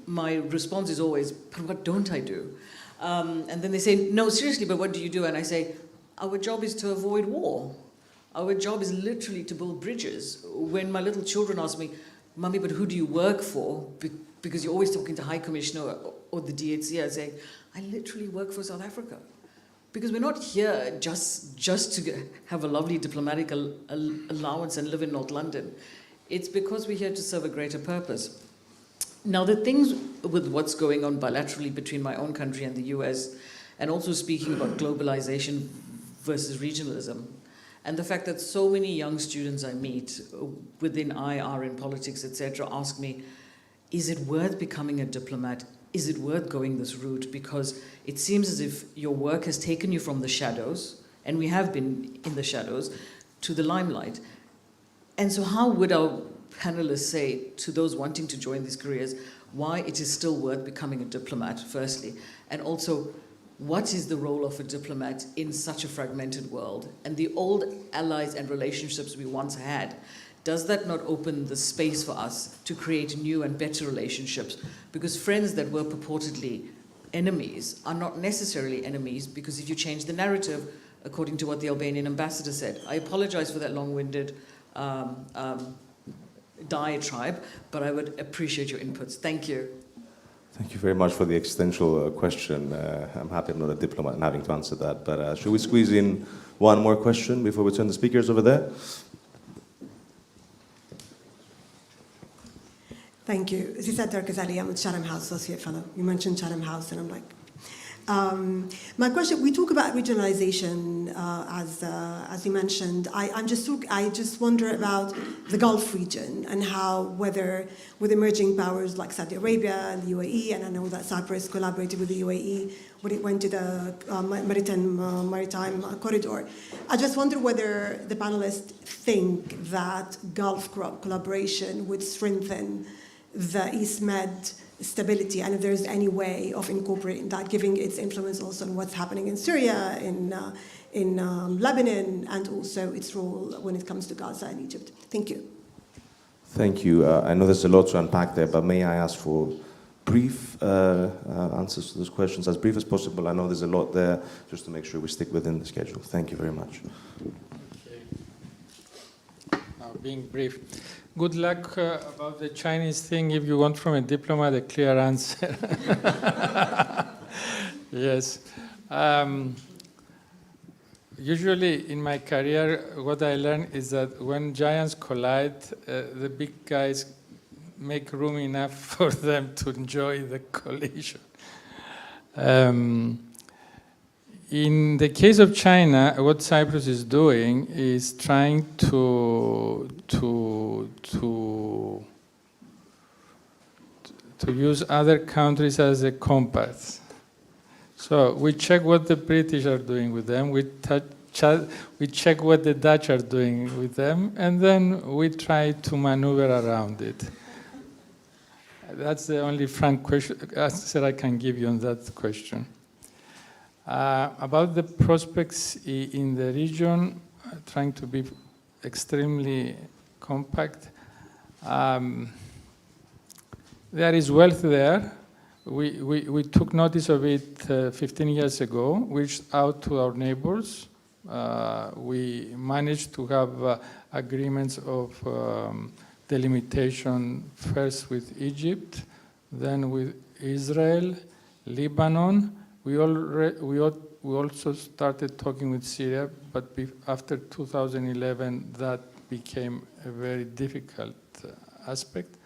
my response is always, but what don't I do? And then they say, no, seriously, but what do you do? And I say, our job is to avoid war. Our job is literally to build bridges. When my little children ask me, Mummy, but who do you work for? Because you're always talking to High Commissioner or the DHC, I say, I literally work for South Africa. Because we're not here just to have a lovely diplomatic allowance and live in North London. It's because we're here to serve a greater purpose. Now, the things with what's going on bilaterally between my own country and the US, and also speaking about globalization versus regionalism, and the fact that so many young students I meet within IR in politics, etc., ask me, is it worth becoming a diplomat? Is it worth going this route? Because it seems as if your work has taken you from the shadows, and we have been in the shadows, to the limelight. And so how would our panelists say to those wanting to join these careers why it is still worth becoming a diplomat, firstly, and also what is the role of a diplomat in such a fragmented world? And the old allies and relationships we once had, does that not open the space for us to create new and better relationships? Because friends that were purportedly enemies are not necessarily enemies, because if you change the narrative, according to what the Albanian ambassador said, I apologize for that long-winded diatribe, but I would appreciate your inputs. Thank you. Thank you very much for the existential question. I'm happy I'm not a diplomat and having to answer that, but should we squeeze in one more question before we turn the speakers over there? Thank you. Zita Darkazali, I'm with Chatham House Associate Fellow. You mentioned Chatham House, and I'm like, my question, we talk about regionalization, as you mentioned. I just wonder about the Gulf region and how, whether with emerging powers like Saudi Arabia and the UAE, and I know that Cyprus collaborated with the UAE when it went to the maritime corridor. I just wonder whether the panelists think that Gulf collaboration would strengthen the East Med stability, and if there's any way of incorporating that, giving its influence also on what's happening in Syria, in Lebanon, and also its role when it comes to Gaza and Egypt. Thank you. Thank you. I know there's a lot to unpack there, but may I ask for brief answers to those questions, as brief as possible? I know there's a lot there, just to make sure we stick within the schedule. Thank you very much. Okay. Now, being brief. Good luck about the Chinese thing if you want from a diplomat a clear answer. Yes. Usually in my career, what I learned is that when giants collide, the big guys make room enough for them to enjoy the collision. In the case of China, what Cyprus is doing is trying to use other countries as a compass. So we check what the British are doing with them, we check what the Dutch are doing with them, and then we try to maneuver around it. That's the only frank answer I can give you on that question. About the prospects in the region, trying to be extremely compact. There is wealth there. We took notice of it 15 years ago. We reached out to our neighbors. We managed to have agreements of delimitation first with Egypt, then with Israel, Lebanon. We also started talking with Syria, but after 2011, that became a very difficult aspect.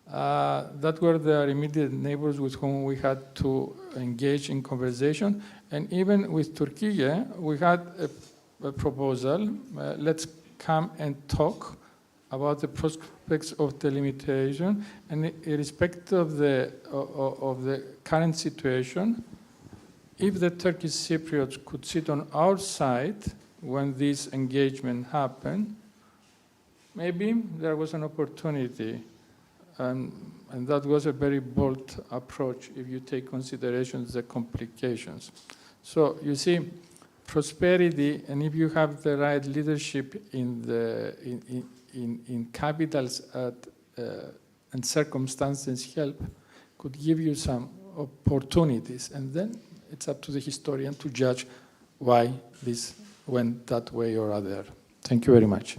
That were their immediate neighbors with whom we had to engage in conversation. And even with Turkey, we had a proposal, let's come and talk about the prospects of delimitation, and irrespective of the current situation, if the Turkish Cypriots could sit on our side when this engagement happened, maybe there was an opportunity. And that was a very bold approach if you take consideration the complications. So you see, prosperity, and if you have the right leadership in capitals and circumstances help, could give you some opportunities. And then it's up to the historian to judge why this went that way or other. Thank you very much.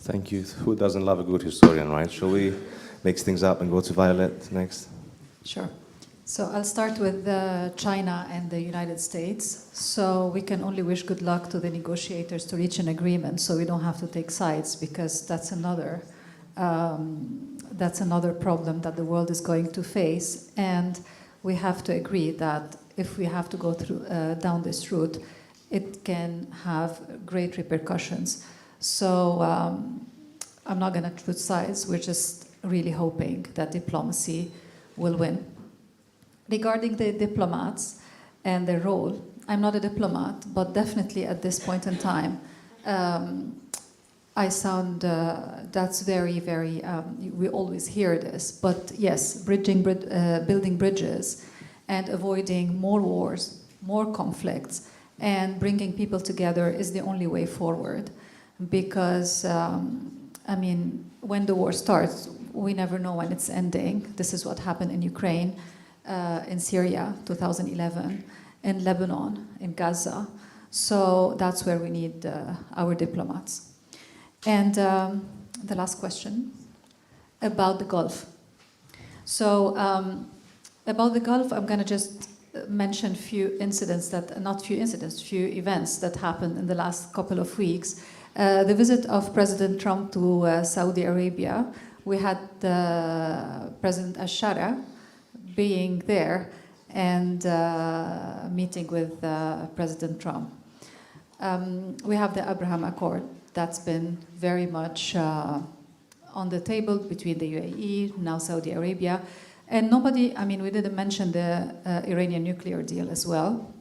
Thank you. Who doesn't love a good historian, right? Shall we mix things up and go to Violet next? Sure. So I'll start with China and the United States. So we can only wish good luck to the negotiators to reach an agreement, so we don't have to take sides, because that's another problem that the world is going to face. And we have to agree that if we have to go through down this route, it can have great repercussions. So I'm not going to choose sides. We're just really hoping that diplomacy will win. Regarding the diplomats and their role, I'm not a diplomat, but definitely at this point in time, I sound, that's very, very, we always hear this, but yes, building bridges and avoiding more wars, more conflicts, and bringing people together is the only way forward. Because, I mean, when the war starts, we never know when it's ending. This is what happened in Ukraine, in Syria, 2011, in Lebanon, in Gaza. So that's where we need our diplomats. And the last question, about the Gulf. So about the Gulf, I'm going to just mention few events that happened in the last couple of weeks. The visit of President Trump to Saudi Arabia, we had President al-Shara being there and meeting with President Trump. We have the Abraham Accord that's been very much on the table between the UAE, now Saudi Arabia. And nobody, I mean, we didn't mention the Iranian nuclear deal as well,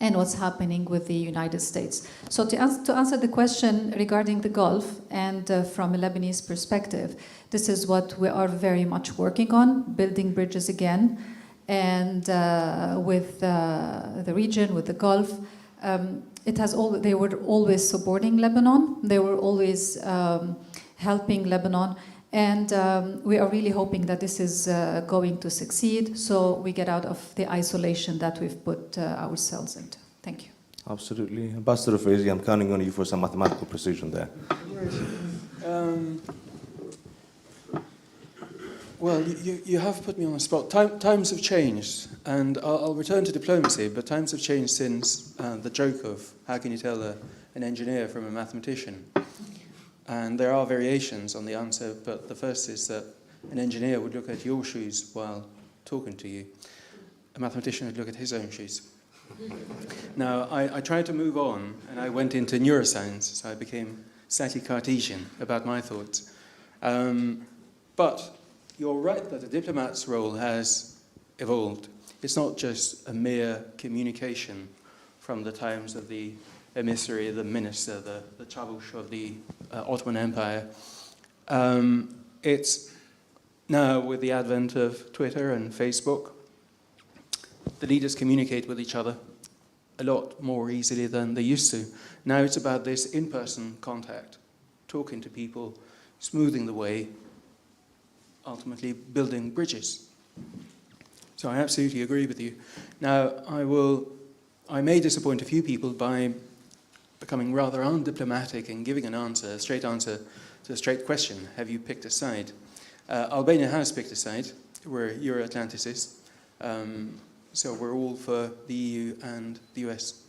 and what's happening with the United States. So to answer the question regarding the Gulf, and from a Lebanese perspective, this is what we are very much working on, building bridges again, and with the region, with the Gulf. They were always supporting Lebanon. They were always helping Lebanon. And we are really hoping that this is going to succeed, so we get out of the isolation that we've put ourselves into. Thank you. Absolutely. Ambassador Faizi, I'm counting on you for some mathematical precision there. Well, you have put me on the spot. Times have changed, and I'll return to diplomacy, but times have changed since the joke of how can you tell an engineer from a mathematician? And there are variations on the answer, but the first is that an engineer would look at your shoes while talking to you. A mathematician would look at his own shoes. Now, I tried to move on, and I went into neuroscience, so I became slightly Cartesian about my thoughts. But you're right that the diplomat's role has evolved. It's not just a mere communication from the times of the emissary, the minister, the Çavuş of the Ottoman Empire. It's now, with the advent of Twitter and Facebook, the leaders communicate with each other a lot more easily than they used to. Now it's about this in-person contact, talking to people, smoothing the way, ultimately building bridges. So I absolutely agree with you. Now, I may disappoint a few people by becoming rather undiplomatic and giving an answer, a straight answer to a straight question. Have you picked a side? Albania has picked a side. We're Euro-Atlanticists. So we're all for the EU and the US.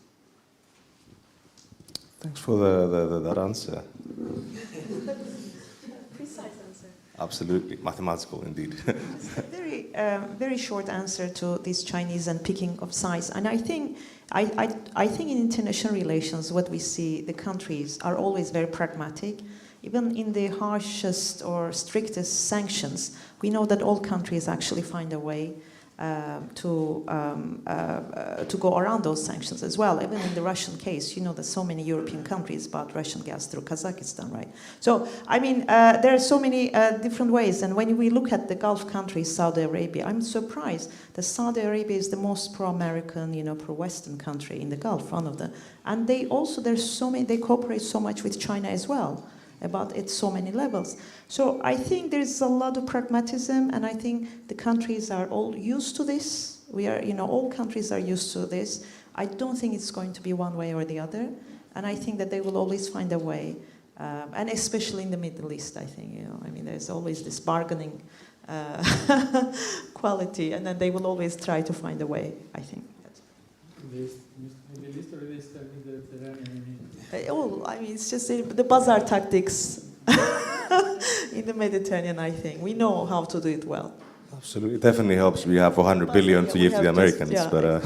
Thanks for that answer. Precise answer. Absolutely, mathematical indeed. Very short answer to this Chinese and picking of sides. And I think in international relations, what we see, the countries are always very pragmatic. Even in the harshest or strictest sanctions, we know that all countries actually find a way to go around those sanctions as well. Even in the Russian case, you know that so many European countries bought Russian gas through Kazakhstan, right? So, I mean, there are so many different ways. And when we look at the Gulf countries, Saudi Arabia, I'm surprised that Saudi Arabia is the most pro-American, pro-Western country in the Gulf, one of them. And they also, they cooperate so much with China as well, about it so many levels. So I think there's a lot of pragmatism, and I think the countries are all used to this. We are, all countries are used to this. I don't think it's going to be one way or the other, and I think that they will always find a way, and especially in the Middle East, I think, there's always this bargaining quality, and then they will always try to find a way, I think. Middle East or Eastern Mediterranean? It's just the bazaar tactics in the Mediterranean, I think. We know how to do it well. Absolutely. It definitely helps. We have 400 billion to give to the Americans, but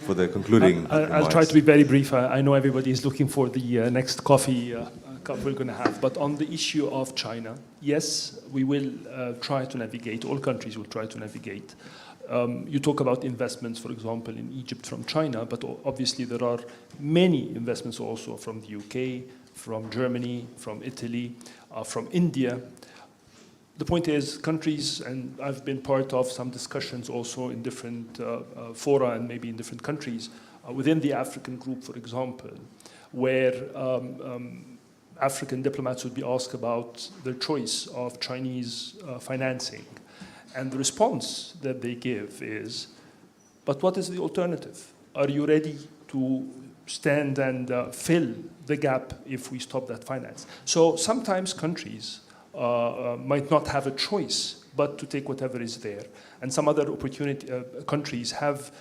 for the concluding I'll try to be very brief. I know everybody is looking for the next coffee cup we're going to have, but on the issue of China, yes, we will try to navigate, all countries will try to navigate. You talk about investments, for example, in Egypt from China, but obviously there are many investments also from the UK, from Germany, from Italy, from India. The point is, countries, and I've been part of some discussions also in different fora and maybe in different countries, within the African group, for example, where African diplomats would be asked about their choice of Chinese financing. And the response that they give is, but what is the alternative? Are you ready to stand and fill the gap if we stop that finance? So sometimes countries might not have a choice but to take whatever is there. And some other countries have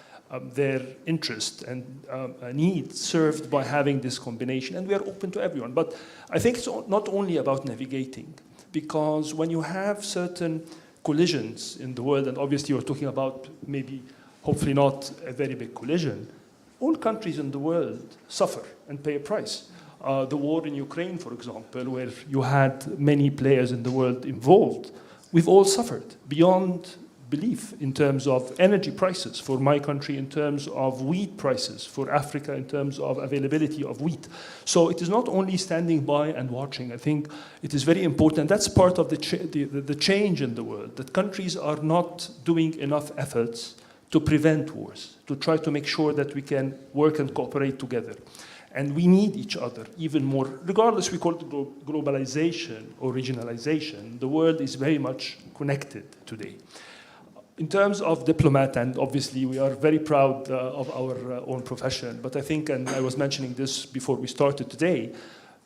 their interest and needs served by having this combination, and we are open to everyone. But I think it's not only about navigating, because when you have certain collisions in the world, and obviously you're talking about maybe, hopefully not a very big collision, all countries in the world suffer and pay a price. The war in Ukraine, for example, where you had many players in the world involved, we've all suffered beyond belief in terms of energy prices for my country, in terms of wheat prices for Africa, in terms of availability of wheat. So it is not only standing by and watching. I think it is very important. That's part of the change in the world, that countries are not doing enough efforts to prevent wars, to try to make sure that we can work and cooperate together. And we need each other even more. Regardless, we call it globalization or regionalization, the world is very much connected today. In terms of diplomat, and obviously we are very proud of our own profession, but I think, and I was mentioning this before we started today,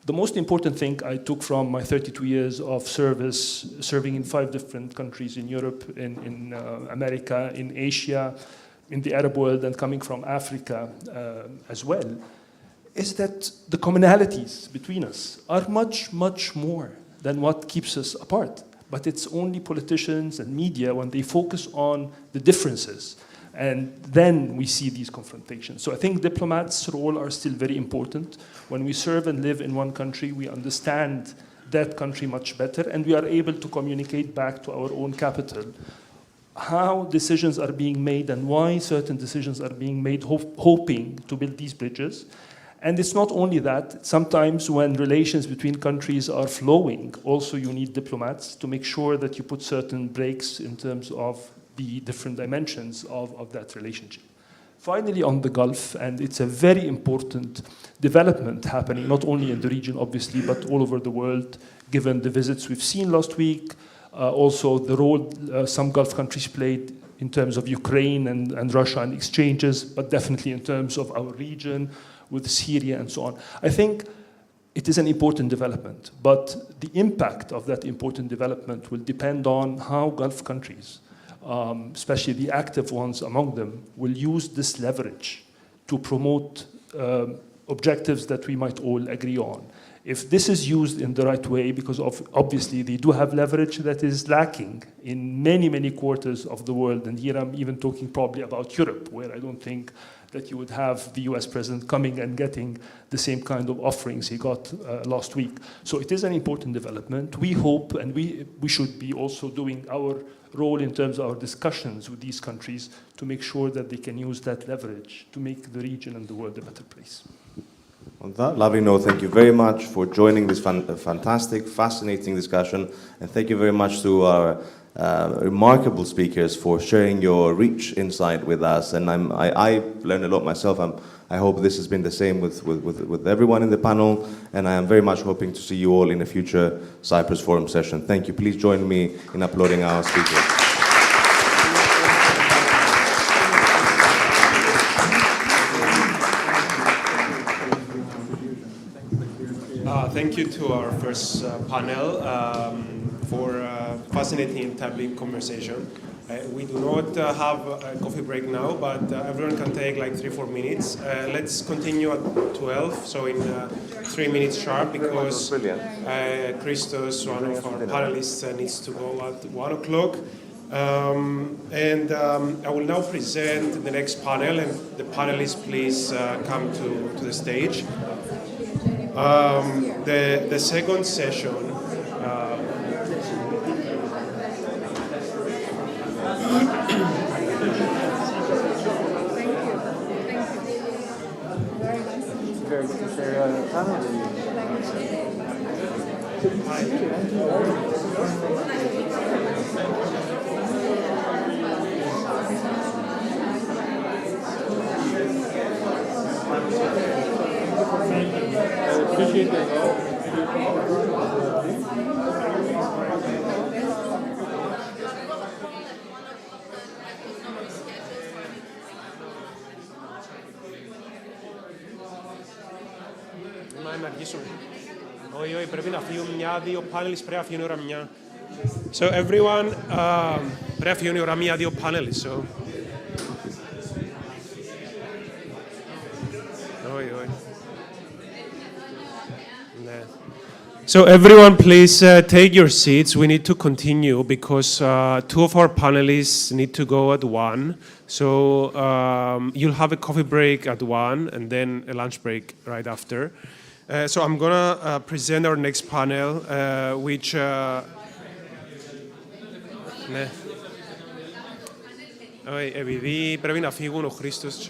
the most important thing I took from my 32 years of service, serving in 5 different countries in Europe, in America, in Asia, in the Arab world, and coming from Africa as well, is that the commonalities between us are much, much more than what keeps us apart. But it's only politicians and media, when they focus on the differences, And then we see these confrontations. So I think diplomats' role are still very important. When we serve and live in one country, we understand that country much better, and we are able to communicate back to our own capital how decisions are being made and why certain decisions are being made, hoping to build these bridges. And it's not only that. Sometimes when relations between countries are flowing, also you need diplomats to make sure that you put certain breaks in terms of the different dimensions of that relationship. Finally, on the Gulf, and it's a very important development happening, not only in the region, obviously, but all over the world, given the visits we've seen last week, also the role some Gulf countries played in terms of Ukraine and Russia and exchanges, but definitely in terms of our region with Syria and so on. I think it is an important development, but the impact of that important development will depend on how Gulf countries, especially the active ones among them, will use this leverage to promote objectives that we might all agree on. If this is used in the right way, because obviously they do have leverage that is lacking in many, many quarters of the world, and here I'm even talking probably about Europe, where I don't think that you would have the US president coming and getting the same kind of offerings he got last week. So it is an important development. We hope, and we should be also doing our role in terms of our discussions with these countries to make sure that they can use that leverage to make the region and the world a better place. On that lovely note, thank you very much for joining this fantastic, fascinating discussion, and thank you very much to our remarkable speakers for sharing your rich insight with us. And I learned a lot myself. I hope this has been the same with everyone in the panel, and I am very much hoping to see you all in a future Cyprus Forum session. Thank you. Please join me in applauding our speakers. Thank you to our first panel for a fascinating and timely conversation. We do not have a coffee break now, but everyone can take like 3-4 minutes. Let's continue at 12, so in 3 minutes sharp, because Christos, one of our panelists, needs to go at 1 o'clock. And I will now present the next panel, and the panelists please come to the stage. The second session very good to share a panel with you. I appreciate that. Να αργήσουμε. Όχι, πρέπει να φύγουν μια-δύο panelists, πρέπει να φύγουν η ώρα μια. So everyone, πρέπει να φύγουν η ώρα μια-δύο panelists. So. Όχι, όχι. Ναι. So everyone, please take your seats. We need to continue because 2 of our panelists need to go at 1. So you'll have a coffee break at 1 and then a lunch break right after. So I'm going to present our next panel, which... ναι. Επειδή πρέπει να φύγουν ο Χρήστος,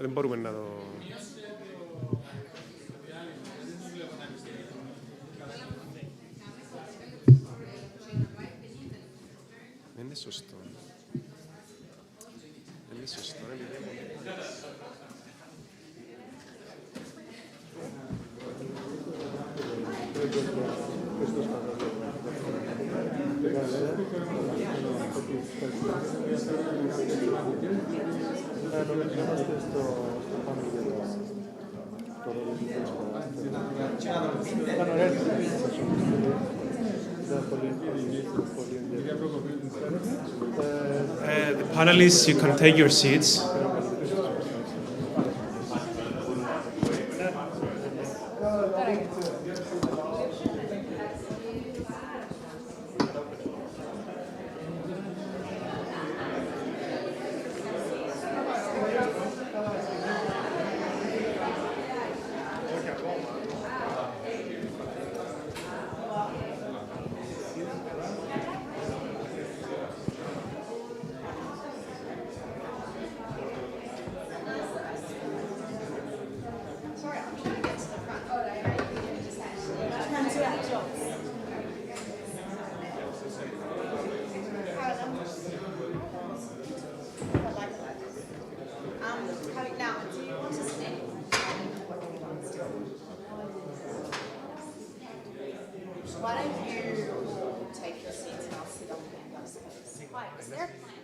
δεν μπορούμε να το... Δεν είναι σωστό. Δεν είναι σωστό. The panelists, you can take your seats. Why don't you all take your seats and I'll sit on the end, I suppose. Right, is there a plan?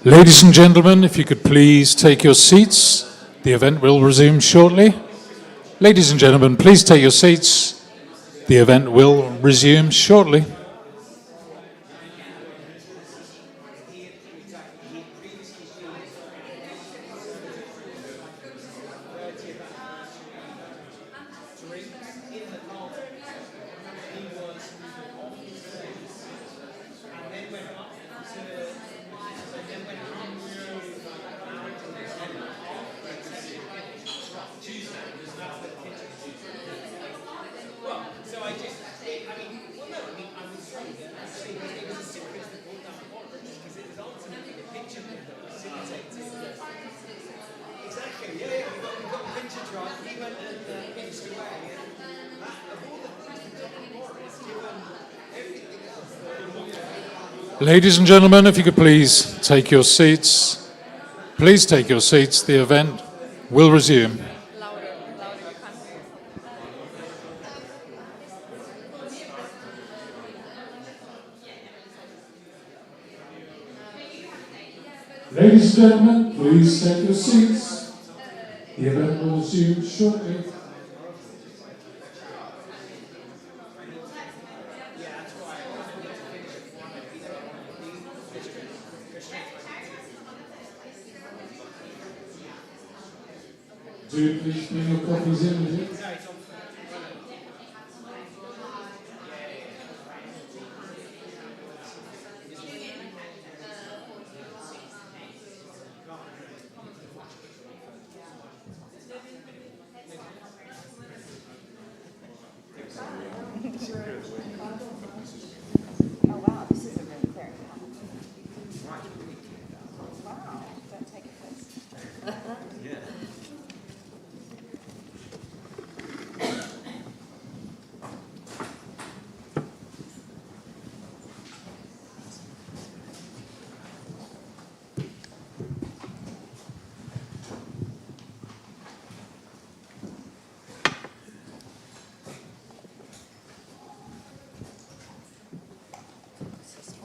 Ladies and gentlemen, if you could please take your seats. The event will resume shortly. Ladies and gentlemen, please take your seats. The event will resume shortly. Ladies and gentlemen, if you could please take your seats. Please take your seats. The event will resume. Ladies and gentlemen, please take your seats. The event will resume shortly. Do you please bring your copies in with you? Oh wow, this is a really clear. Wow, don't take it first. Yeah.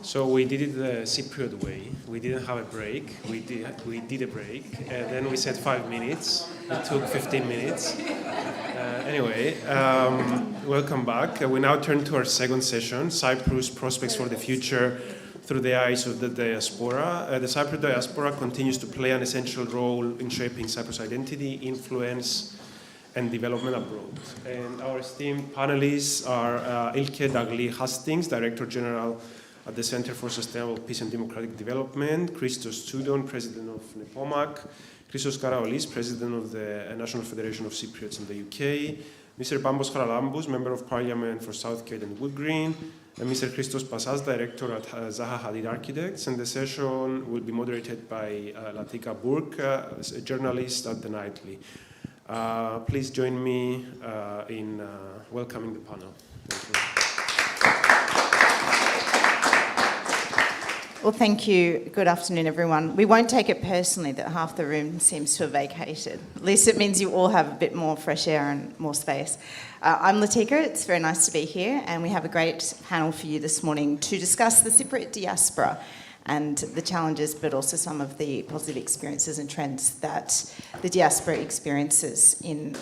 So we did it the Cypriot way. We didn't have a break. We did a break, and then we said 5 minutes. It took 15 minutes. Anyway, welcome back. We now turn to our second session, Cyprus Prospects for the Future through the eyes of the diaspora. The Cypriot diaspora continues to play an essential role in shaping Cyprus' identity, influence, and development abroad. And our esteemed panelists are Ilke Dagli-Hastings, Director General at the Center for Sustainable Peace and Democratic Development, Christos Tsoudon, President of NEPOMAC, Christos Karaolis, President of the National Federation of Cypriots in the UK, Mr. Bambos Haralambous, Member of Parliament for Southgate and Wood Green, and Mr. Christos Passas, Director at Zaha Hadid Architects. And the session will be moderated by Latika Burke, a journalist at The Nightly. Please join me in welcoming the panel. Thank you. Well, thank you. Good afternoon, everyone. We won't take it personally that half the room seems to have vacated. At least it means you all have a bit more fresh air and more space. I'm Latika. It's very nice to be here, and we have a great panel for you this morning to discuss the Cypriot diaspora and the challenges, but also some of the positive experiences and trends that the diaspora experiences in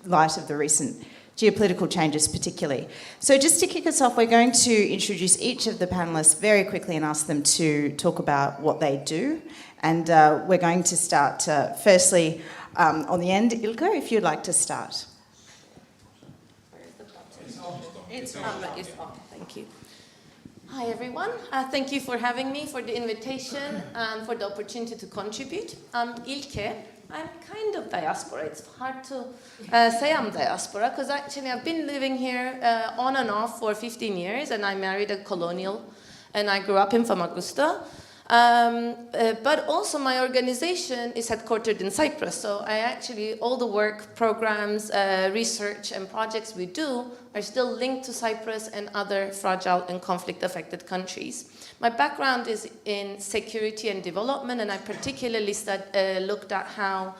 light of the recent geopolitical changes particularly. So just to kick us off, we're going to introduce each of the panellists very quickly and ask them to talk about what they do. And we're going to start firstly on the end. Ilko, if you'd like to start. It's on. Thank you. Hi everyone. Thank you for having me, for the invitation, and for the opportunity to contribute. I'm Ilke. I'm kind of diaspora. It's hard to say I'm diaspora because actually I've been living here on and off for 15 years, and I married a colonial, and I grew up in Famagusta. But also my organization is headquartered in Cyprus, so I actually, all the work, programs, research and projects we do are still linked to Cyprus and other fragile and conflict-affected countries. My background is in security and development, and I particularly looked at how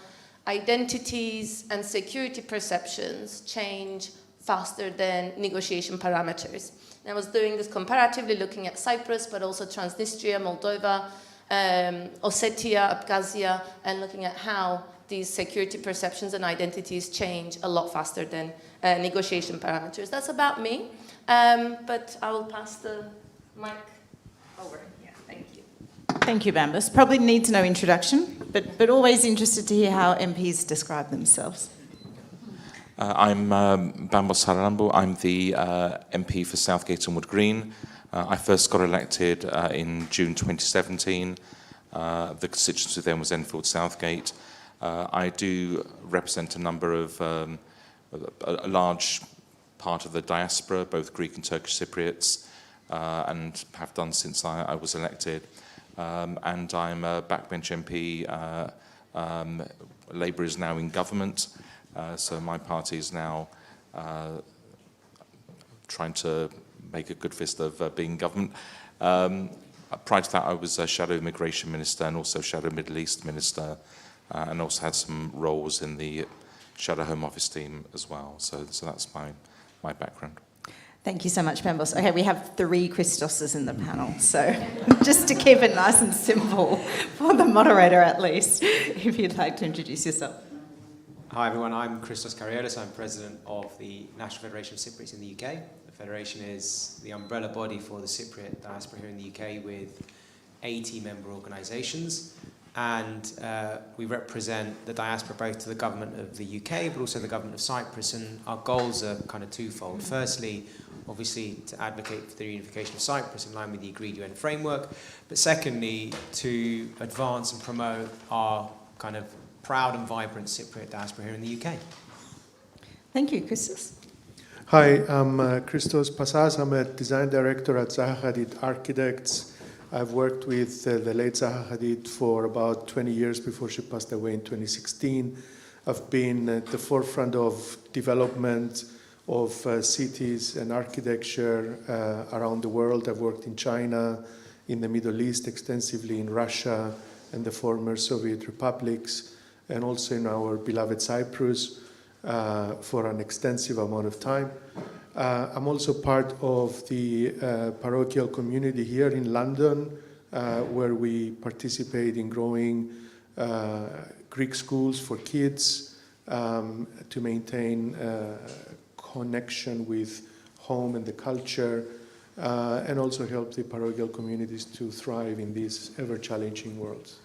identities and security perceptions change faster than negotiation parameters. And I was doing this comparatively, looking at Cyprus, but also Transnistria, Moldova, Ossetia, Abkhazia, and looking at how these security perceptions and identities change a lot faster than negotiation parameters. That's about me, but I will pass the mic over. Yeah, thank you. Thank you, Bambus. Probably needs no introduction, but always interested to hear how MPs describe themselves. I'm Bambos Hararambu. I'm the MP for Southgate and Wood Green. I first got elected in June 2017. The constituency then was Enfield Southgate. I do represent a number of, a large part of the diaspora, both Greek and Turkish Cypriots, and have done since I was elected. And I'm a backbench MP. Labour is now in government, so my party is now trying to make a good fist of being in government. Prior to that, I was a Shadow Immigration Minister and also Shadow Middle East Minister, and also had some roles in the Shadow Home Office team as well. So that's my background. Thank you so much, Bambos. Okay, we have 3 Christoses in the panel, so just to keep it nice and simple for the moderator at least, if you'd like to introduce yourself. Hi everyone, I'm Christos Kariotis. I'm president of the National Federation of Cypriots in the UK. The Federation is the umbrella body for the Cypriot diaspora here in the UK with 80 member organisations. And we represent the diaspora both to the government of the UK but also the government of Cyprus, and our goals are kind of twofold. Firstly, obviously to advocate for the reunification of Cyprus in line with the agreed UN framework, but secondly to advance and promote our kind of proud and vibrant Cypriot diaspora here in the UK. Thank you, Christos. Hi, I'm Christos Passas. I'm a design director at Zaha Hadid Architects. I've worked with the late Zaha Hadid for about 20 years before she passed away in 2016. I've been at the forefront of development of cities and architecture around the world. I've worked in China, in the Middle East, extensively in Russia and the former Soviet republics, and also in our beloved Cyprus for an extensive amount of time. I'm also part of the parochial community here in London, where we participate in growing Greek schools for kids to maintain connection with home and the culture, and also help the parochial communities to thrive in these ever-challenging worlds.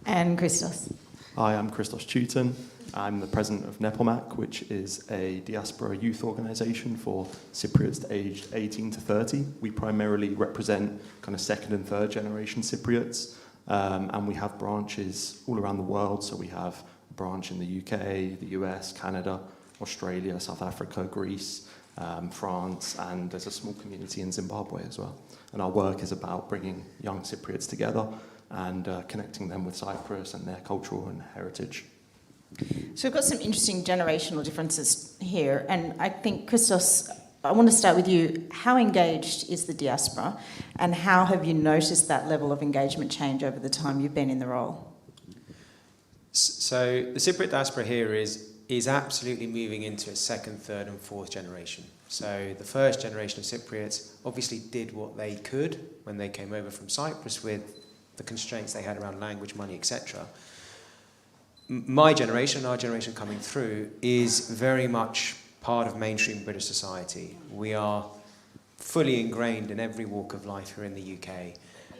And Christos. Hi, I'm Christos Chutin. I'm the president of NEPOMAC, which is a diaspora youth organisation for Cypriots aged 18 to 30. We primarily represent kind of second and third generation Cypriots, and we have branches all around the world. So we have a branch in the UK, the US, Canada, Australia, South Africa, Greece, France, and there's a small community in Zimbabwe as well. And our work is about bringing young Cypriots together and connecting them with Cyprus and their cultural and heritage. So we've got some interesting generational differences here, and I think, Christos, I want to start with you. How engaged is the diaspora, and how have you noticed that level of engagement change over the time you've been in the role? So the Cypriot diaspora here is absolutely moving into its second, third and fourth generation. So the first generation of Cypriots obviously did what they could when they came over from Cyprus with the constraints they had around language, money, etc. My generation, our generation coming through, is very much part of mainstream British society. We are fully ingrained in every walk of life here in the UK.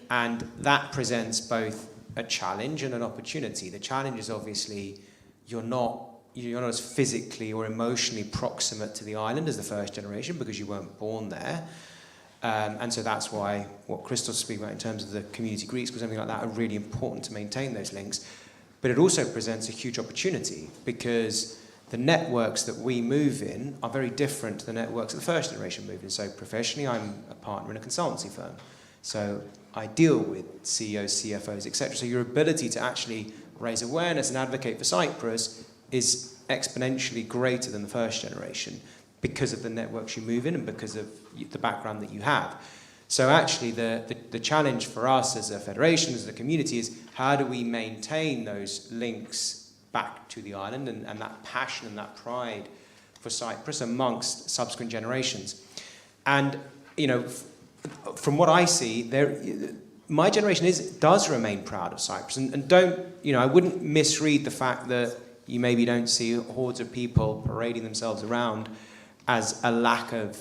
And that presents both a challenge and an opportunity. The challenge is obviously you're not as physically or emotionally proximate to the island as the first generation because you weren't born there. And so that's why what Christos speaks about in terms of the community Greeks or something like that are really important to maintain those links. But it also presents a huge opportunity because the networks that we move in are very different to the networks that the first generation moved in. So professionally, I'm a partner in a consultancy firm. So I deal with CEOs, CFOs, etc. So your ability to actually raise awareness and advocate for Cyprus is exponentially greater than the first generation because of the networks you move in and because of the background that you have. So actually the challenge for us as a federation, as a community, is how do we maintain those links back to the island and that passion and that pride for Cyprus amongst subsequent generations. And, you know, from what I see, my generation does remain proud of Cyprus, and don't, I wouldn't misread the fact that you maybe don't see hordes of people parading themselves around as a lack of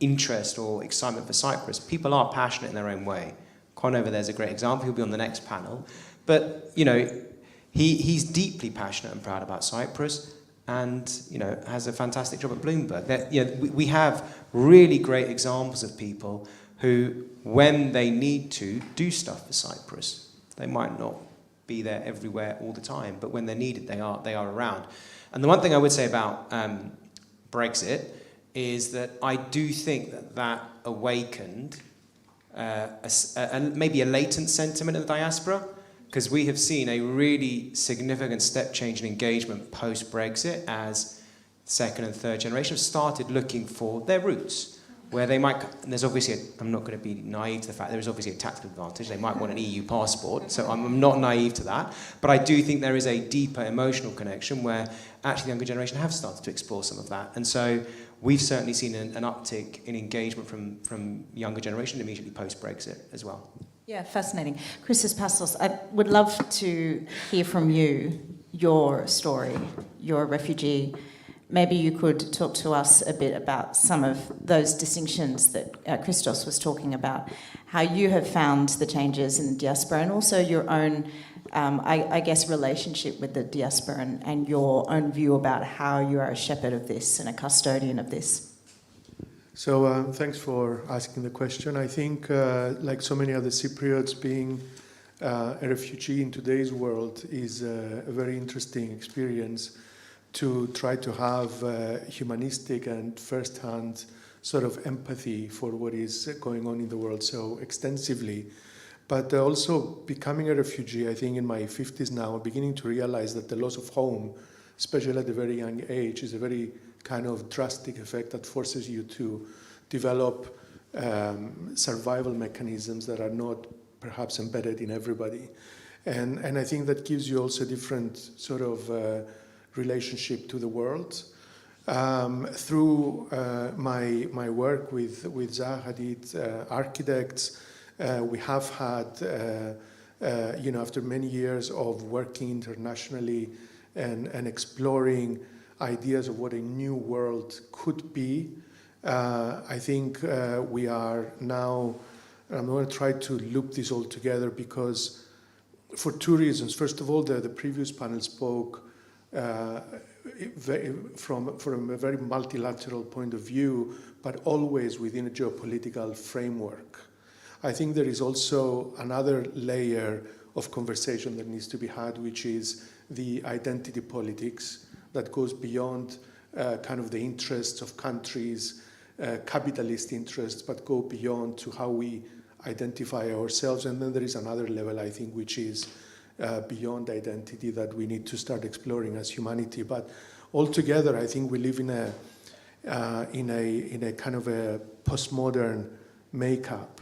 interest or excitement for Cyprus. People are passionate in their own way. Con over there's a great example. He'll be on the next panel. But, he's deeply passionate and proud about Cyprus and, has a fantastic job at Bloomberg. We have really great examples of people who, when they need to, do stuff for Cyprus. They might not be there everywhere all the time, but when they're needed, they are around. And the one thing I would say about Brexit is that I do think that awakened maybe a latent sentiment in the diaspora, because we have seen a really significant step change in engagement post-Brexit as second and third generation have started looking for their roots, where they might, and there's obviously, I'm not going to be naive to the fact there is obviously a tactical advantage. They might want an EU passport, so I'm not naive to that. But I do think there is a deeper emotional connection where actually the younger generation have started to explore some of that. And so we've certainly seen an uptick in engagement from younger generation immediately post-Brexit as well. Yeah, fascinating. Christos Pastos, I would love to hear from you, your story. You're a refugee. Maybe you could talk to us a bit about some of those distinctions that Christos was talking about, how you have found the changes in the diaspora and also your own, I guess, relationship with the diaspora and your own view about how you are a shepherd of this and a custodian of this. So thanks for asking the question. I think, like so many other Cypriots, being a refugee in today's world is a very interesting experience to try to have humanistic and first-hand sort of empathy for what is going on in the world so extensively. But also becoming a refugee, I think in my 50s now, beginning to realize that the loss of home, especially at a very young age, is a very kind of drastic effect that forces you to develop survival mechanisms that are not perhaps embedded in everybody. And I think that gives you also a different sort of relationship to the world. Through my work with Zaha Hadid Architects, we have had, after many years of working internationally and exploring ideas of what a new world could be, I think we are now, I'm going to try to loop this all together because for two reasons. First of all, the previous panel spoke from a very multilateral point of view, but always within a geopolitical framework. I think there is also another layer of conversation that needs to be had, which is the identity politics that goes beyond kind of the interests of countries, capitalist interests, but go beyond to how we identify ourselves. And then there is another level, I think, which is beyond identity that we need to start exploring as humanity. But altogether, I think we live in a kind of a postmodern makeup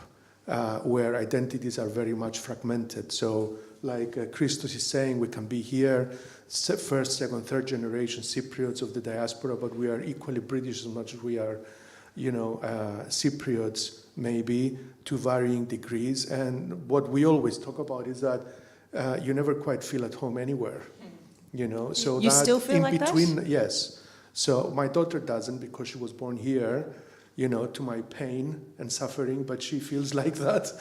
where identities are very much fragmented. So like Christos is saying, we can be here, first, second, third generation Cypriots of the diaspora, but we are equally British as much as we are, Cypriots maybe to varying degrees. And what we always talk about is that you never quite feel at home anywhere, So you that still feel in like between, that? yes. So my daughter doesn't because she was born here, to my pain and suffering, but she feels like that.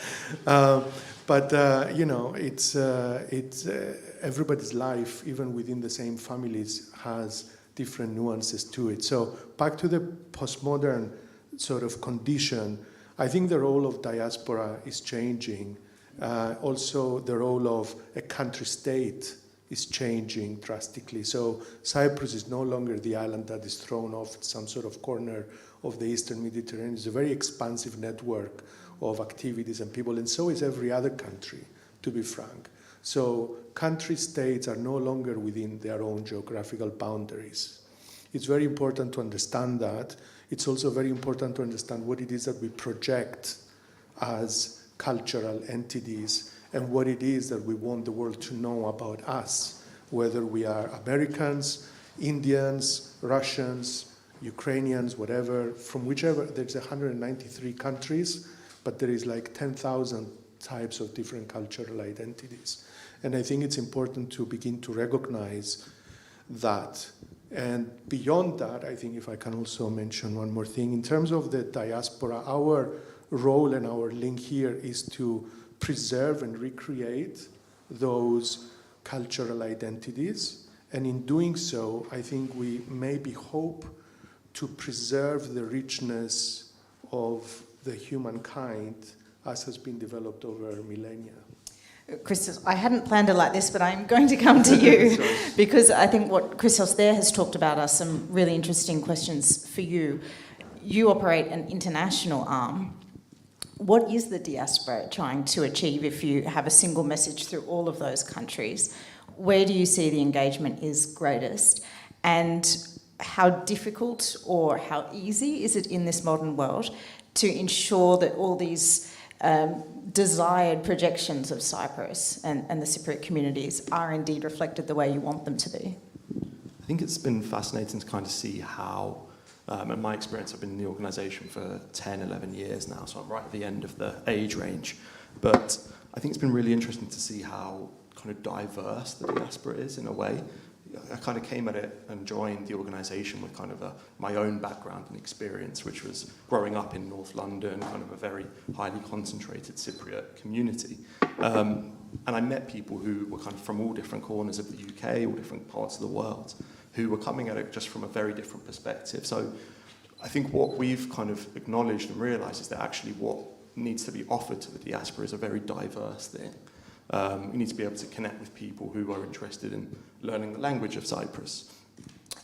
It's everybody's life, even within the same families, has different nuances to it. So back to the postmodern sort of condition, I think the role of diaspora is changing. Also, the role of a country state is changing drastically. So Cyprus is no longer the island that is thrown off some sort of corner of the Eastern Mediterranean. It's a very expansive network of activities and people, and so is every other country, to be frank. So country states are no longer within their own geographical boundaries. It's very important to understand that. It's also very important to understand what it is that we project as cultural entities and what it is that we want the world to know about us, whether we are Americans, Indians, Russians, Ukrainians, whatever, from whichever. There's 193 countries, but there is like 10,000 types of different cultural identities. And I think it's important to begin to recognize that. And beyond that, I think if I can also mention one more thing, in terms of the diaspora, our role and our link here is to preserve and recreate those cultural identities. And in doing so, I think we maybe hope to preserve the richness of the humankind as has been developed over millennia. Christos, I hadn't planned it like this, but I'm going to come to you because I think what Christos there has talked about are some really interesting questions for you. You operate an international arm. What is the diaspora trying to achieve if you have a single message through all of those countries? Where do you see the engagement is greatest? And how difficult or how easy is it in this modern world to ensure that all these desired projections of Cyprus and the Cypriot communities are indeed reflected the way you want them to be? I think it's been fascinating to kind of see how, in my experience, I've been in the organisation for 10, 11 years now, so I'm right at the end of the age range. But I think it's been really interesting to see how kind of diverse the diaspora is in a way. I kind of came at it and joined the organisation with kind of my own background and experience, which was growing up in North London, kind of a very highly concentrated Cypriot community. And I met people who were kind of from all different corners of the UK, all different parts of the world, who were coming at it just from a very different perspective. So I think what we've kind of acknowledged and realised is that actually what needs to be offered to the diaspora is a very diverse thing. We need to be able to connect with people who are interested in learning the language of Cyprus,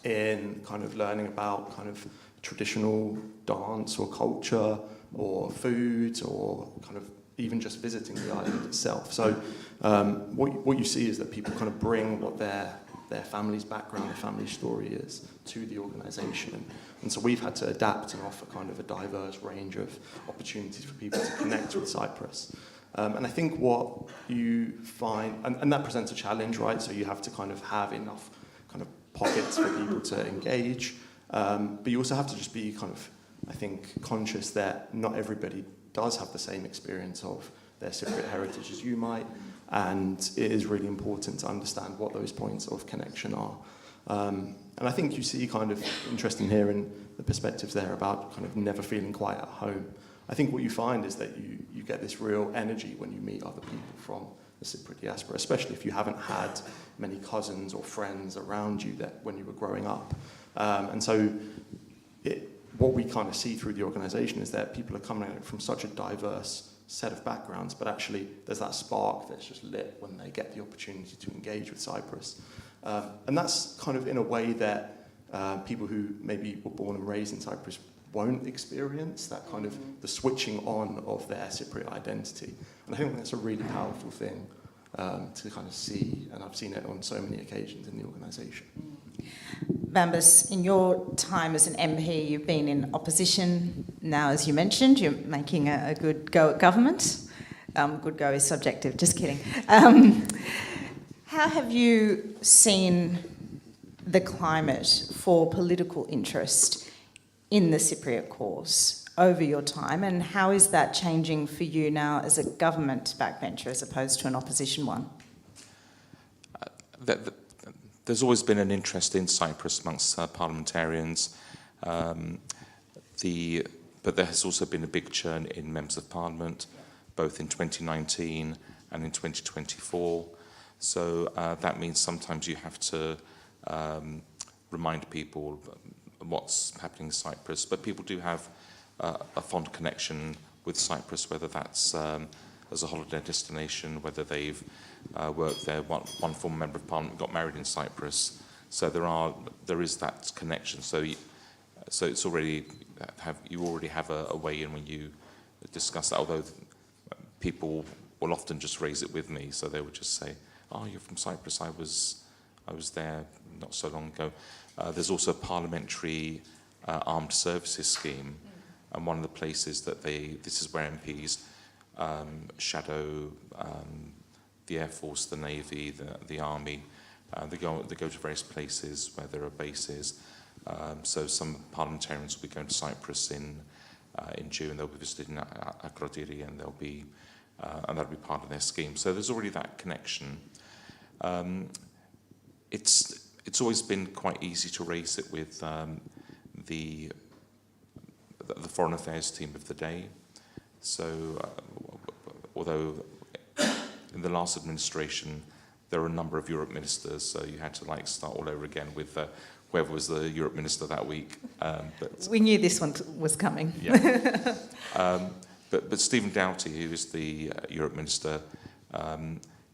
in kind of learning about kind of traditional dance or culture or food or kind of even just visiting the island itself. So what you see is that people kind of bring what their family's background, their family's story is to the organisation. And so we've had to adapt and offer kind of a diverse range of opportunities for people to connect with Cyprus. And I think what you find, and that presents a challenge, right? So you have to kind of have enough kind of pockets for people to engage. But you also have to just be kind of, I think, conscious that not everybody does have the same experience of their Cypriot heritage as you might. And it is really important to understand what those points of connection are. And I think you see kind of interesting here in the perspectives there about kind of never feeling quite at home. I think what you find is that you get this real energy when you meet other people from the Cypriot diaspora, especially if you haven't had many cousins or friends around you that when you were growing up. And so what we kind of see through the organisation is that people are coming at it from such a diverse set of backgrounds, but actually there's that spark that's just lit when they get the opportunity to engage with Cyprus. And that's kind of in a way that people who maybe were born and raised in Cyprus won't experience, that kind of the switching on of their Cypriot identity. And I think that's a really powerful thing to kind of see, and I've seen it on so many occasions in the organisation. Bambas, in your time as an MP, you've been in opposition. Now, as you mentioned, you're making a good go at government. Good go is subjective, just kidding. How have you seen the climate for political interest in the Cypriot cause over your time, and how is that changing for you now as a government backbencher as opposed to an opposition one? There's always been an interest in Cyprus amongst parliamentarians, but there has also been a big churn in members of parliament, both in 2019 and in 2024. So that means sometimes you have to remind people what's happening in Cyprus, but people do have a fond connection with Cyprus, whether that's as a holiday destination, whether they've worked there. One former member of parliament got married in Cyprus, so there is that connection. So it's already you already have a way in when you discuss that. Although people will often just raise it with me, so they would just say, "Oh, you're from Cyprus. I was there not so long ago." There's also a parliamentary armed services scheme, and one of the places that this is where MPs shadow the Air Force, the Navy, the Army. They go to various places where there are bases. So some parliamentarians will be going to Cyprus in June. They'll be visiting Akrotiri, and they'll be and that'll be part of their scheme. So there's already that connection. It's always been quite easy to raise it with the foreign affairs team of the day. So although in the last administration there were a number of Europe ministers, so you had to like start all over again with whoever was the Europe minister that week. But we knew this one was coming. Yeah. But Stephen Doughty, who is the Europe minister,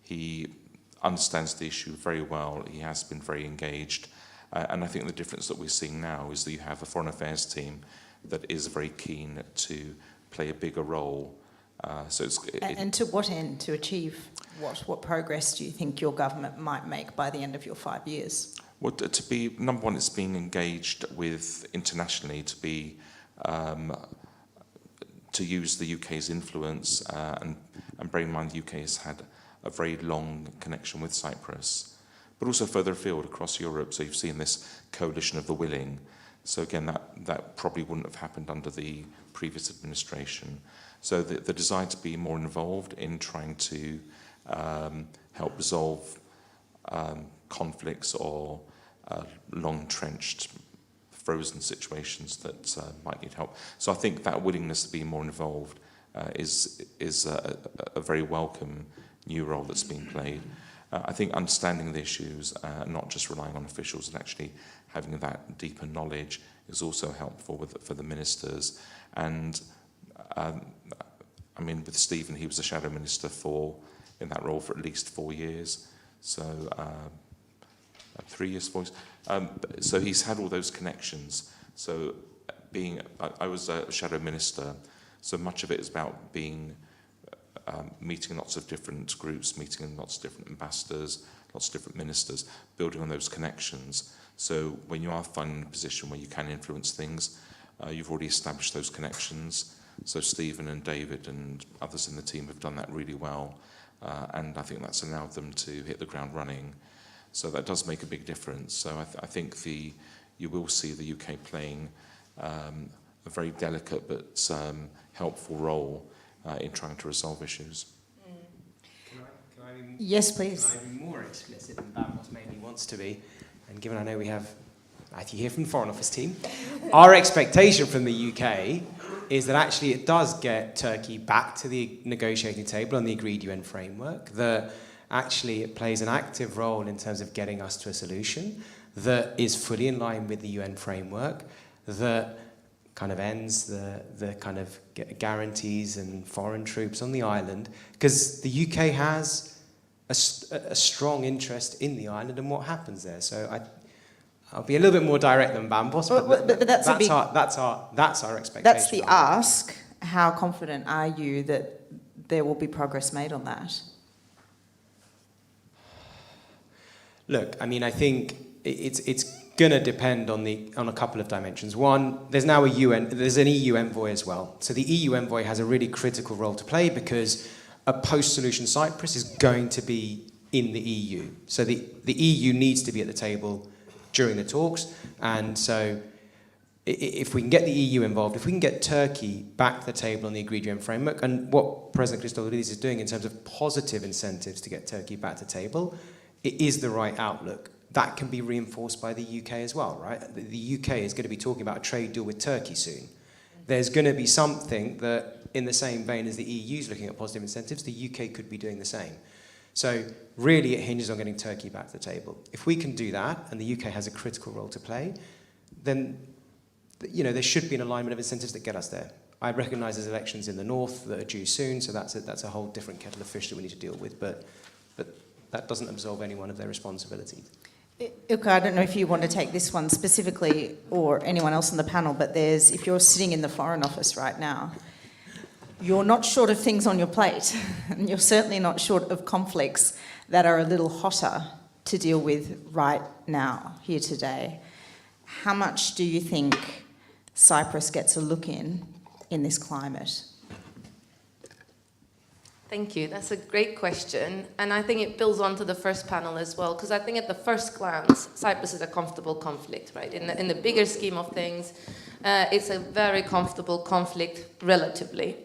he understands the issue very well. He has been very engaged. And I think the difference that we're seeing now is that you have a foreign affairs team that is very keen to play a bigger role. And to what end? To achieve what? What progress do you think your government might make by the end of your 5 years? Well, to be, number one, it's being engaged with internationally to be, to use the UK's influence, and bear in mind the UK has had a very long connection with Cyprus, but also further afield across Europe. So you've seen this coalition of the willing. So again, that probably wouldn't have happened under the previous administration. So the desire to be more involved in trying to help resolve conflicts or long-entrenched, frozen situations that might need help. So I think that willingness to be more involved is a very welcome new role that's being played. I think understanding the issues, not just relying on officials, and actually having that deeper knowledge is also helpful for the ministers. And I mean, with Stephen, he was a shadow minister in that role for at least 4 years. So 3 years, 4 years. So he's had all those connections. So I was a shadow minister, so much of it is about being meeting lots of different groups, meeting lots of different ambassadors, lots of different ministers, building on those connections. So when you are finding in a position where you can influence things, you've already established those connections. So Stephen and David and others in the team have done that really well. And I think that's allowed them to hit the ground running. So that does make a big difference. So I think you will see the UK playing a very delicate but helpful role in trying to resolve issues. Can I be, yes, please. Can I be more explicit than Bambos maybe wants to be? And given I know we have Matthew here from the Foreign Office team, our expectation from the UK is that actually it does get Turkey back to the negotiating table on the agreed UN framework, that actually it plays an active role in terms of getting us to a solution that is fully in line with the UN framework, that kind of ends the kind of guarantees and foreign troops on the island, because the UK has a strong interest in the island and what happens there. So I'll be a little bit more direct than Bambos, but that's our expectation. That's the ask. How confident are you that there will be progress made on that? Look, I mean, I think it's going to depend on a couple of dimensions. One, there's now there's an EU envoy as well. So the EU envoy has a really critical role to play because a post-solution Cyprus is going to be in the EU. So the EU needs to be at the table during the talks. And so if we can get the EU involved, if we can get Turkey back to the table on the agreed UN framework, and what President Christodoulidis is doing in terms of positive incentives to get Turkey back to the table, it is the right outlook. That can be reinforced by the UK as well, right? The UK is going to be talking about a trade deal with Turkey soon. There's going to be something that, in the same vein as the EU is looking at positive incentives, the UK could be doing the same. So really it hinges on getting Turkey back to the table. If we can do that, and the UK has a critical role to play, then there should be an alignment of incentives that get us there. I recognise there's elections in the north that are due soon, so that's a whole different kettle of fish that we need to deal with, but that doesn't absolve anyone of their responsibility. Ilka, I don't know if you want to take this one specifically or anyone else on the panel, but if you're sitting in the Foreign Office right now, you're not short of things on your plate, and you're certainly not short of conflicts that are a little hotter to deal with right now, here today. How much do you think Cyprus gets a look in this climate? Thank you. That's a great question. And I think it builds on to the first panel as well, because I think at the first glance, Cyprus is a comfortable conflict, right? In the bigger scheme of things, it's a very comfortable conflict, relatively.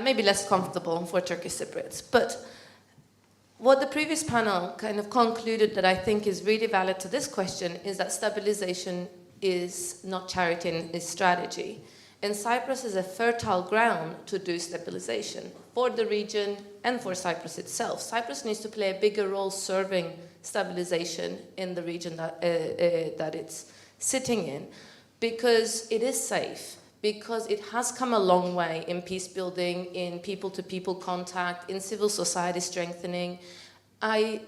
maybe less comfortable for Turkish Cypriots. But what the previous panel kind of concluded that I think is really valid to this question is that stabilization is not charity and is strategy. And Cyprus is a fertile ground to do stabilization for the region and for Cyprus itself. Cyprus needs to play a bigger role serving stabilization in the region that it's sitting in, because it is safe, because it has come a long way in peace building, in people-to-people contact, in civil society strengthening. I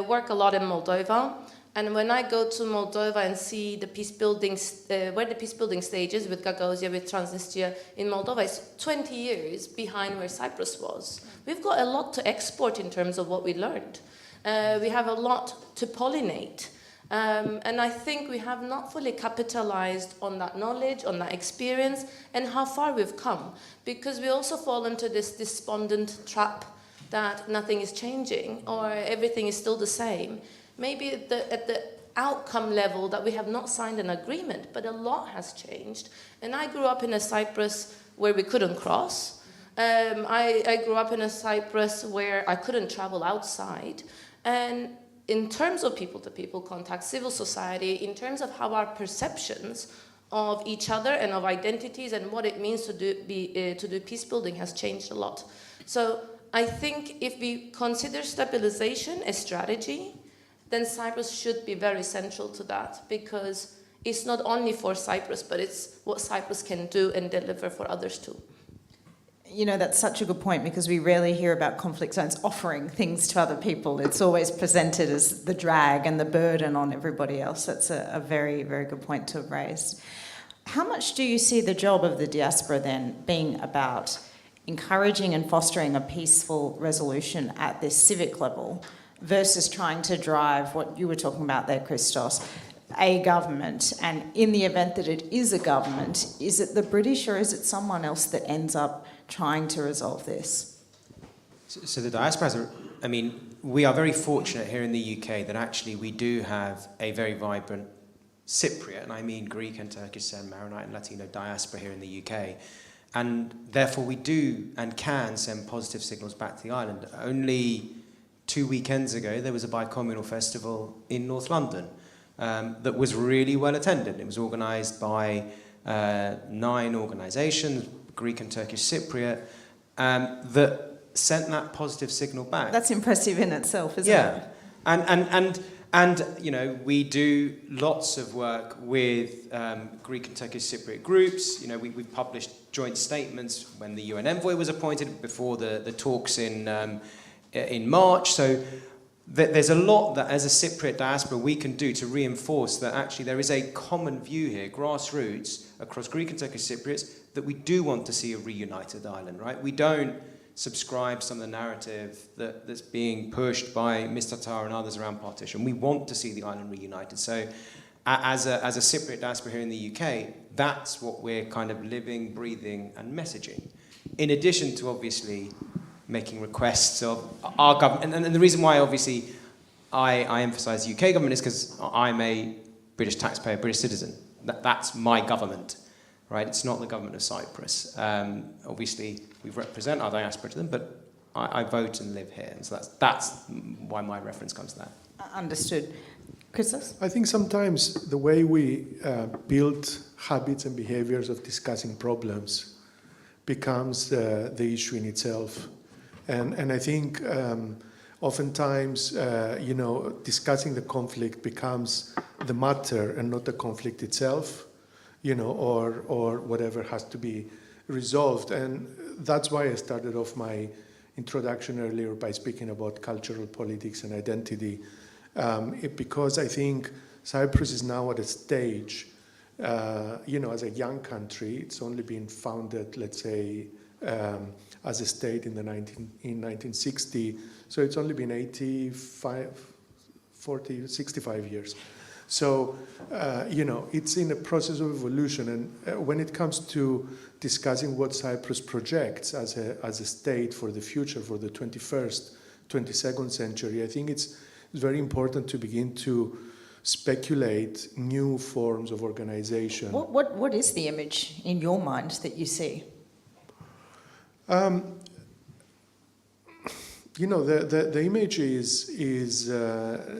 work a lot in Moldova. And when I go to Moldova and see the peace building, where the peace building stage is with Gagauzia, with Transnistria in Moldova, is 20 years behind where Cyprus was. We've got a lot to export in terms of what we learned. We have a lot to pollinate. And I think we have not fully capitalized on that knowledge, on that experience, and how far we've come. Because we also fall into this despondent trap that nothing is changing or everything is still the same. Maybe at the outcome level that we have not signed an agreement, but a lot has changed. And I grew up in a Cyprus where we couldn't cross. I grew up in a Cyprus where I couldn't travel outside. And in terms of people-to-people contact, civil society, in terms of how our perceptions of each other and of identities and what it means to do peace building has changed a lot. So I think if we consider stabilization a strategy, then Cyprus should be very central to that, because it's not only for Cyprus, but it's what Cyprus can do and deliver for others too. You know, that's such a good point, because we rarely hear about conflict zones offering things to other people. It's always presented as the drag and the burden on everybody else. That's a very, very good point to have raised. How much do you see the job of the diaspora then being about encouraging and fostering a peaceful resolution at this civic level versus trying to drive what you were talking about there, Christos, a government? And in the event that it is a government, is it the British or is it someone else that ends up trying to resolve this? So the diaspora, I mean, we are very fortunate here in the UK that actually we do have a very vibrant Cypriot, and I mean Greek and Turkish and Maronite and Latino diaspora here in the UK. And therefore we do and can send positive signals back to the island. Only 2 weekends ago, there was a bicommunal festival in North London that was really well attended. It was organised by 9 organisations, Greek and Turkish Cypriot, that sent that positive signal back. That's impressive in itself, isn't it? Yeah, and you know, we do lots of work with Greek and Turkish Cypriot groups. You know, we published joint statements when the UN envoy was appointed, before the talks in March. So there's a lot that as a Cypriot diaspora we can do to reinforce that actually there is a common view here, grassroots, across Greek and Turkish Cypriots, that we do want to see a reunited island, right? We don't subscribe some of the narrative that's being pushed by Mr. Tatar and others around partition. We want to see the island reunited. So as a Cypriot diaspora here in the UK, that's what we're kind of living, breathing and messaging. In addition to obviously making requests of our government. And the reason why, obviously, I emphasise the UK government is because I'm a British taxpayer, British citizen. That's my government, right? It's not the government of Cyprus. Obviously, we represent our diaspora to them, but I vote and live here. And so that's why my reference comes to that. Understood. Christos? I think sometimes the way we build habits and behaviors of discussing problems becomes the issue in itself. And I think oftentimes, you know, discussing the conflict becomes the matter and not the conflict itself, you know, or whatever has to be resolved. And that's why I started off my introduction earlier by speaking about cultural politics and identity, because I think Cyprus is now at a stage, you know, as a young country. It's only been founded, let's say, as a state in 1960, so it's only been 65 years. So, you know, it's in a process of evolution, and when it comes to discussing what Cyprus projects as a state for the future, for the 21st, 22nd century, I think it's very important to begin to speculate new forms of organization. What is the image in your mind that you see? You know, the image is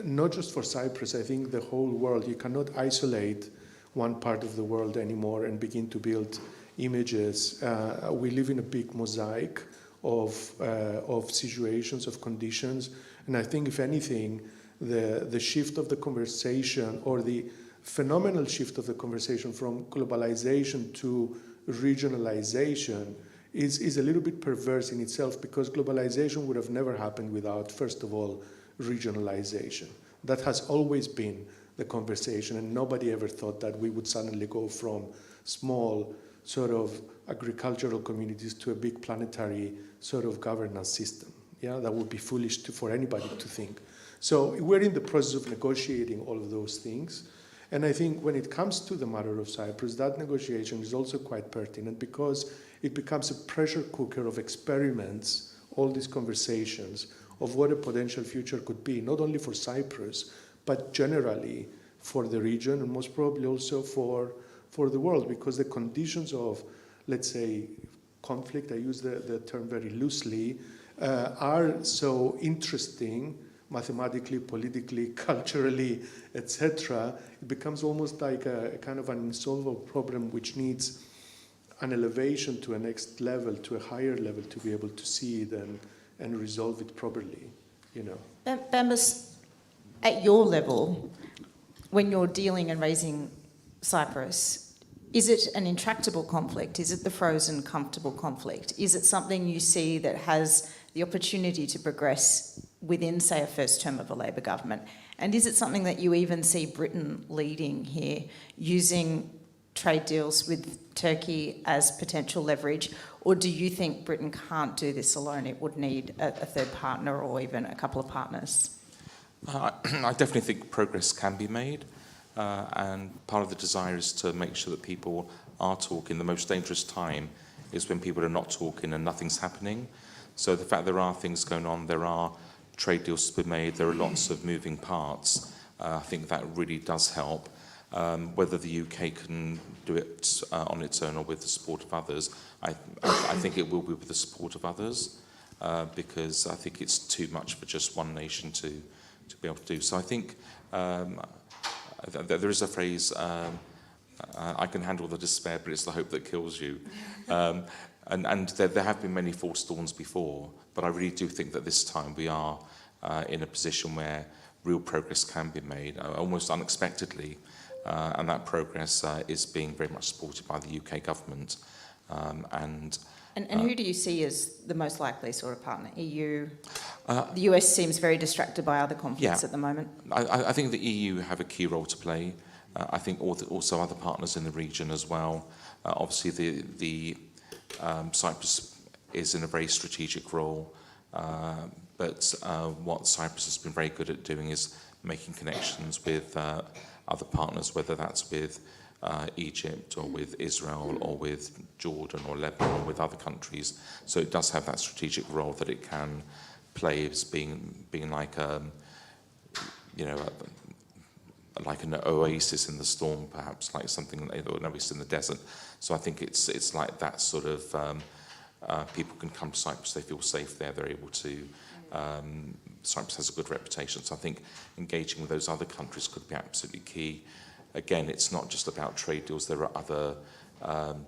not just for Cyprus. I think the whole world. You cannot isolate one part of the world anymore and begin to build images. We live in a big mosaic of situations, of conditions, and I think, if anything, the shift of the conversation, or the phenomenal shift of the conversation from globalization to regionalization, is a little bit perverse in itself, because globalization would have never happened without, first of all, regionalization. That has always been the conversation, and nobody ever thought that we would suddenly go from small sort of agricultural communities to a big planetary sort of governance system. Yeah, that would be foolish for anybody to think. So we're in the process of negotiating all of those things. And I think when it comes to the matter of Cyprus, that negotiation is also quite pertinent, because it becomes a pressure cooker of experiments, all these conversations of what a potential future could be, not only for Cyprus, but generally for the region, and most probably also for the world, because the conditions of, let's say, conflict, I use the term very loosely, are so interesting, mathematically, politically, culturally, etc. It becomes almost like a kind of an unsolvable problem which needs an elevation to a next level, to a higher level, to be able to see it and resolve it properly, you know. Bambas, at your level, when you're dealing and raising Cyprus, is it an intractable conflict? Is it the frozen, comfortable conflict? Is it something you see that has the opportunity to progress within, say, a first term of a Labor government? And is it something that you even see Britain leading here, using trade deals with Turkey as potential leverage? Or do you think Britain can't do this alone? It would need a third partner, or even a couple of partners? I definitely think progress can be made. And part of the desire is to make sure that people are talking. The most dangerous time is when people are not talking and nothing's happening. So the fact there are things going on, there are trade deals to be made, there are lots of moving parts, I think that really does help. Whether the UK can do it on its own or with the support of others, I think it will be with the support of others, because I think it's too much for just one nation to be able to do. So I think there is a phrase, I can handle the despair, but it's the hope that kills you. And there have been many false dawns before, but I really do think that this time we are in a position where real progress can be made, almost unexpectedly, and that progress is being very much supported by the UK government. And who do you see as the most likely sort of partner? EU? The US seems very distracted by other conflicts at the moment. I think the EU have a key role to play. I think also other partners in the region as well. Obviously, the Cyprus is in a very strategic role, but what Cyprus has been very good at doing is making connections with other partners, whether that's with Egypt or with Israel or with Jordan or Lebanon or with other countries. So it does have that strategic role that it can play as being like like an oasis in the storm, perhaps, like something like an oasis in the desert. So I think it's like that sort of people can come to Cyprus, they feel safe there, they're able to. Cyprus has a good reputation, so I think engaging with those other countries could be absolutely key. Again, it's not just about trade deals, there are other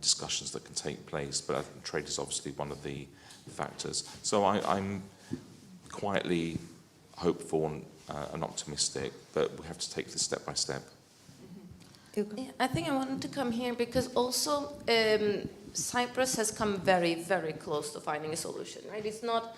discussions that can take place, but I think trade is obviously one of the factors. So I'm quietly hopeful and optimistic, but we have to take this step by step. Yeah, I think I wanted to come here because also Cyprus has come very, very close to finding a solution, right? It's not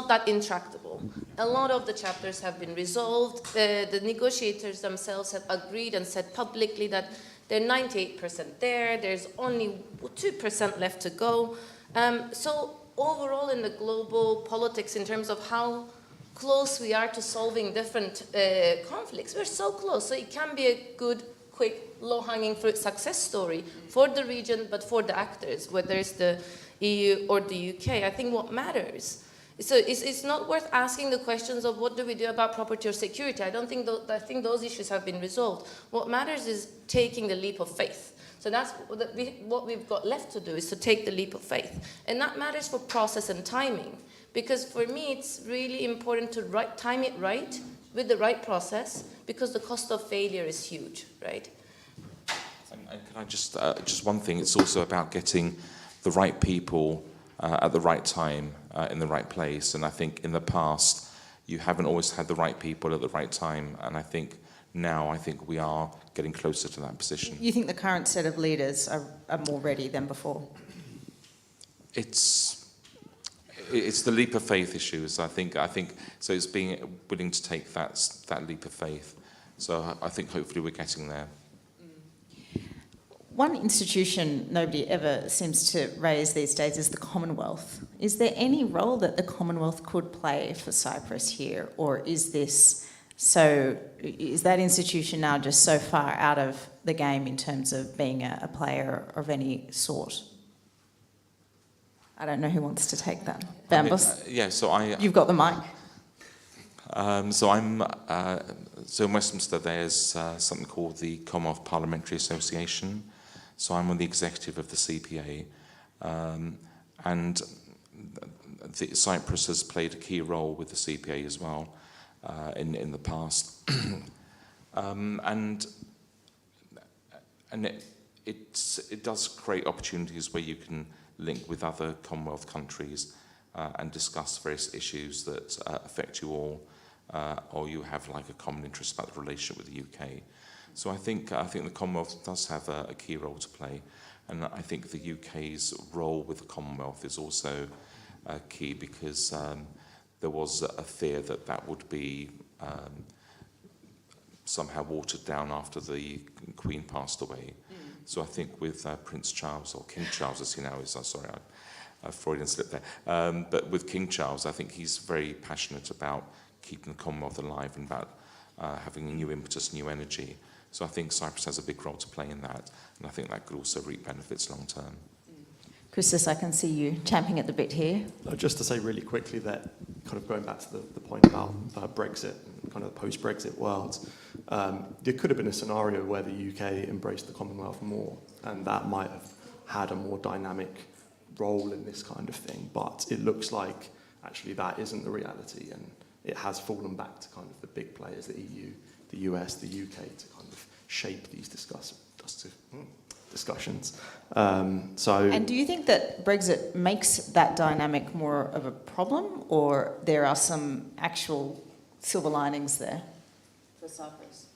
that intractable. A lot of the chapters have been resolved. The negotiators themselves have agreed and said publicly that they're 98% there. There's only 2% left to go. So overall in the global politics, in terms of how close we are to solving different conflicts, we're so close. So it can be a good, quick, low-hanging fruit success story for the region, but for the actors, whether it's the EU or the UK. I think what matters So it's not worth asking the questions of what do we do about property or security. I think those issues have been resolved. What matters is taking the leap of faith. So that's what we've got left to do, is to take the leap of faith. And that matters for process and timing. Because for me, it's really important to time it right, with the right process, because the cost of failure is huge, right? And can I just one thing, it's also about getting the right people at the right time, in the right place. And I think in the past, you haven't always had the right people at the right time. And I think now, we are getting closer to that position. You think the current set of leaders are more ready than before? It's the leap of faith issues. I think so. It's being willing to take that leap of faith. So I think hopefully we're getting there. One institution nobody ever seems to raise these days is the Commonwealth. Is there any role that the Commonwealth could play for Cyprus here, or is that institution now just so far out of the game in terms of being a player of any sort? I don't know who wants to take that. Bambos? You've got the mic. So in Westminster there's something called the Commonwealth Parliamentary Association. So I'm on the executive of the CPA, and Cyprus has played a key role with the CPA as well in the past, and it does create opportunities where you can link with other Commonwealth countries and discuss various issues that affect you all, or you have like a common interest about the relationship with the UK. So I think the Commonwealth does have a key role to play, and I think the UK's role with the Commonwealth is also key, because there was a fear that would be somehow watered down after the Queen passed away. So I think with Prince Charles, or King Charles as he now is, sorry, I Freudian slip there, but with King Charles, I think he's very passionate about keeping the Commonwealth alive and about having a new impetus, new energy. So I think Cyprus has a big role to play in that, and I think that could also reap benefits long term. Christos, I can see you champing at the bit here. Just to say really quickly that, kind of going back to the point about Brexit and kind of the post-Brexit world, there could have been a scenario where the UK embraced the Commonwealth more, and that might have had a more dynamic role in this kind of thing. But it looks like actually that isn't the reality, and it has fallen back to kind of the big players, the EU, the US, the UK, to kind of shape these discussions. And do you think that Brexit makes that dynamic more of a problem, or there are some actual silver linings there for Cyprus?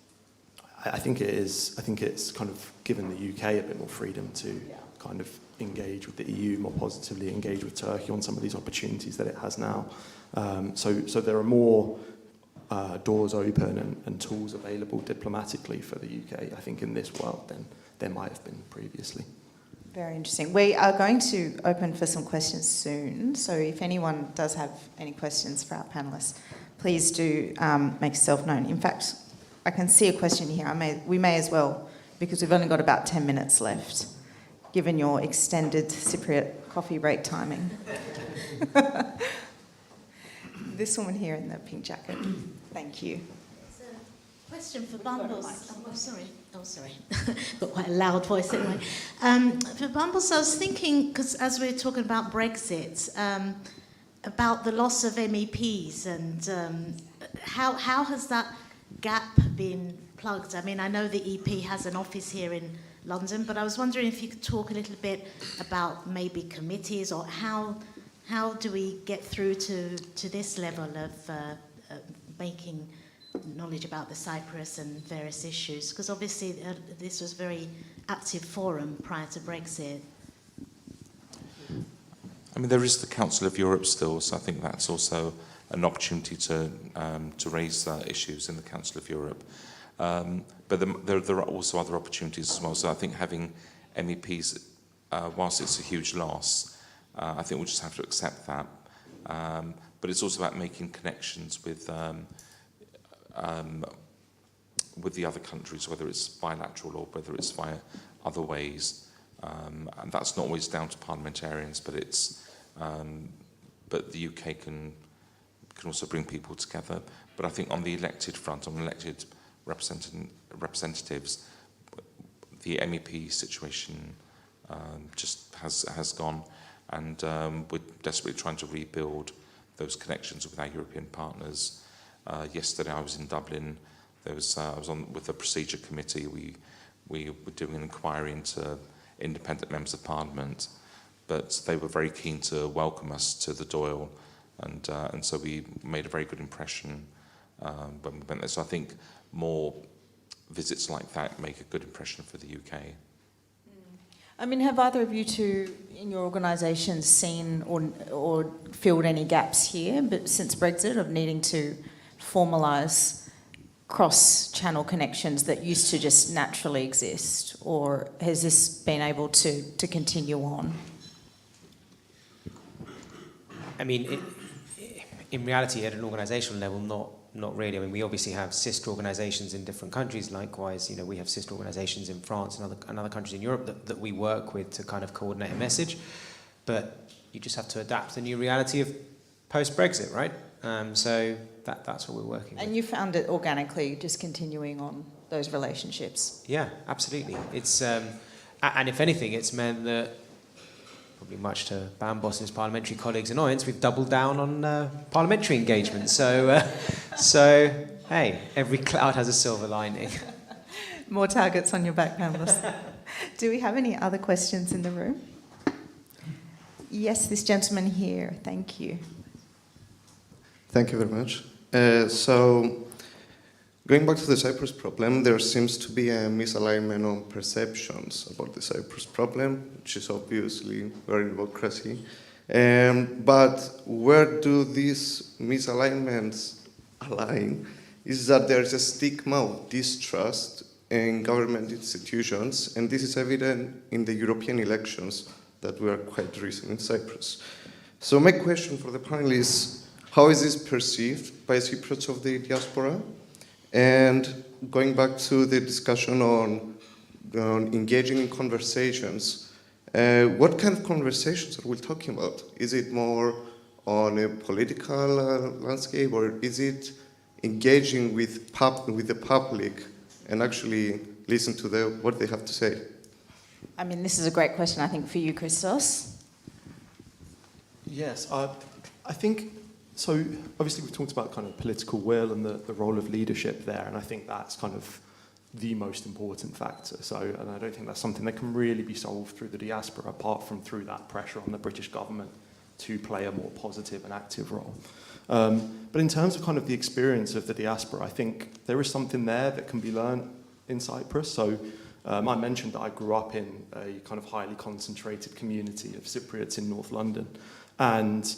I think it is. I think it's kind of given the UK a bit more freedom to kind of engage with the EU more positively, engage with Turkey on some of these opportunities that it has now. So there are more doors open and tools available diplomatically for the UK, I think, in this world than there might have been previously. Very interesting. We are going to open for some questions soon, so if anyone does have any questions for our panellists, please do make yourself known. In fact, I can see a question here. We may as well, because we've only got about 10 minutes left, given your extended Cypriot coffee break timing. This woman here in the pink jacket. Thank you. Question for Bambos. Oh, sorry. Got quite a loud voice anyway. For Bambos, I was thinking, because as we were talking about Brexit, about the loss of MEPs and how has that gap been plugged? I mean, I know the EP has an office here in London, but I was wondering if you could talk a little bit about maybe committees, or how do we get through to this level of making knowledge about the Cyprus and various issues? Because obviously this was a very active forum prior to Brexit. I mean, there is the Council of Europe still, so I think that's also an opportunity to raise issues in the Council of Europe. But there are also other opportunities as well. So I think having MEPs, whilst it's a huge loss, I think we'll just have to accept that. But it's also about making connections with the other countries, whether it's bilateral or whether it's via other ways. And that's not always down to parliamentarians, but but the UK can also bring people together. But I think on the elected front, on elected representatives, the MEP situation just has gone, and we're desperately trying to rebuild those connections with our European partners. Yesterday I was in Dublin. I was on with the procedure committee. We were doing an inquiry into independent members of parliament, but they were very keen to welcome us to the Dáil, and so we made a very good impression when we went there. So I think more visits like that make a good impression for the UK. I mean, have either of you two in your organisations seen or filled any gaps here, but since Brexit, of needing to formalise cross-channel connections that used to just naturally exist, or has this been able to continue on? I mean, in reality, at an organisational level, not really. I mean, we obviously have sister organisations in different countries. Likewise, you know, we have sister organisations in France and other countries in Europe that we work with to kind of coordinate a message. But you just have to adapt to the new reality of post-Brexit, right? So that's what we're working with. And you found it organically just continuing on those relationships? Yeah, absolutely. It's and if anything, it's meant that, probably much to Bambos and his parliamentary colleagues' annoyance, we've doubled down on parliamentary engagement. So hey, every cloud has a silver lining. More targets on your back, Bambos. Do we have any other questions in the room? Yes, this gentleman here. Thank you. Thank you very much. So, going back to the Cyprus problem, there seems to be a misalignment on perceptions about the Cyprus problem, which is obviously very democracy. But where do these misalignments align? Is that there is a stigma of distrust in government institutions, and this is evident in the European elections that were quite recent in Cyprus. So my question for the panel is, how is this perceived by Cypriots of the diaspora? And going back to the discussion on engaging in conversations, what kind of conversations are we talking about? Is it more on a political landscape, or is it engaging with the public and actually listen to what they have to say? I mean, this is a great question, I think, for you, Christos. Yes, I think, so obviously we've talked about kind of political will and the role of leadership there, and I think that's kind of the most important factor. So, and I don't think that's something that can really be solved through the diaspora, apart from through that pressure on the British government to play a more positive and active role. But in terms of kind of the experience of the diaspora, I think there is something there that can be learned in Cyprus. So I mentioned that I grew up in a kind of highly concentrated community of Cypriots in North London. And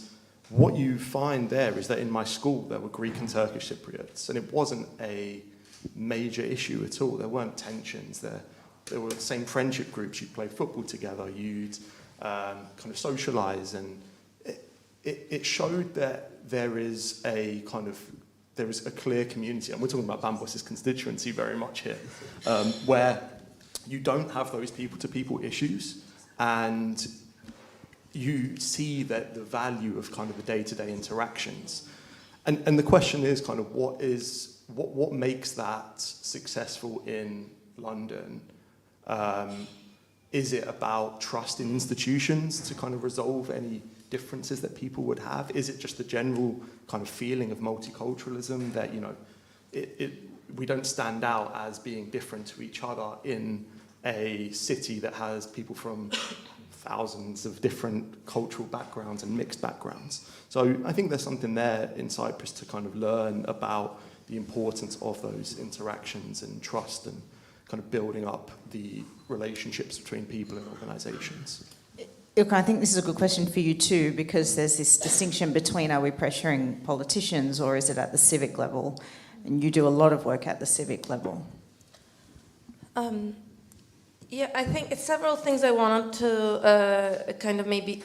what you find there is that in my school there were Greek and Turkish Cypriots, and it wasn't a major issue at all. There weren't tensions. There were the same friendship groups. You'd play football together. You'd kind of socialise, and it showed that there is a clear community, and we're talking about Bambos' constituency very much here, where you don't have those people-to-people issues, and you see that the value of kind of the day-to-day interactions. And the question is kind of what makes that successful in London? Is it about trust in institutions to kind of resolve any differences that people would have? Is it just the general kind of feeling of multiculturalism that, you know, we don't stand out as being different to each other in a city that has people from thousands of different cultural backgrounds and mixed backgrounds? So I think there's something there in Cyprus to kind of learn about the importance of those interactions and trust and kind of building up the relationships between people and organisations. Look, I think this is a good question for you too, because there's this distinction between, are we pressuring politicians or is it at the civic level? And you do a lot of work at the civic level. Yeah, I think it's several things I wanted to kind of maybe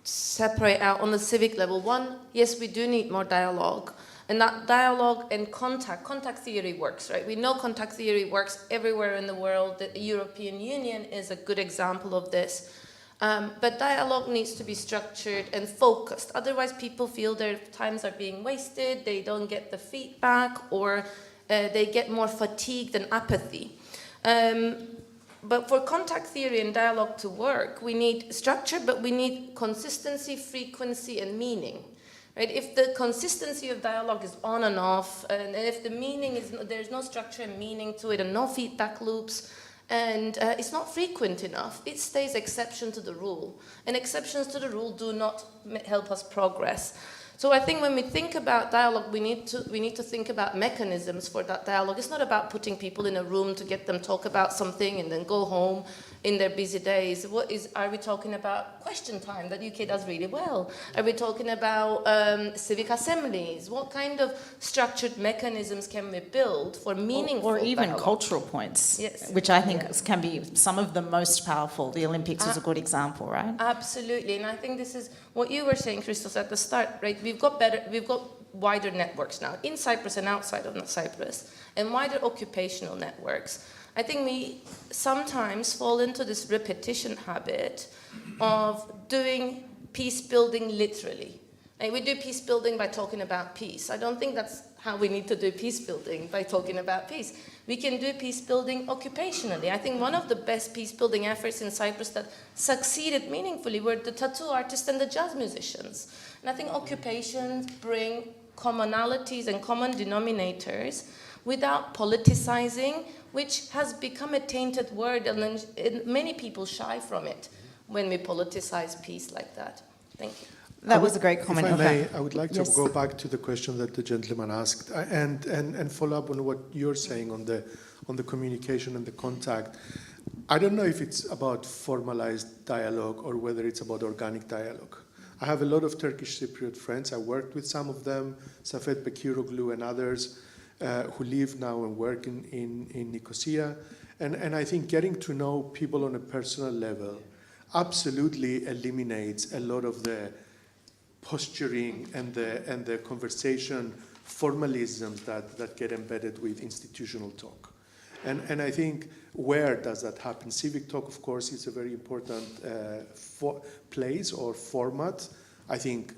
separate out on the civic level. One, yes, we do need more dialogue. And that dialogue and contact theory works, right? We know contact theory works everywhere in the world. The European Union is a good example of this. But dialogue needs to be structured and focused. Otherwise, people feel their times are being wasted, they don't get the feedback, or they get more fatigue than apathy. But for contact theory and dialogue to work, we need structure, but we need consistency, frequency, and meaning. Right? If the consistency of dialogue is on and off, and if the meaning is, there's no structure and meaning to it, and no feedback loops, and it's not frequent enough, it stays exception to the rule. And exceptions to the rule do not help us progress. So I think when we think about dialogue, we need to think about mechanisms for that dialogue. It's not about putting people in a room to get them talk about something and then go home in their busy days. Are we talking about question time that UK does really well? Are we talking about civic assemblies? What kind of structured mechanisms can we build for meaningful or even dialogue? cultural points, yes, which I think can be some of the most powerful. The Olympics is a good example, right? Absolutely, and I think this is what you were saying, Christos, at the start, right? We've got wider networks now, in Cyprus and outside of Cyprus, and wider occupational networks. I think we sometimes fall into this repetition habit of doing peace building literally. And we do peace building by talking about peace. I don't think that's how we need to do peace building, by talking about peace. We can do peace building occupationally. I think one of the best peace building efforts in Cyprus that succeeded meaningfully were the tattoo artists and the jazz musicians. And I think occupations bring commonalities and common denominators without politicizing, which has become a tainted word, and many people shy from it when we politicize peace like that. Thank you. That was a great comment. If I may, I would like to go back to the question that the gentleman asked and follow up on what you're saying on the communication and the contact. I don't know if it's about formalized dialogue or whether it's about organic dialogue. I have a lot of Turkish Cypriot friends. I worked with some of them, Safet Bekiroglu and others, who live now and work in Nicosia. And I think getting to know people on a personal level absolutely eliminates a lot of the posturing and the conversation formalisms that get embedded with institutional talk. And I think, where does that happen? Civic talk, of course, is a very important place or format. I think,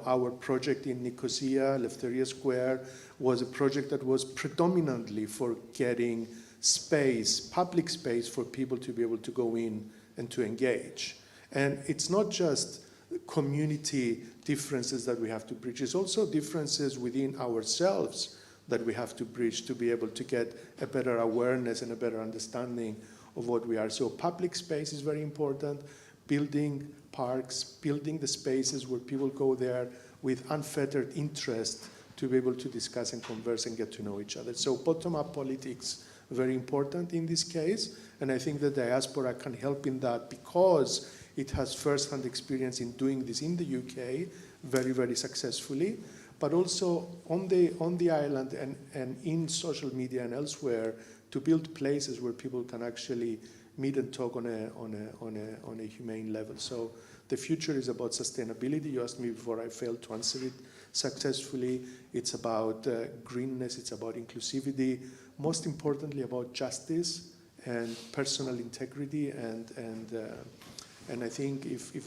our project in Nicosia, Lefteria Square, was a project that was predominantly for getting space, public space, for people to be able to go in and to engage. And it's not just community differences that we have to bridge, it's also differences within ourselves that we have to bridge to be able to get a better awareness and a better understanding of what we are. So public space is very important, building parks, building the spaces where people go there with unfettered interest to be able to discuss and converse and get to know each other. So bottom-up politics, very important in this case, and I think the diaspora can help in that because it has first-hand experience in doing this in the UK very, very successfully, but also on the island and in social media and elsewhere to build places where people can actually meet and talk on a humane level. So the future is about sustainability. You asked me before, I failed to answer it successfully. It's about greenness, it's about inclusivity, most importantly about justice and personal integrity, and I think if we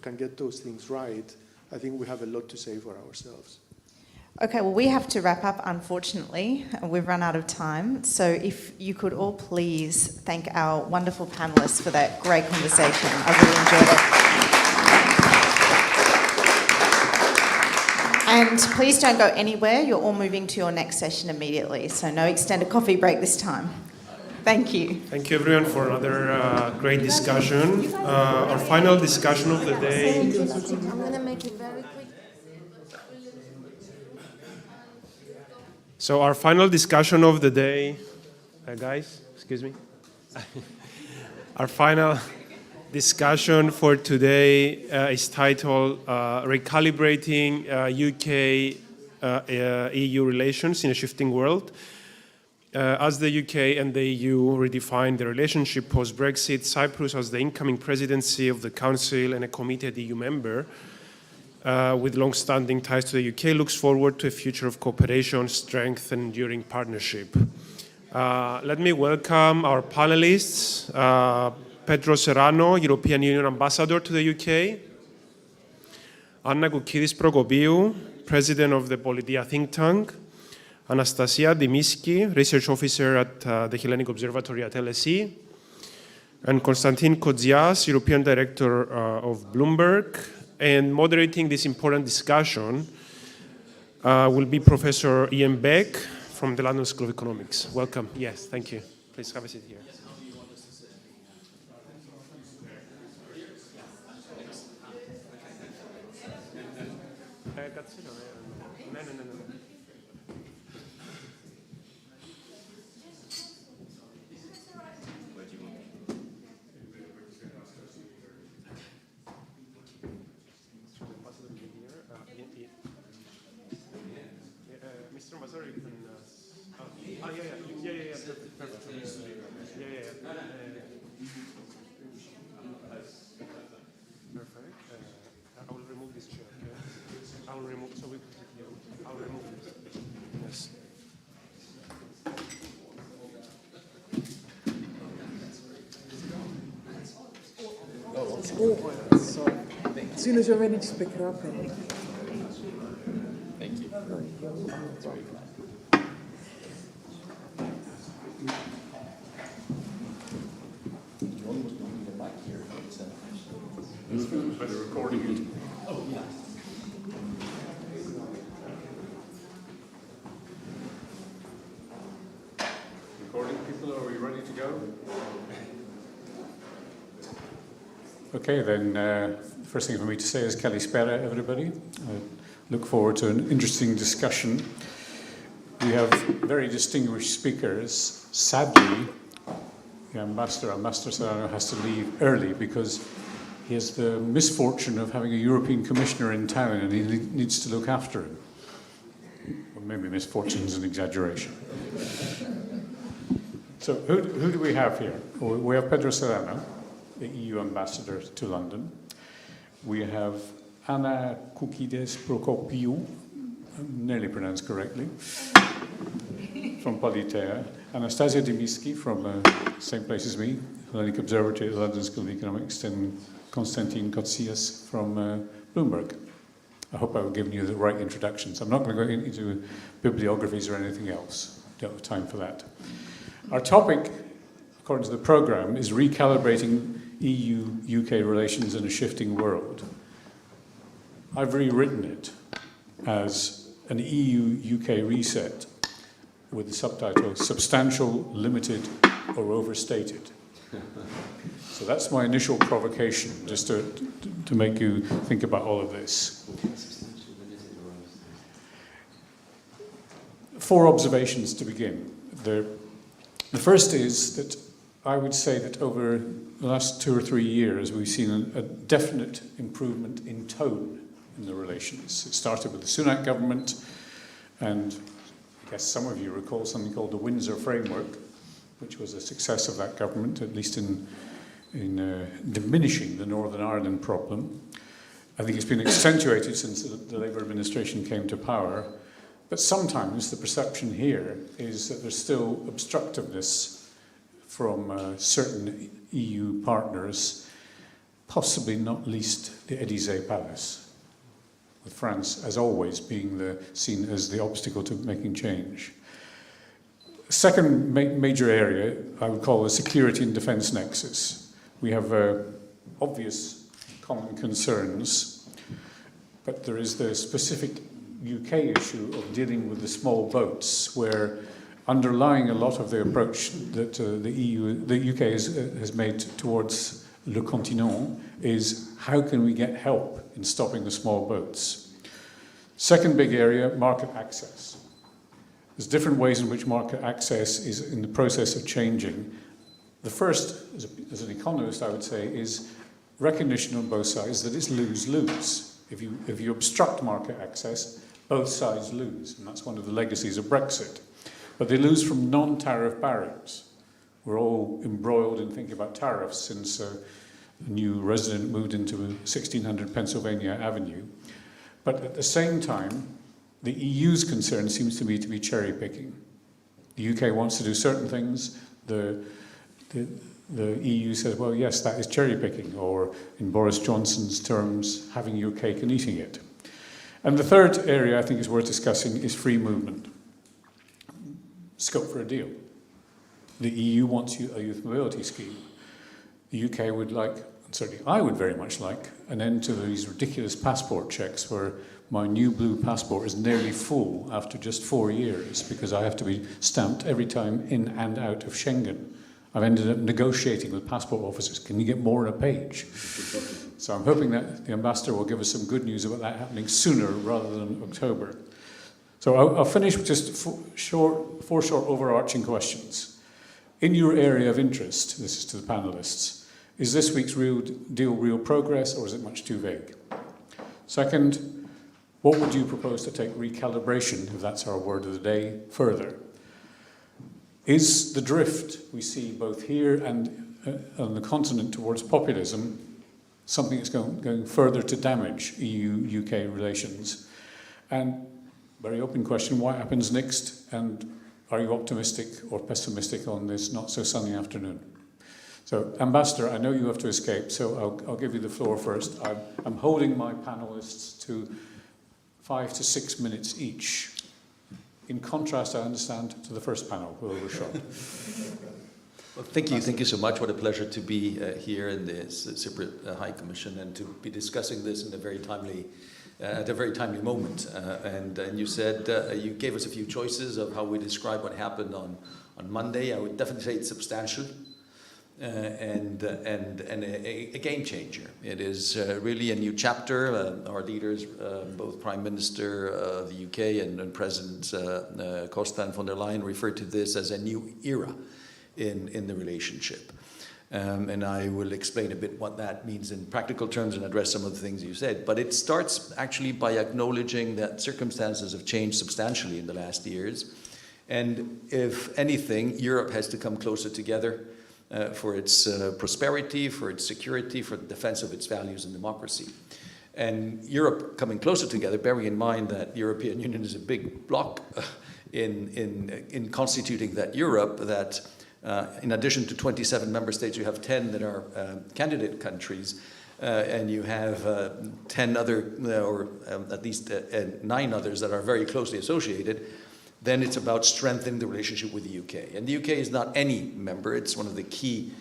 can get those things right, I think we have a lot to say for ourselves. Okay, well, we have to wrap up, unfortunately. We've run out of time. So if you could all please thank our wonderful panelists for that great conversation. I really enjoyed it. And please don't go anywhere. You're all moving to your next session immediately. So no extended coffee break this time. Thank you. Thank you, everyone, for another great discussion. Our final discussion of the day. I'm going to make it very quick. So our final discussion of the day, guys, excuse me. Our final discussion for today is titled Recalibrating UK-EU Relations in a Shifting World. As the UK and the EU redefine the relationship post-Brexit, Cyprus, as the incoming presidency of the Council and a committed EU member with long-standing ties to the UK, looks forward to a future of cooperation, strength, and enduring partnership. Let me welcome our panelists, Pedro Serrano, European Union Ambassador to the UK. Anna Koukidis Prokopiou, President of the Politia think tank. Anastasia Dimiski, Research Officer at the Hellenic Observatory at LSE. And Konstantin Kodzias, European Director of Bloomberg. And moderating this important discussion will be Professor Ian Beck from the London School of Economics. Welcome. Yes, thank you. Please have a seat here. Mr. Ambassador, you can. Perfect. Perfect. I will remove this chair. Okay? I will remove. So we. I'll remove this. Yes. Oh, sorry. As soon as you're ready, just pick it up. Thank you. By the recording. Oh, yeah. Recording people, are we ready to go? Okay, then first thing for me to say is Kalispera, everybody. I look forward to an interesting discussion. We have very distinguished speakers. Sadly, the Ambassador Serrano has to leave early because he has the misfortune of having a European Commissioner in town and he needs to look after him. Well, maybe misfortune is an exaggeration. So who do we have here? Well, we have Pedro Serrano, the EU Ambassador to London. We have Anna Koukidis Prokopiou, nearly pronounced correctly, from Politea. Anastasia Dimiski from same place as me, Hellenic Observatory at the London School of Economics, and Konstantin Kotsias from Bloomberg. I hope I've given you the right introductions. I'm not going to go into bibliographies or anything else. Don't have time for that. Our topic, according to the programme, is recalibrating EU-UK relations in a shifting world. I've rewritten it as an EU-UK reset with the subtitle Substantial, Limited or Overstated. So that's my initial provocation, just to make you think about all of this. 4 observations to begin. The first is that I would say that over the last 2 or 3 years, we've seen a definite improvement in tone in the relations. It started with the Sunak government, and I guess some of you recall something called the Windsor Framework, which was a success of that government, at least in diminishing the Northern Ireland problem. I think it's been accentuated since the Labour administration came to power, but sometimes the perception here is that there's still obstructiveness from certain EU partners, possibly not least the Élysée Palace, with France, as always, being seen as the obstacle to making change. Second major area I would call the security and defence nexus. We have obvious common concerns, but there is the specific UK issue of dealing with the small boats, where underlying a lot of the approach that the UK has made towards Le Continent is how can we get help in stopping the small boats. Second big area, market access. There's different ways in which market access is in the process of changing. The first, as an economist, I would say, is recognition on both sides that it's lose-lose. If you obstruct market access, both sides lose, and that's one of the legacies of Brexit. But they lose from non-tariff barriers. We're all embroiled in thinking about tariffs since a new resident moved into 1600 Pennsylvania Avenue. But at the same time, the EU's concern seems to me to be cherry-picking. The UK wants to do certain things. The the EU says, well, yes, that is cherry picking, or in Boris Johnson's terms, having your cake and eating it. And the third area I think is worth discussing is free movement. Scope for a deal. The EU wants a youth mobility scheme. The UK would like, certainly I would very much like, an end to these ridiculous passport checks where my new blue passport is nearly full after just 4 years because I have to be stamped every time in and out of Schengen. I've ended up negotiating with passport officers. Can you get more on a page? So I'm hoping that the ambassador will give us some good news about that happening sooner rather than October. So I'll finish with just four short overarching questions. In your area of interest, this is to the panelists, is this week's real deal real progress, or is it much too vague? Second, what would you propose to take recalibration, if that's our word of the day, further? Is the drift we see both here and on the continent towards populism something that's going further to damage EU-UK relations? And very open question, what happens next? And are you optimistic or pessimistic on this not so sunny afternoon? So, Ambassador, I know you have to escape, so I'll give you the floor first. I'm holding my panelists to 5 to 6 minutes each. In contrast, I understand, to the first panel, who overshot. Well, thank you so much. What a pleasure to be here in the Cypriot High Commission and to be discussing this in a very timely, at a very timely moment. And you said you gave us a few choices of how we describe what happened on Monday. I would definitely say it's substantial and a game changer. It is really a new chapter. Our leaders, both Prime Minister of the UK and President Costa and von der Leyen, referred to this as a new era in the relationship. And I will explain a bit what that means in practical terms and address some of the things you said. But it starts actually by acknowledging that circumstances have changed substantially in the last years. And if anything, Europe has to come closer together for its prosperity, for its security, for the defense of its values and democracy. And Europe coming closer together, bearing in mind that European Union is a big bloc in constituting that Europe, that in addition to 27 member states, you have 10 that are candidate countries, and you have 10 other, or at least 9 others that are very closely associated. Then it's about strengthening the relationship with the UK. And the UK is not any member. It's one of the key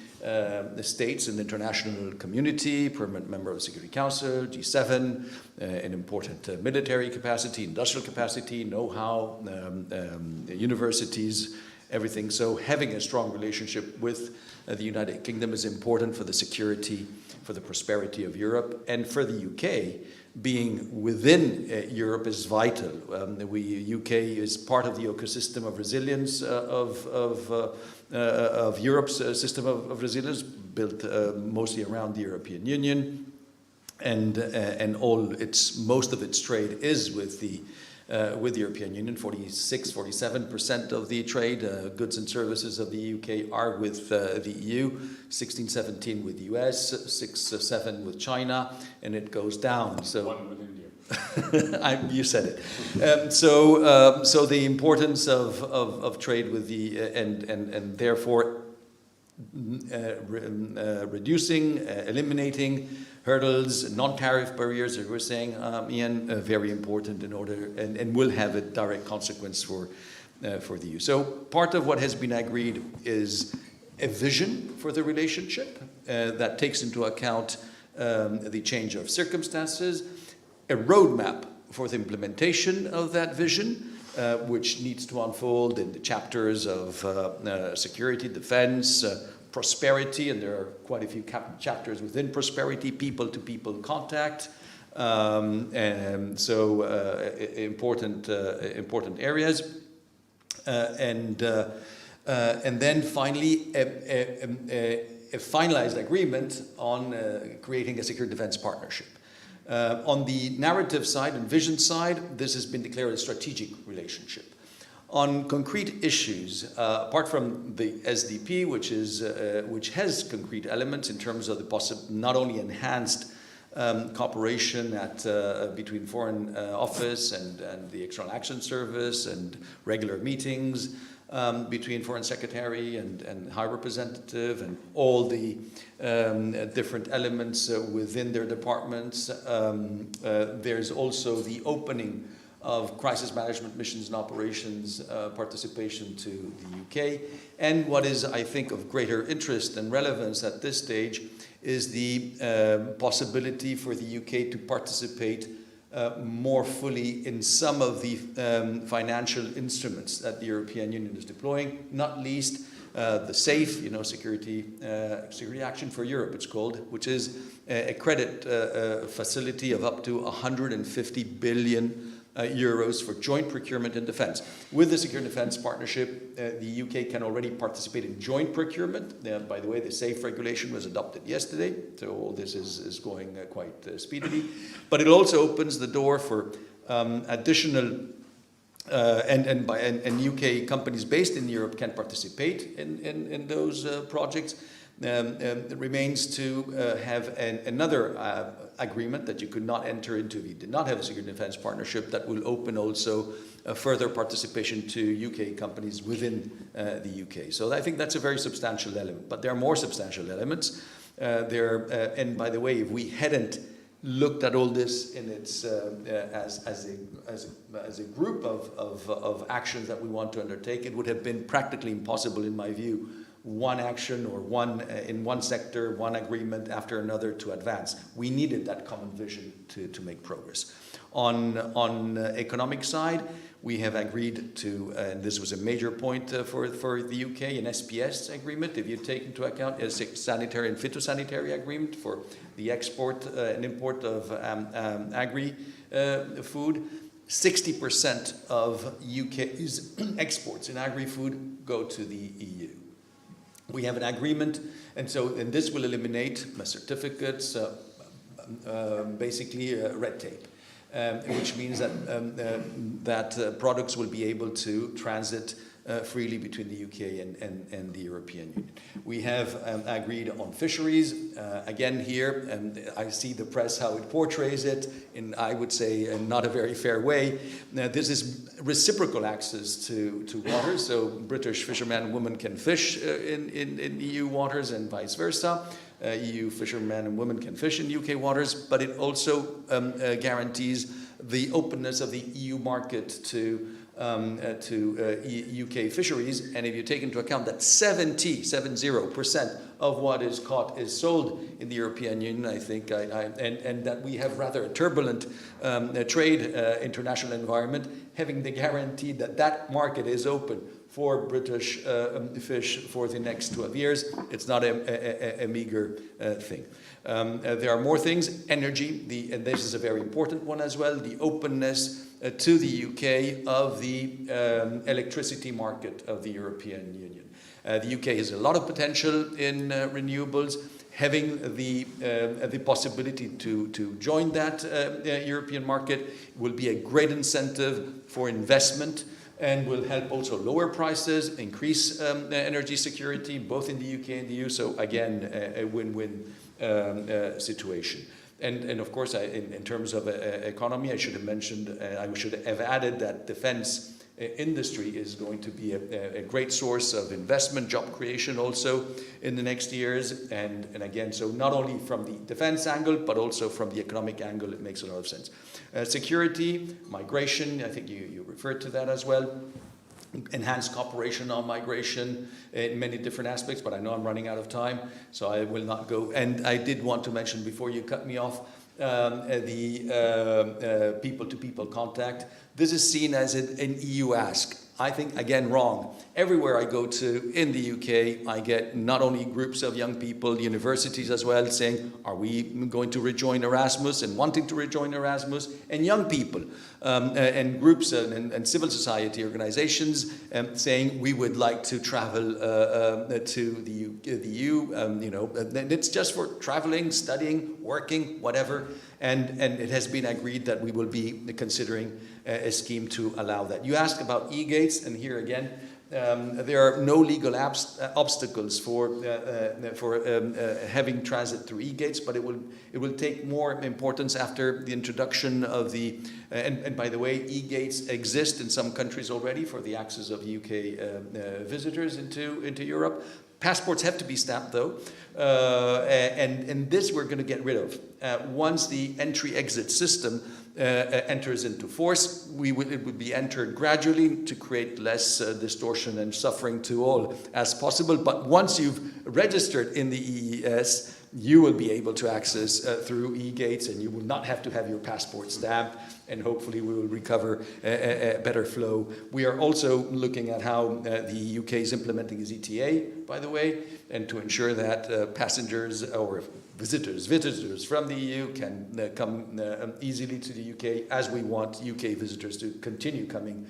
states in the international community, permanent member of the Security Council, G7, an important military capacity, industrial capacity, know-how, universities, everything. So having a strong relationship with the United Kingdom is important for the security, for the prosperity of Europe, and for the UK. Being within Europe is vital. UK is part of the ecosystem of resilience of Europe's system of resilience, built mostly around the European Union, and most of its trade is with the European Union. 47% of the trade, goods and services of the UK are with the EU, 16-17 with the US, 6-7 with China, and it goes down. So one with India. You said it. So the importance of trade with the and therefore reducing, eliminating hurdles, non-tariff barriers, as we're saying, Ian, very important in order, and will have a direct consequence for the EU. So part of what has been agreed is a vision for the relationship that takes into account the change of circumstances, a roadmap for the implementation of that vision, which needs to unfold in the chapters of security, defense, prosperity, and there are quite a few chapters within prosperity, people-to-people contact, and so important areas, and then finally a finalized agreement on creating a secure defense partnership. On the narrative side and vision side, this has been declared a strategic relationship. On concrete issues, apart from the SDP, which has concrete elements in terms of the not only enhanced cooperation between Foreign Office and the External Action Service and regular meetings, between Foreign Secretary and High Representative and all the different elements within their departments. There's also the opening of crisis management missions and operations participation to the UK. And what is, I think, of greater interest and relevance at this stage is the possibility for the UK to participate more fully in some of the financial instruments that the European Union is deploying, not least the SAFE, Security Action for Europe, it's called, which is a credit facility of up to 150 billion euros for joint procurement and defence. With the Secure and Defence Partnership, the UK can already participate in joint procurement. By the way, the SAFE regulation was adopted yesterday, so all this is going quite speedily. But it also opens the door for additional and UK companies based in Europe can participate in those projects. It remains to have another agreement that you could not enter into if you did not have a security and defence partnership that will open also further participation to UK companies within the UK. So I think that's a very substantial element. But there are more substantial elements. And by the way, if we hadn't looked at all this in its as a group of actions that we want to undertake, it would have been practically impossible, in my view, one action or in one sector, one agreement after another to advance. We needed that common vision to make progress. On economic side, we have agreed to, and this was a major point for the UK, an SPS agreement. If you take into account a sanitary and phytosanitary agreement for the export and import of agri-food, 60% of UK's exports in agri-food go to the EU. We have an agreement, and this will eliminate certificates, basically red tape, which means that products will be able to transit freely between the UK and the European Union. We have agreed on fisheries. Again here, and I see the press how it portrays it in, I would say, not a very fair way. Now, this is reciprocal access to waters, so British fishermen and women can fish in EU waters and vice versa. EU fishermen and women can fish in UK waters, but it also guarantees the openness of the EU market to UK fisheries. And if you take into account that 70% of what is caught is sold in the European Union, I think, and that we have rather a turbulent trade international environment, having the guarantee that that market is open for British fish for the next 12 years, it's not a meager thing. There are more things. Energy, and this is a very important one as well, the openness to the UK of the electricity market of the European Union. The UK has a lot of potential in renewables. Having the possibility to join that European market will be a great incentive for investment and will help also lower prices, increase energy security, both in the UK and the EU. So again, a win-win situation. And of course, in terms of economy, I should have mentioned, I should have added that defense industry is going to be a great source of investment, job creation also in the next years. And again, so not only from the defense angle, but also from the economic angle, it makes a lot of sense. Security, migration, I think you referred to that as well. Enhanced cooperation on migration in many different aspects, but I know I'm running out of time, so I will not go. And I did want to mention before you cut me off, the people-to-people contact. This is seen as an EU ask. I think, again, wrong. Everywhere I go to in the UK, I get not only groups of young people, universities as well, saying, are we going to rejoin Erasmus and wanting to rejoin Erasmus? And young people and groups and civil society organizations saying, we would like to travel to the EU. And it's just for traveling, studying, working, whatever. And it has been agreed that we will be considering a scheme to allow that. You asked about e-gates, and here again, There are no legal obstacles for having transit through e-gates, but it will take more importance after the introduction of the and by the way, e-gates exist in some countries already for the access of UK visitors into Europe. Passports have to be stamped though, and this we're going to get rid of once the entry-exit system enters into force. It would be entered gradually to create less distortion and suffering to all as possible. But once you've registered in the EES, you will be able to access through e-gates, and you will not have to have your passport stamped, and hopefully we will recover a better flow. We are also looking at how the UK is implementing his ETA, by the way, and to ensure that passengers or visitors from the EU can come easily to the UK, as we want UK visitors to continue coming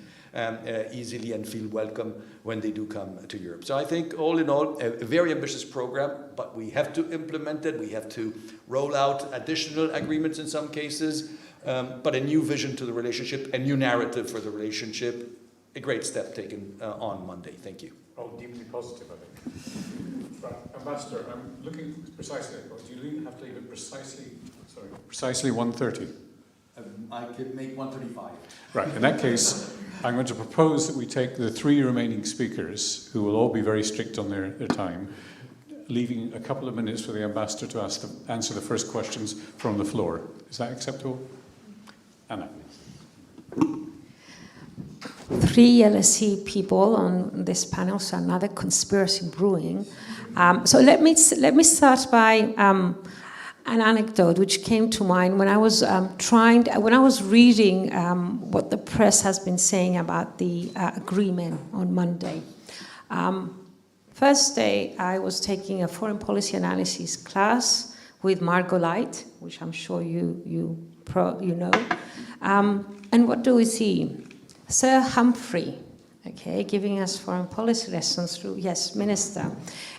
easily and feel welcome when they do come to Europe. So I think all in all, a very ambitious program, but we have to implement it. We have to roll out additional agreements in some cases, but a new vision to the relationship, a new narrative for the relationship, a great step taken on Monday. Thank you. Oh, deeply positive, I think. Right, Ambassador, I'm looking precisely. Do you have to leave it precisely 1:30? I could make 1:35. Right, in that case, I'm going to propose that we take the 3 remaining speakers, who will all be very strict on their time, leaving a couple of minutes for the Ambassador to answer the first questions from the floor. Is that acceptable? Anna. 3 LSE people on this panel, so another conspiracy brewing. So let me start by an anecdote which came to mind when I was when I was reading what the press has been saying about the agreement on Monday. First day, I was taking a foreign policy analysis class with Margot Light, which I'm sure you know. And what do we see? Sir Humphrey, okay, giving us foreign policy lessons through, yes, Minister.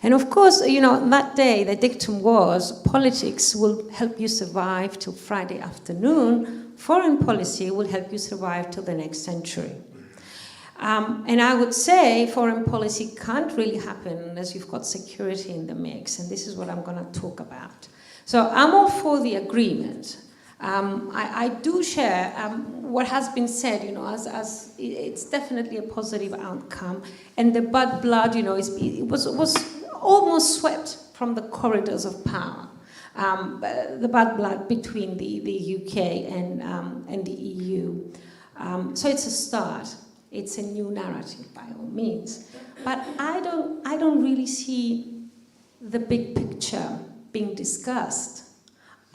And of course, you know, that day the dictum was politics will help you survive till Friday afternoon, foreign policy will help you survive till the next century. And I would say foreign policy can't really happen unless you've got security in the mix, and this is what I'm going to talk about. So I'm all for the agreement. I do share what has been said, you know, as it's definitely a positive outcome, and the bad blood, you know, it was almost swept from the corridors of power. The bad blood between the UK and the EU. So it's a start. It's a new narrative by all means, but I don't really see the big picture being discussed.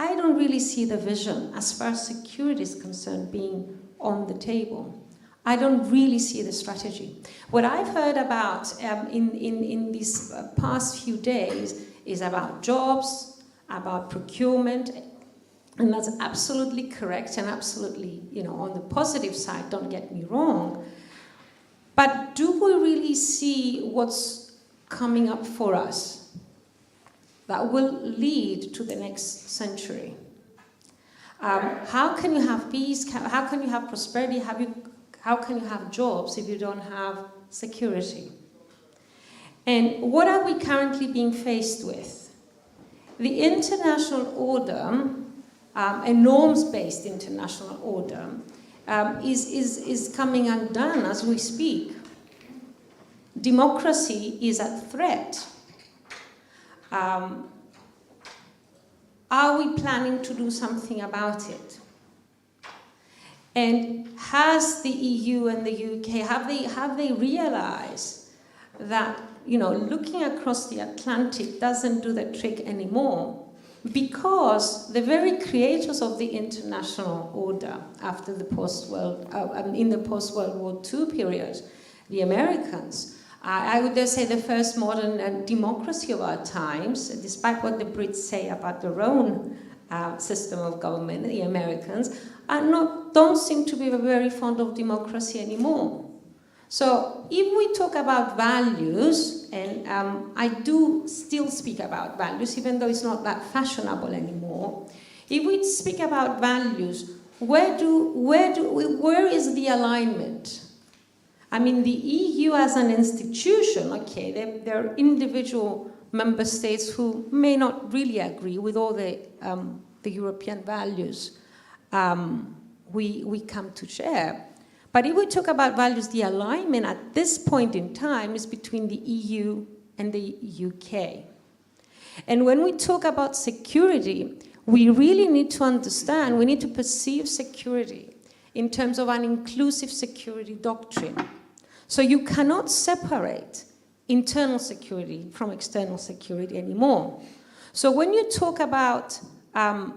I don't really see the vision as far as security is concerned being on the table. I don't really see the strategy. What I've heard about in these past few days is about jobs, about procurement, and that's absolutely correct and absolutely, you know, on the positive side, don't get me wrong. But do we really see what's coming up for us that will lead to the next century? How can you have peace? How can you have prosperity? How can you have jobs if you don't have security? And what are we currently being faced with? The international order, a norms-based international order, is coming undone as we speak. Democracy is at threat. Are we planning to do something about it? And has the EU and the UK, have they realized that, you know, looking across the Atlantic doesn't do the trick anymore? Because the very creators of the international order after the in the post-World War II period, the Americans, I would dare say the first modern democracy of our times, despite what the Brits say about their own system of government, the Americans, don't seem to be very fond of democracy anymore. So if we talk about values, and I do still speak about values, even though it's not that fashionable anymore, if we speak about values, where is the alignment? I mean, the EU as an institution, okay, there are individual member states who may not really agree with all the European values we come to share. But if we talk about values, the alignment at this point in time is between the EU and the UK. And when we talk about security, we really need to understand, we need to perceive security in terms of an inclusive security doctrine. So you cannot separate internal security from external security anymore. So when you talk about a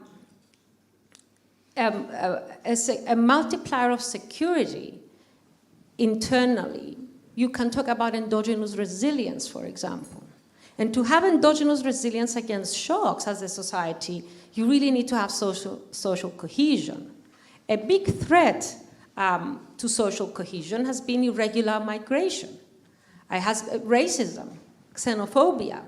multiplier of security internally, you can talk about endogenous resilience, for example. And to have endogenous resilience against shocks as a society, you really need to have social cohesion. A big threat to social cohesion has been irregular migration. It has racism, xenophobia.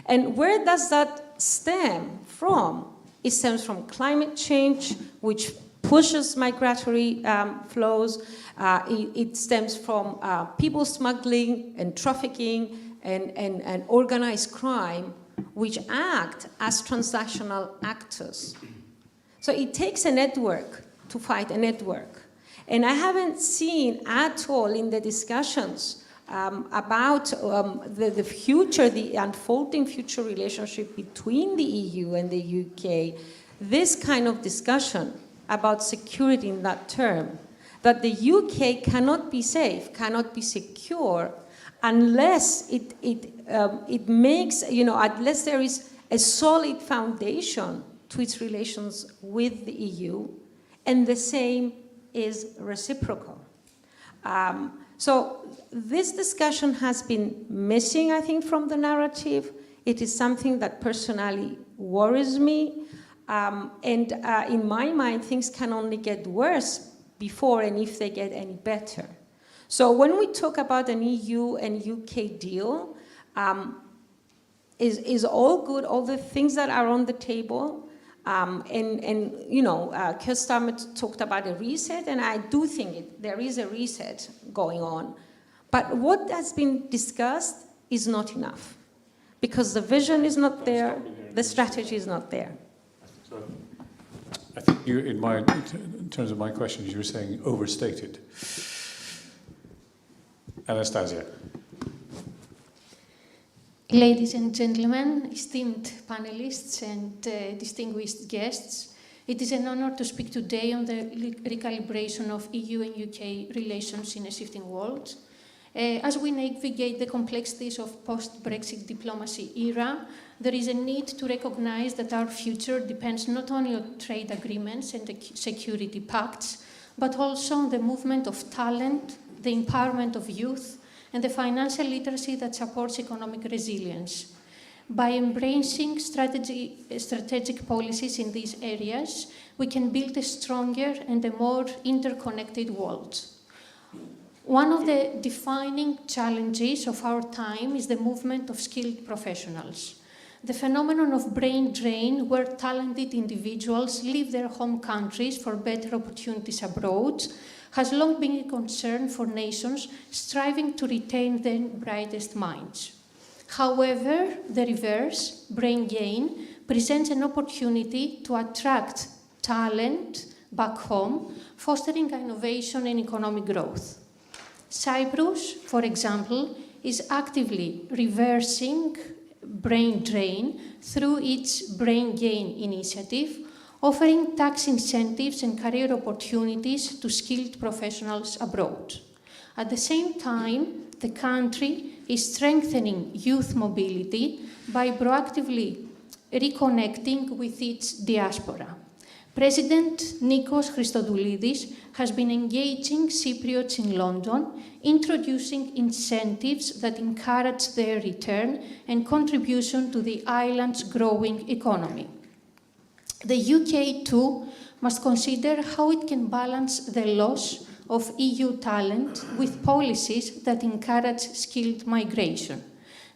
And where does that stem from? It stems from climate change, which pushes migratory flows. It stems from people smuggling and trafficking and organized crime, which act as transnational actors. So it takes a network to fight a network. And I haven't seen at all in the discussions about the future, the unfolding future relationship between the EU and the UK, this kind of discussion about security in that term, that the UK cannot be safe, cannot be secure, unless it makes, unless there is a solid foundation to its relations with the EU, and the same is reciprocal. So this discussion has been missing, I think, from the narrative. It is something that personally worries me. And in my mind, things can only get worse before and if they get any better. So when we talk about an EU and UK deal, is all good, all the things that are on the table. Keir Starmer talked about a reset, and I do think there is a reset going on. But what has been discussed is not enough, because the vision is not there, the strategy is not there. I think you, in terms of my questions, you were saying overstated. Anastasia. Ladies and gentlemen, esteemed panelists and distinguished guests, it is an honor to speak today on the recalibration of EU and UK relations in a shifting world. As we navigate the complexities of post-Brexit diplomacy era, there is a need to recognize that our future depends not only on trade agreements and security pacts, but also on the movement of talent, the empowerment of youth, and the financial literacy that supports economic resilience. By embracing strategic policies in these areas, we can build a stronger and a more interconnected world. One of the defining challenges of our time is the movement of skilled professionals. The phenomenon of brain drain, where talented individuals leave their home countries for better opportunities abroad, has long been a concern for nations striving to retain their brightest minds. However, the reverse, brain gain, presents an opportunity to attract talent back home, fostering innovation and economic growth. Cyprus, for example, is actively reversing brain drain through its brain gain initiative, offering tax incentives and career opportunities to skilled professionals abroad. At the same time, the country is strengthening youth mobility by proactively reconnecting with its diaspora. President Nikos Christodoulidis has been engaging Cypriots in London, introducing incentives that encourage their return and contribution to the island's growing economy. The UK, too, must consider how it can balance the loss of EU talent with policies that encourage skilled migration.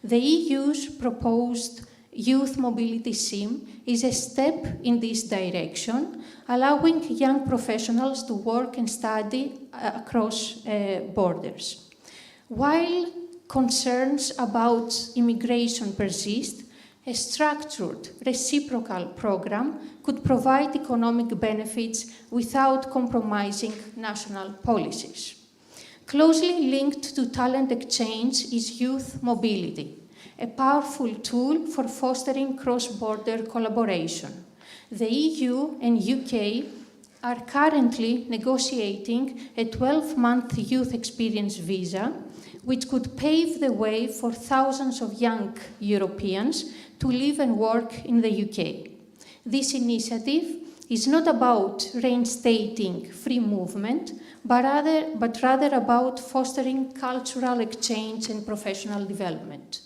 The EU's proposed youth mobility scheme is a step in this direction, allowing young professionals to work and study across borders. While concerns about immigration persist, a structured, reciprocal program could provide economic benefits without compromising national policies. Closely linked to talent exchange is youth mobility, a powerful tool for fostering cross-border collaboration. The EU and UK are currently negotiating a 12-month youth experience visa, which could pave the way for thousands of young Europeans to live and work in the UK. This initiative is not about reinstating free movement, but rather about fostering cultural exchange and professional development.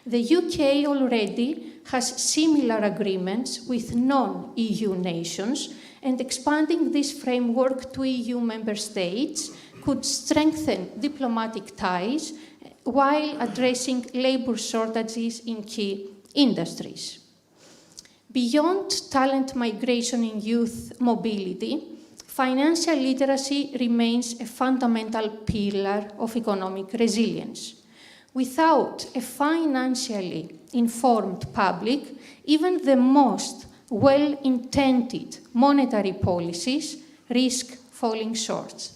The UK already has similar agreements with non-EU nations, and expanding this framework to EU member states could strengthen diplomatic ties while addressing labour shortages in key industries. Beyond talent migration and youth mobility, financial literacy remains a fundamental pillar of economic resilience. Without a financially informed public, even the most well-intended monetary policies risk falling short.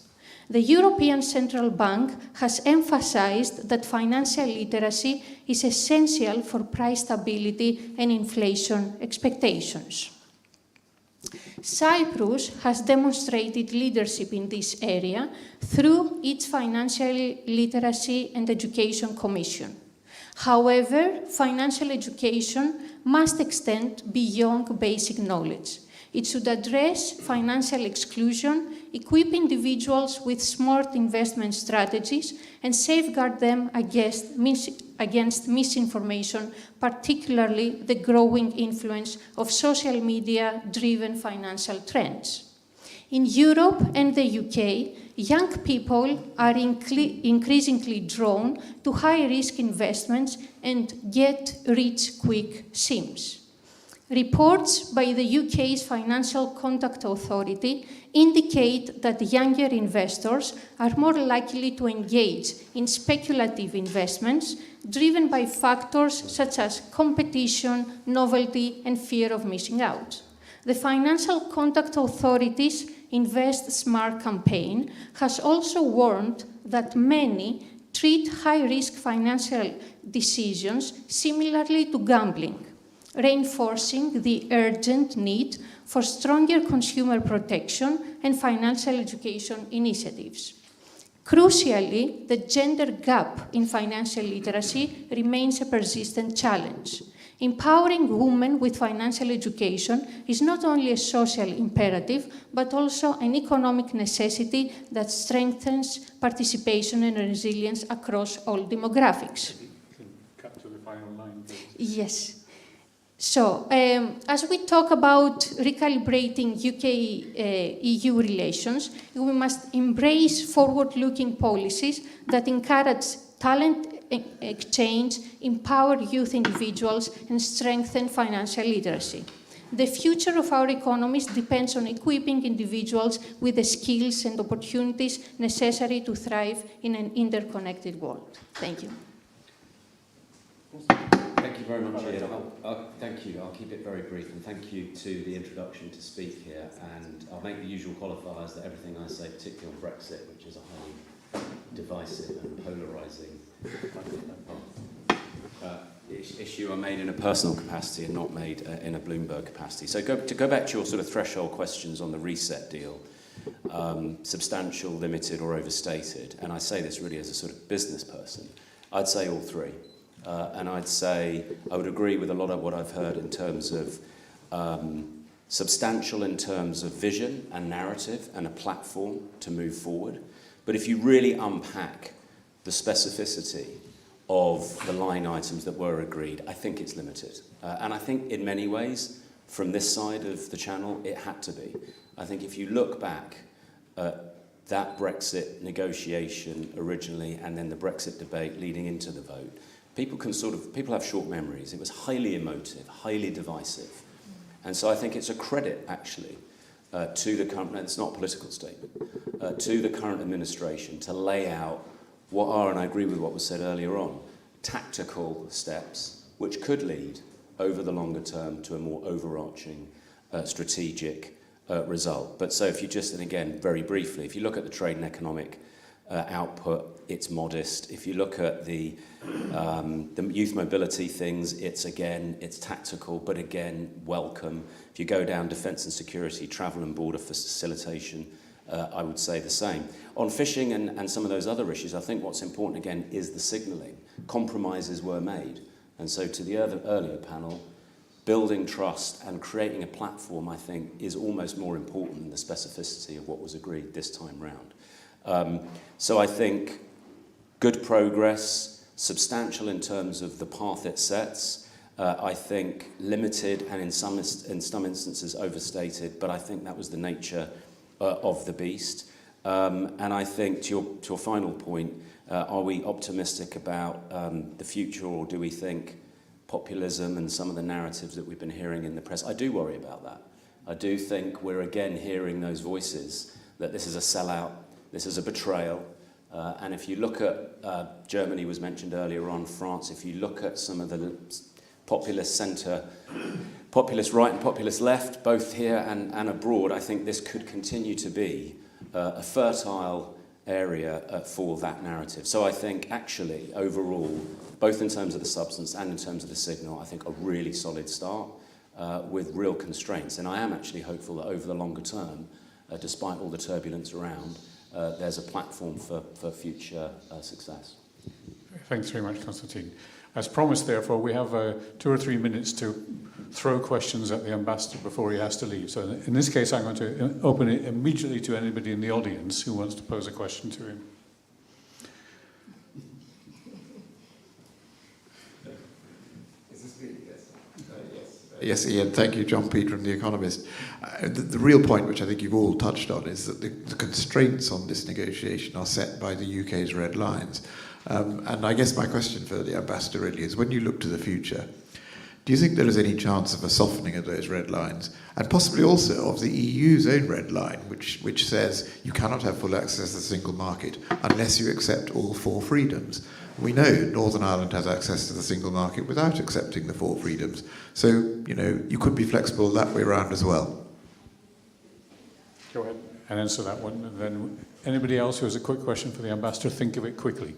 The European Central Bank has emphasized that financial literacy is essential for price stability and inflation expectations. Cyprus has demonstrated leadership in this area through its Financial Literacy and Education Commission. However, financial education must extend beyond basic knowledge. It should address financial exclusion, equip individuals with smart investment strategies, and safeguard them against misinformation, particularly the growing influence of social media-driven financial trends. In Europe and the UK, young people are increasingly drawn to high-risk investments and get-rich-quick schemes. Reports by the UK's Financial Conduct Authority indicate that younger investors are more likely to engage in speculative investments driven by factors such as competition, novelty, and fear of missing out. The Financial Conduct Authority's Invest Smart campaign has also warned that many treat high-risk financial decisions similarly to gambling, reinforcing the urgent need for stronger consumer protection and financial education initiatives. Crucially, the gender gap in financial literacy remains a persistent challenge. Empowering women with financial education is not only a social imperative, but also an economic necessity that strengthens participation and resilience across all demographics. Cut to the final line, please. Yes. So, as we talk about recalibrating UK-EU relations, we must embrace forward-looking policies that encourage talent exchange, empower youth individuals, and strengthen financial literacy. The future of our economies depends on equipping individuals with the skills and opportunities necessary to thrive in an interconnected world. Thank you. Thank you very much, Ian. Thank you. I'll keep it very brief, and thank you to the introduction to speak here. And I'll make the usual qualifiers that everything I say, particularly on Brexit, which is a highly divisive and polarising issue, are made in a personal capacity and not made in a Bloomberg capacity. So to go back to your sort of threshold questions on the reset deal, substantial, limited, or overstated, and I say this really as a sort of business person, I'd say all three. And I'd say I would agree with a lot of what I've heard in terms of substantial in terms of vision and narrative and a platform to move forward. But if you really unpack the specificity of the line items that were agreed, I think it's limited. And I think in many ways, from this side of the channel, it had to be. I think if you look back at that Brexit negotiation originally and then the Brexit debate leading into the vote, people have short memories. It was highly emotive, highly divisive. And so I think it's a credit, actually, to the current, it's not a political statement, to the current administration to lay out what are, and I agree with what was said earlier on, tactical steps which could lead over the longer term to a more overarching strategic result. But so if you just, and again, very briefly, if you look at the trade and economic output, it's modest. If you look at the youth mobility things, it's tactical, but again, welcome. If you go down defence and security, travel and border facilitation, I would say the same. On fishing and some of those other issues, I think what's important again is the signalling. Compromises were made. And so to the earlier panel, building trust and creating a platform, I think, is almost more important than the specificity of what was agreed this time round. So I think good progress, substantial in terms of the path it sets. I think limited and in some instances overstated, but I think that was the nature of the beast. And I think to your final point, are we optimistic about the future, or do we think populism and some of the narratives that we've been hearing in the press? I do worry about that. I do think we're again hearing those voices that this is a sellout, this is a betrayal. And if you look at, Germany was mentioned earlier on, France, if you look at some of the populist centre, populist right and populist left, both here and abroad, I think this could continue to be a fertile area for that narrative. So I think actually, overall, both in terms of the substance and in terms of the signal, I think a really solid start with real constraints. And I am actually hopeful that over the longer term, despite all the turbulence around, there's a platform for future success. Thanks very much, Konstantin. As promised, therefore, we have 2 or 3 minutes to throw questions at the ambassador before he has to leave. So in this case, I'm going to open it immediately to anybody in the audience who wants to pose a question to him. Yes, Ian, thank you. John Peter from The Economist. The real point, which I think you've all touched on, is that the constraints on this negotiation are set by the UK's red lines. And I guess my question for the ambassador really is, when you look to the future, do you think there is any chance of a softening of those red lines, and possibly also of the EU's own red line, which says you cannot have full access to the single market unless you accept all 4 freedoms? We know Northern Ireland has access to the single market without accepting the 4 freedoms. So, you could be flexible that way around as well. Go ahead and answer that one. And then anybody else who has a quick question for the ambassador, think of it quickly.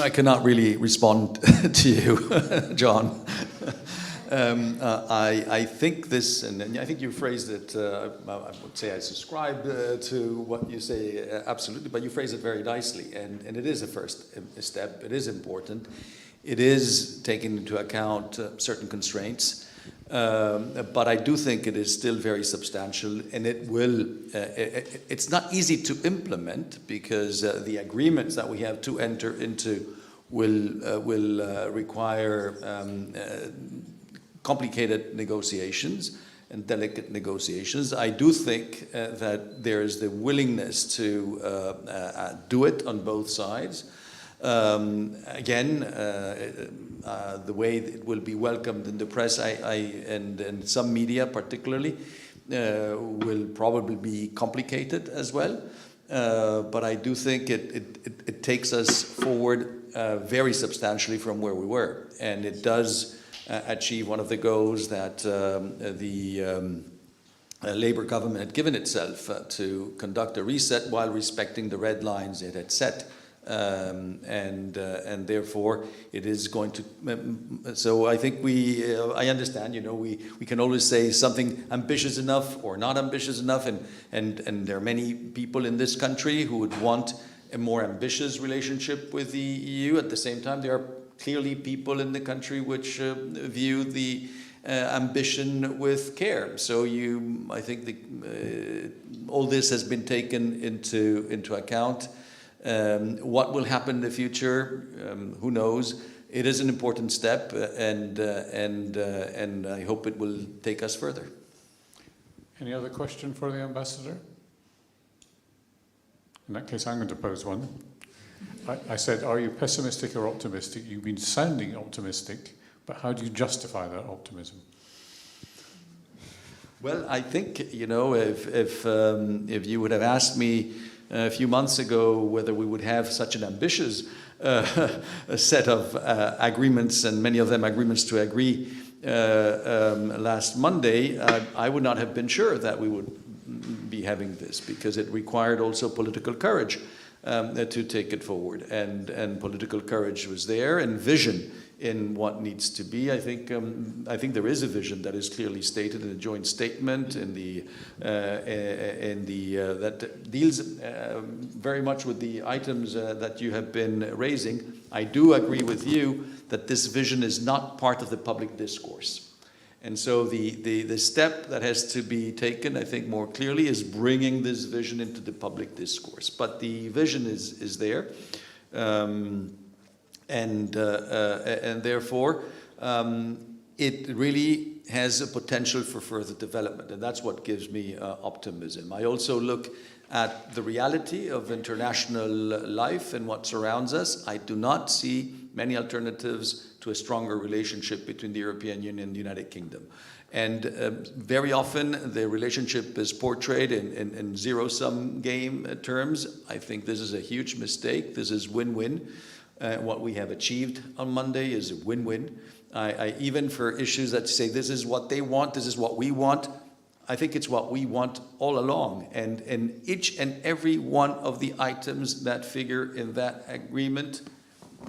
I cannot really respond to you, John. I think this, and I think you phrased it, I would say I subscribe to what you say, absolutely, but you phrase it very nicely, and it is a first step. It is important. It is taking into account certain constraints, but I do think it is still very substantial, and it will, it's not easy to implement because the agreements that we have to enter into will require complicated negotiations and delicate negotiations. I do think that there is the willingness to do it on both sides. Again, the way it will be welcomed in the press and some media particularly will probably be complicated as well. But I do think it takes us forward very substantially from where we were. And it does achieve one of the goals that the Labour government had given itself to conduct a reset while respecting the red lines it had set. And therefore it is going to, so I think I understand, we can always say something ambitious enough or not ambitious enough, and there are many people in this country who would want a more ambitious relationship with the EU. At the same time, there are clearly people in the country which view the ambition with care. So I think all this has been taken into account. What will happen in the future? Who knows? It is an important step, and I hope it will take us further. Any other question for the ambassador? In that case, I'm going to pose one. I said, are you pessimistic or optimistic? You've been sounding optimistic, but how do you justify that optimism? Well, I think, you know, if you would have asked me a few months ago whether we would have such an ambitious set of agreements, and many of them agreements to agree last Monday, I would not have been sure that we would be having this, because it required also political courage to take it forward, and political courage was there, and vision in what needs to be. I think there is a vision that is clearly stated in a joint statement that deals very much with the items that you have been raising. I do agree with you that this vision is not part of the public discourse. And so the step that has to be taken, I think, more clearly is bringing this vision into the public discourse. But the vision is there. And therefore, it really has a potential for further development, and that's what gives me optimism. I also look at the reality of international life and what surrounds us. I do not see many alternatives to a stronger relationship between the European Union and the United Kingdom. And very often the relationship is portrayed in zero-sum game terms. I think this is a huge mistake. This is win-win. What we have achieved on Monday is a win-win. Even for issues that say this is what they want, this is what we want, I think it's what we want all along. And each and every one of the items that figure in that agreement,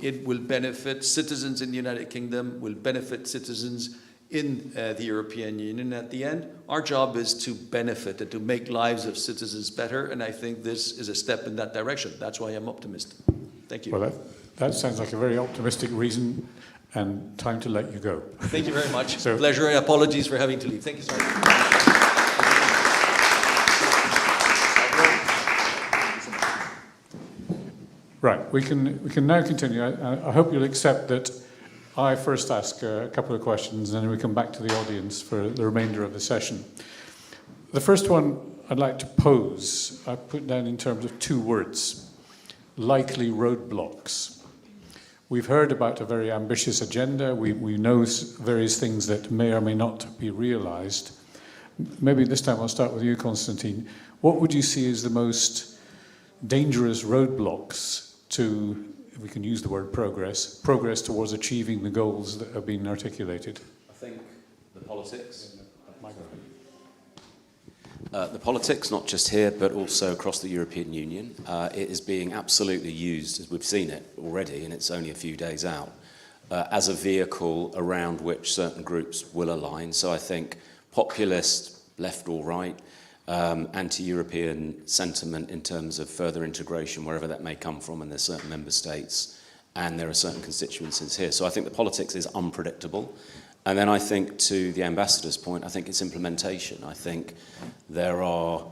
it will benefit citizens in the United Kingdom, will benefit citizens in the European Union. At the end, our job is to benefit and to make lives of citizens better, and I think this is a step in that direction. That's why I'm optimistic. Thank you. Well, that sounds like a very optimistic reason, and time to let you go. Thank you very much. Pleasure, and apologies for having to leave. Thank you so much. Right, we can now continue. I hope you'll accept that I first ask a couple of questions, and then we come back to the audience for the remainder of the session. The first one I'd like to pose, I put down in terms of 2 words: likely roadblocks. We've heard about a very ambitious agenda. We know various things that may or may not be realized. Maybe this time I'll start with you, Konstantin. What would you see as the most dangerous roadblocks to, if we can use the word progress towards achieving the goals that have been articulated? I think the politics. The politics, not just here, but also across the European Union. It is being absolutely used, as we've seen it already, and it's only a few days out, as a vehicle around which certain groups will align. So I think populist, left or right, anti-European sentiment in terms of further integration, wherever that may come from, and there's certain member states, and there are certain constituencies here. So I think the politics is unpredictable. And then I think, to the ambassador's point, I think it's implementation. I think there are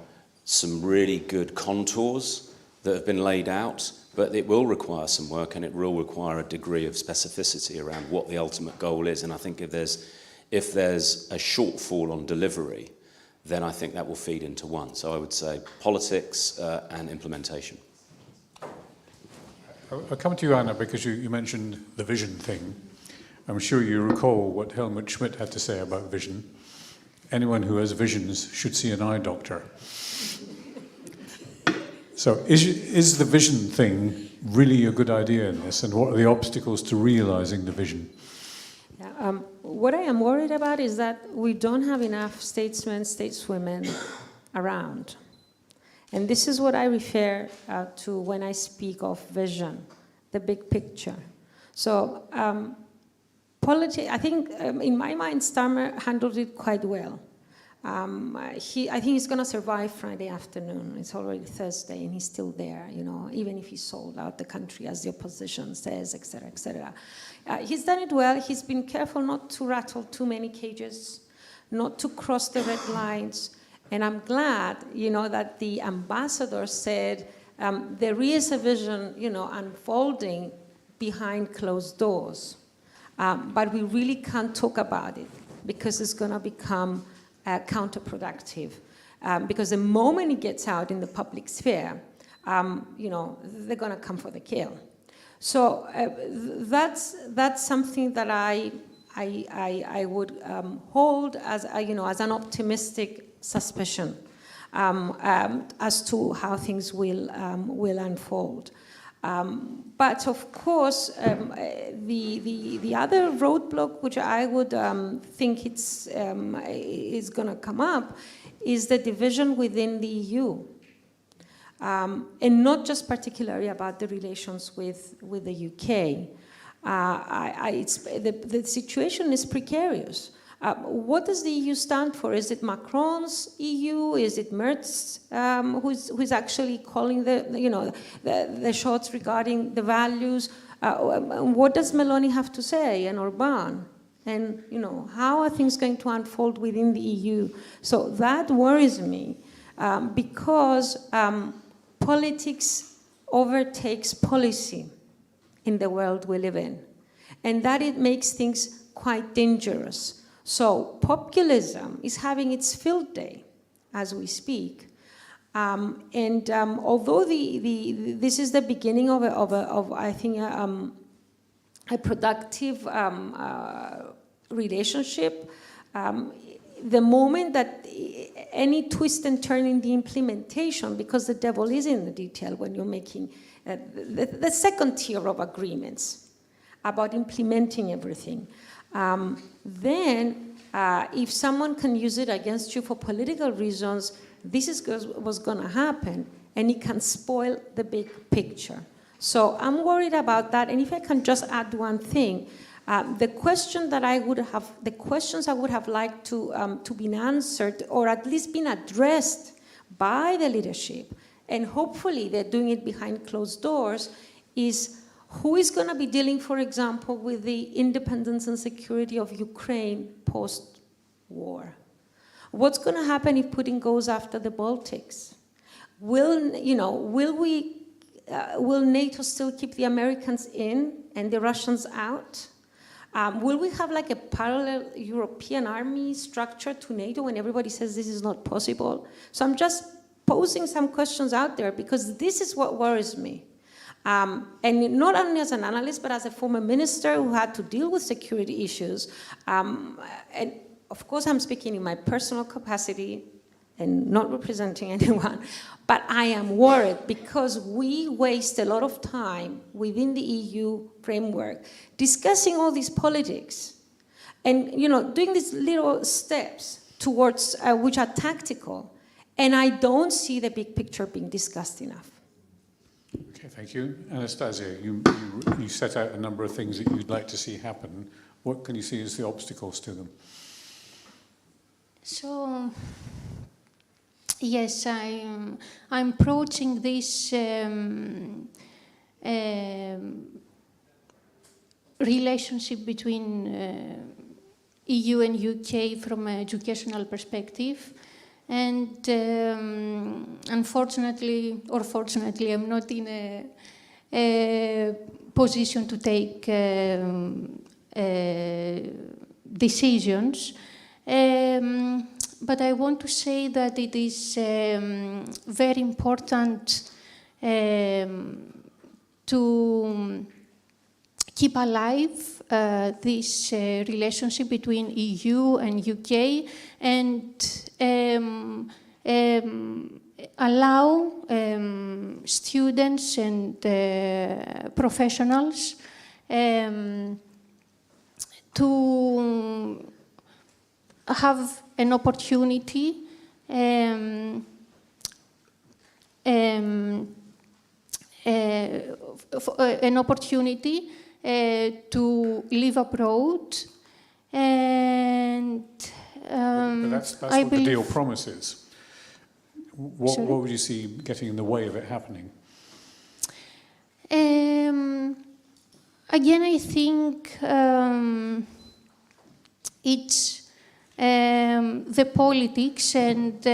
some really good contours that have been laid out, but it will require some work, and it will require a degree of specificity around what the ultimate goal is. And I think if there's a shortfall on delivery, then I think that will feed into one. So I would say politics and implementation. I'll come to you, Anna, because you mentioned the vision thing. I'm sure you recall what Helmut Schmidt had to say about vision. Anyone who has visions should see an eye doctor. So is the vision thing really a good idea in this, and what are the obstacles to realizing the vision? Yeah, what I am worried about is that we don't have enough statesmen, stateswomen around. And this is what I refer to when I speak of vision, the big picture. So I think, in my mind, Starmer handled it quite well. I think he's going to survive Friday afternoon. It's already Thursday, and he's still there, even if he sold out the country, as the opposition says, etc., etc. He's done it well. He's been careful not to rattle too many cages, not to cross the red lines. And I'm glad, that the ambassador said there is a vision, unfolding behind closed doors. But we really can't talk about it because it's going to become counterproductive. Because the moment it gets out in the public sphere, they're going to come for the kill. So that's something that I would hold as as an optimistic suspicion as to how things will unfold. But of course, the other roadblock which I would think is going to come up is the division within the EU. And not just particularly about the relations with the UK. The situation is precarious. What does the EU stand for? Is it Macron's EU? Is it Merz who's actually calling the shots regarding the values? What does Meloni have to say, and Orban? And how are things going to unfold within the EU? So that worries me because politics overtakes policy in the world we live in, and that it makes things quite dangerous. So populism is having its field day as we speak, and although this is the beginning of I think a productive relationship, the moment that any twist and turn in the implementation, because the devil is in the detail when you're making the second tier of agreements about implementing everything, then if someone can use it against you for political reasons, this is what's going to happen, and it can spoil the big picture. So I'm worried about that. And if I can just add one thing, the questions I would have liked to be answered, or at least been addressed by the leadership, and hopefully they're doing it behind closed doors, is who is going to be dealing, for example, with the independence and security of Ukraine post-war? What's going to happen if Putin goes after the Baltics? Will NATO still keep the Americans in and the Russians out? Will we have like a parallel European army structure to NATO when everybody says this is not possible? So I'm just posing some questions out there because this is what worries me. And not only as an analyst, but as a former minister who had to deal with security issues. And of course, I'm speaking in my personal capacity and not representing anyone, but I am worried because we waste a lot of time within the EU framework discussing all these politics and doing these little steps towards which are tactical, and I don't see the big picture being discussed enough. Okay, thank you. Anastasia, you set out a number of things that you'd like to see happen. What can you see as the obstacles to them? So, yes, I'm approaching this relationship between EU and UK from an educational perspective. And unfortunately, or fortunately, I'm not in a position to take decisions. But I want to say that it is very important to keep alive this relationship between EU and UK and allow students and professionals to have an opportunity to live abroad, and but that's what the deal promises. What would you see getting in the way of it happening? Again, I think it's the politics and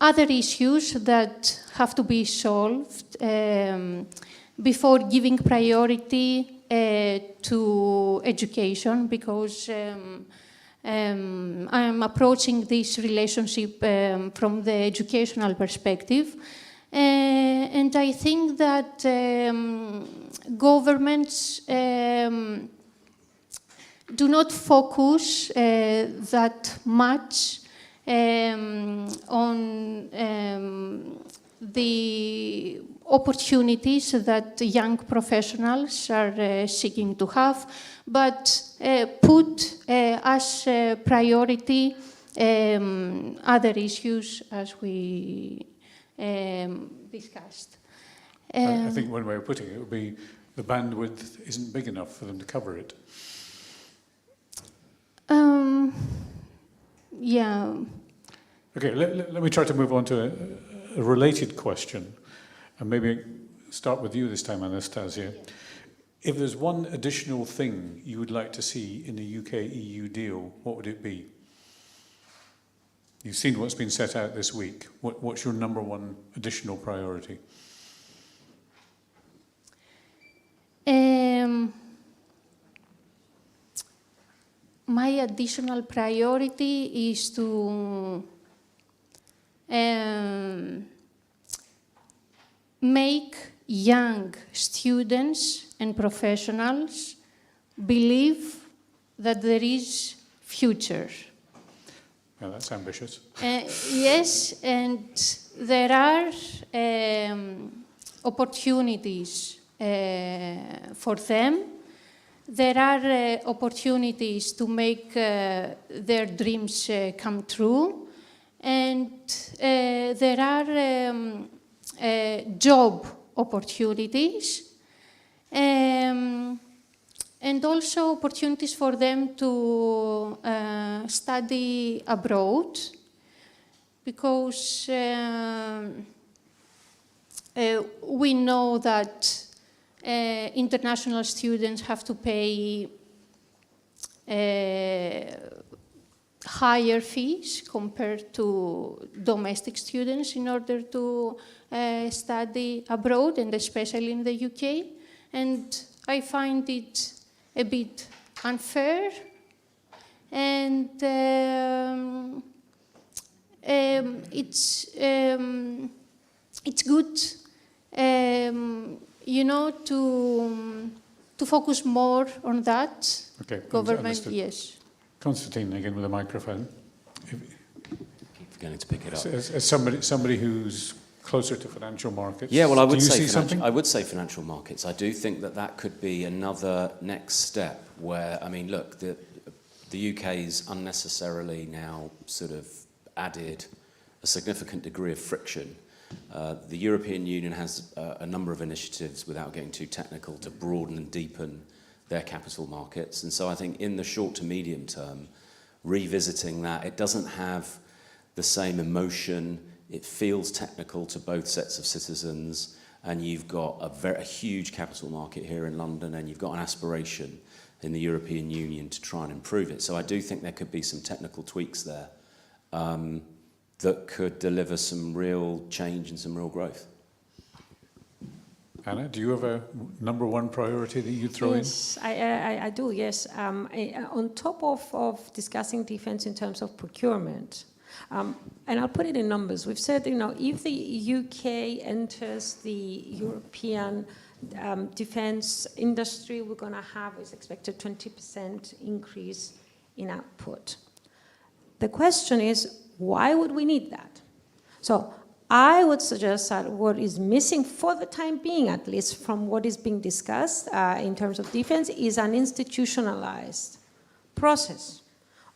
other issues that have to be solved before giving priority to education, because I'm approaching this relationship from the educational perspective. And I think that governments do not focus that much on the opportunities that young professionals are seeking to have, but put as a priority other issues as we discussed. I think one way of putting it would be the bandwidth isn't big enough for them to cover it. Yeah. Okay, let me try to move on to a related question, and maybe start with you this time, Anastasia. If there's one additional thing you would like to see in the UK-EU deal, what would it be? You've seen what's been set out this week. What's your number one additional priority? My additional priority is to make young students and professionals believe that there is future. Yeah, that's ambitious. Yes, and there are opportunities for them. There are opportunities to make their dreams come true, and there are job opportunities, and also opportunities for them to study abroad, because we know that international students have to pay higher fees compared to domestic students in order to study abroad, and especially in the UK. And I find it a bit unfair, and it's good, you know, to focus more on that. Okay, government, understood. yes. Constantine, again with a microphone. Keep forgetting to pick it up. As somebody who's closer to financial markets, yeah, well, I would do you say see something? I would say financial markets. I do think that that could be another next step where, I mean, look, the UK's unnecessarily now sort of added a significant degree of friction. The European Union has a number of initiatives, without getting too technical, to broaden and deepen their capital markets. And so I think in the short to medium term, revisiting that, it doesn't have the same emotion. It feels technical to both sets of citizens, and you've got a huge capital market here in London, and you've got an aspiration in the European Union to try and improve it. So I do think there could be some technical tweaks there that could deliver some real change and some real growth. Anna, do you have a number one priority that you throw in? Yes, I do, yes. On top of discussing defense in terms of procurement, and I'll put it in numbers. We've said, you know, if the UK enters the European defense industry, we're going to have, it's expected 20% increase in output. The question is, why would we need that? So I would suggest that what is missing for the time being, at least from what is being discussed in terms of defense, is an institutionalized process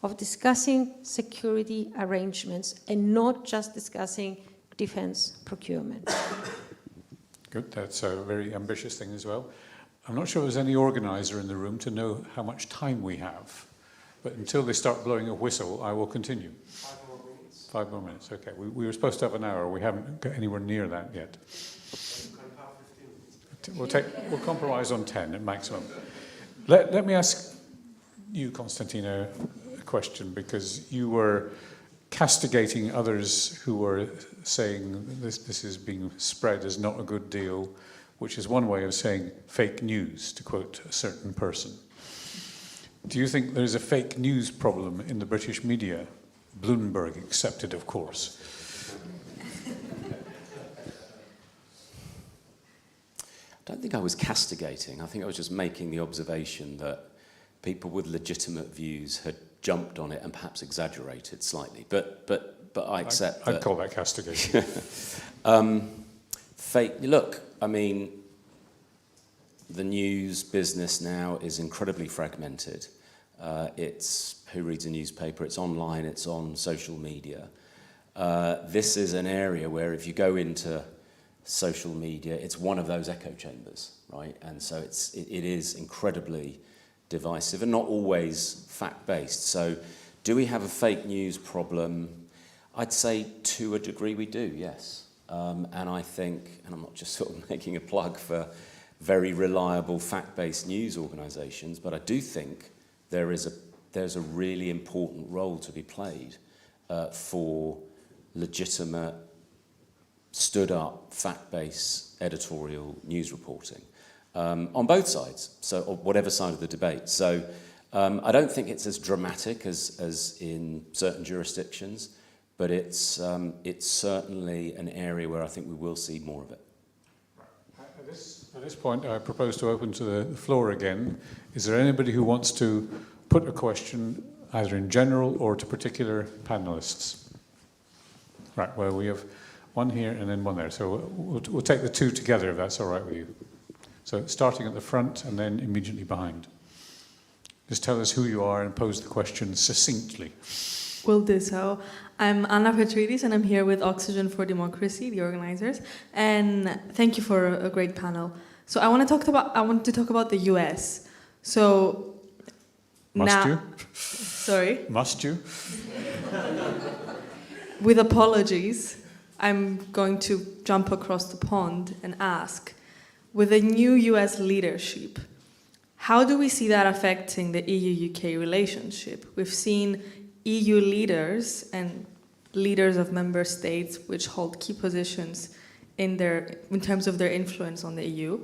of discussing security arrangements and not just discussing defense procurement. Good, that's a very ambitious thing as well. I'm not sure there's any organizer in the room to know how much time we have, but until they start blowing a whistle, I will continue. 5 more minutes, okay. We were supposed to have an hour. We haven't got anywhere near that yet. We'll compromise on 10 at maximum. Let me ask you, Konstantina, a question, because you were castigating others who were saying this is being spread as not a good deal, which is one way of saying fake news, to quote a certain person. Do you think there's a fake news problem in the British media? Bloomberg accepted, of course. don't think I was castigating. I think I was just making the observation that people with legitimate views had jumped on it and perhaps exaggerated slightly. But I accept that. I'd call that castigation. Look, I mean, the news business now is incredibly fragmented. It's who reads a newspaper, it's online, it's on social media. This is an area where if you go into social media, it's one of those echo chambers, right? And so it is incredibly divisive and not always fact-based. So do we have a fake news problem? I'd say to a degree we do, yes. And I think, and I'm not just sort of making a plug for very reliable fact-based news organisations, but I do think there's a really important role to be played for legitimate, stood-up, fact-based editorial news reporting on both sides, so or whatever side of the debate. So I don't think it's as dramatic as in certain jurisdictions, but it's certainly an area where I think we will see more of it. At this point, I propose to open to the floor again. Is there anybody who wants to put a question, either in general or to particular panelists? Right, well, we have one here and then one there. So we'll take the two together, if that's all right with you. So starting at the front and then immediately behind. Just tell us who you are and pose the question succinctly. Will do so. I'm Anna Petridis and I'm here with Oxygen for Democracy, the organizers. And thank you for a great panel. So I want to talk about the US. So Must you? Sorry? Must you? With apologies, I'm going to jump across the pond and ask, with a new US leadership, how do we see that affecting the EU-UK relationship? We've seen EU leaders and leaders of member states which hold key positions in terms of their influence on the EU,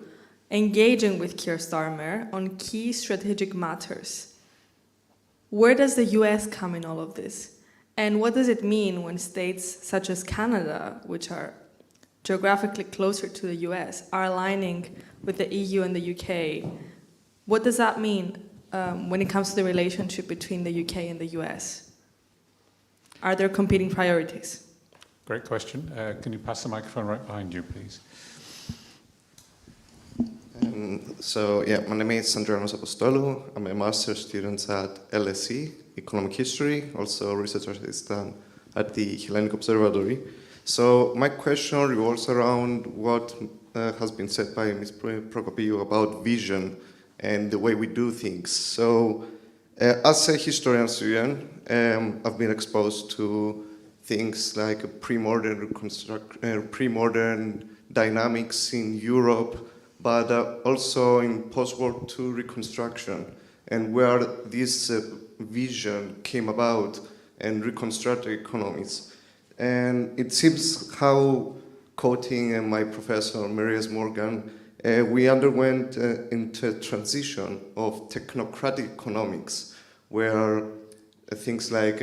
engaging with Keir Starmer on key strategic matters. Where does the US come in all of this? And what does it mean when states such as Canada, which are geographically closer to the US, are aligning with the EU and the UK? What does that mean when it comes to the relationship between the UK and the US? Are there competing priorities? Great question. Can you pass the microphone right behind you, please? My name is Andreas Apostolou. I'm a master's student at LSE, Economic History, also research assistant at the Hellenic Observatory. So my question revolves around what has been said by Ms. Prokopiou about vision and the way we do things. So as a historian student, I've been exposed to things like pre-modern dynamics in Europe, but also in post-World II reconstruction, and where this vision came about and reconstructed economies. And it seems how, quoting my professor, Marius Morgan, we underwent into a transition of technocratic economics, where things like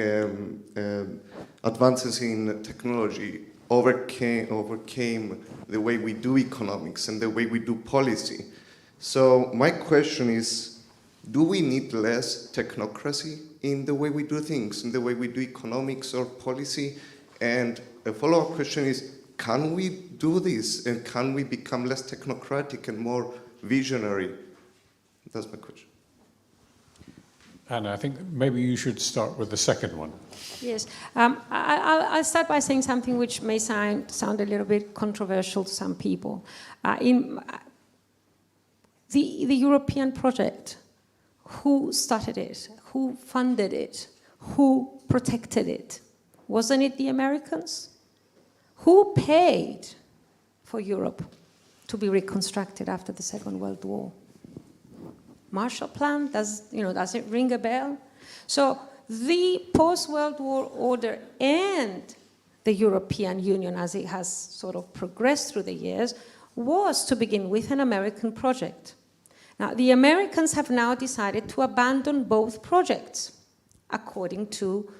advances in technology overcame the way we do economics and the way we do policy. So my question is, do we need less technocracy in the way we do things, in the way we do economics or policy? And a follow-up question is, can we do this, and can we become less technocratic and more visionary? That's my question. And I think maybe you should start with the second one. Yes, I'll start by saying something which may sound a little bit controversial to some people. The European project, who started it? Who funded it? Who protected it? Wasn't it the Americans? Who paid for Europe to be reconstructed after the Second World War? Marshall Plan, does it ring a bell? So the post-World War order and the European Union, as it has sort of progressed through the years, was to begin with an American project. Now, the Americans have now decided to abandon both projects, according to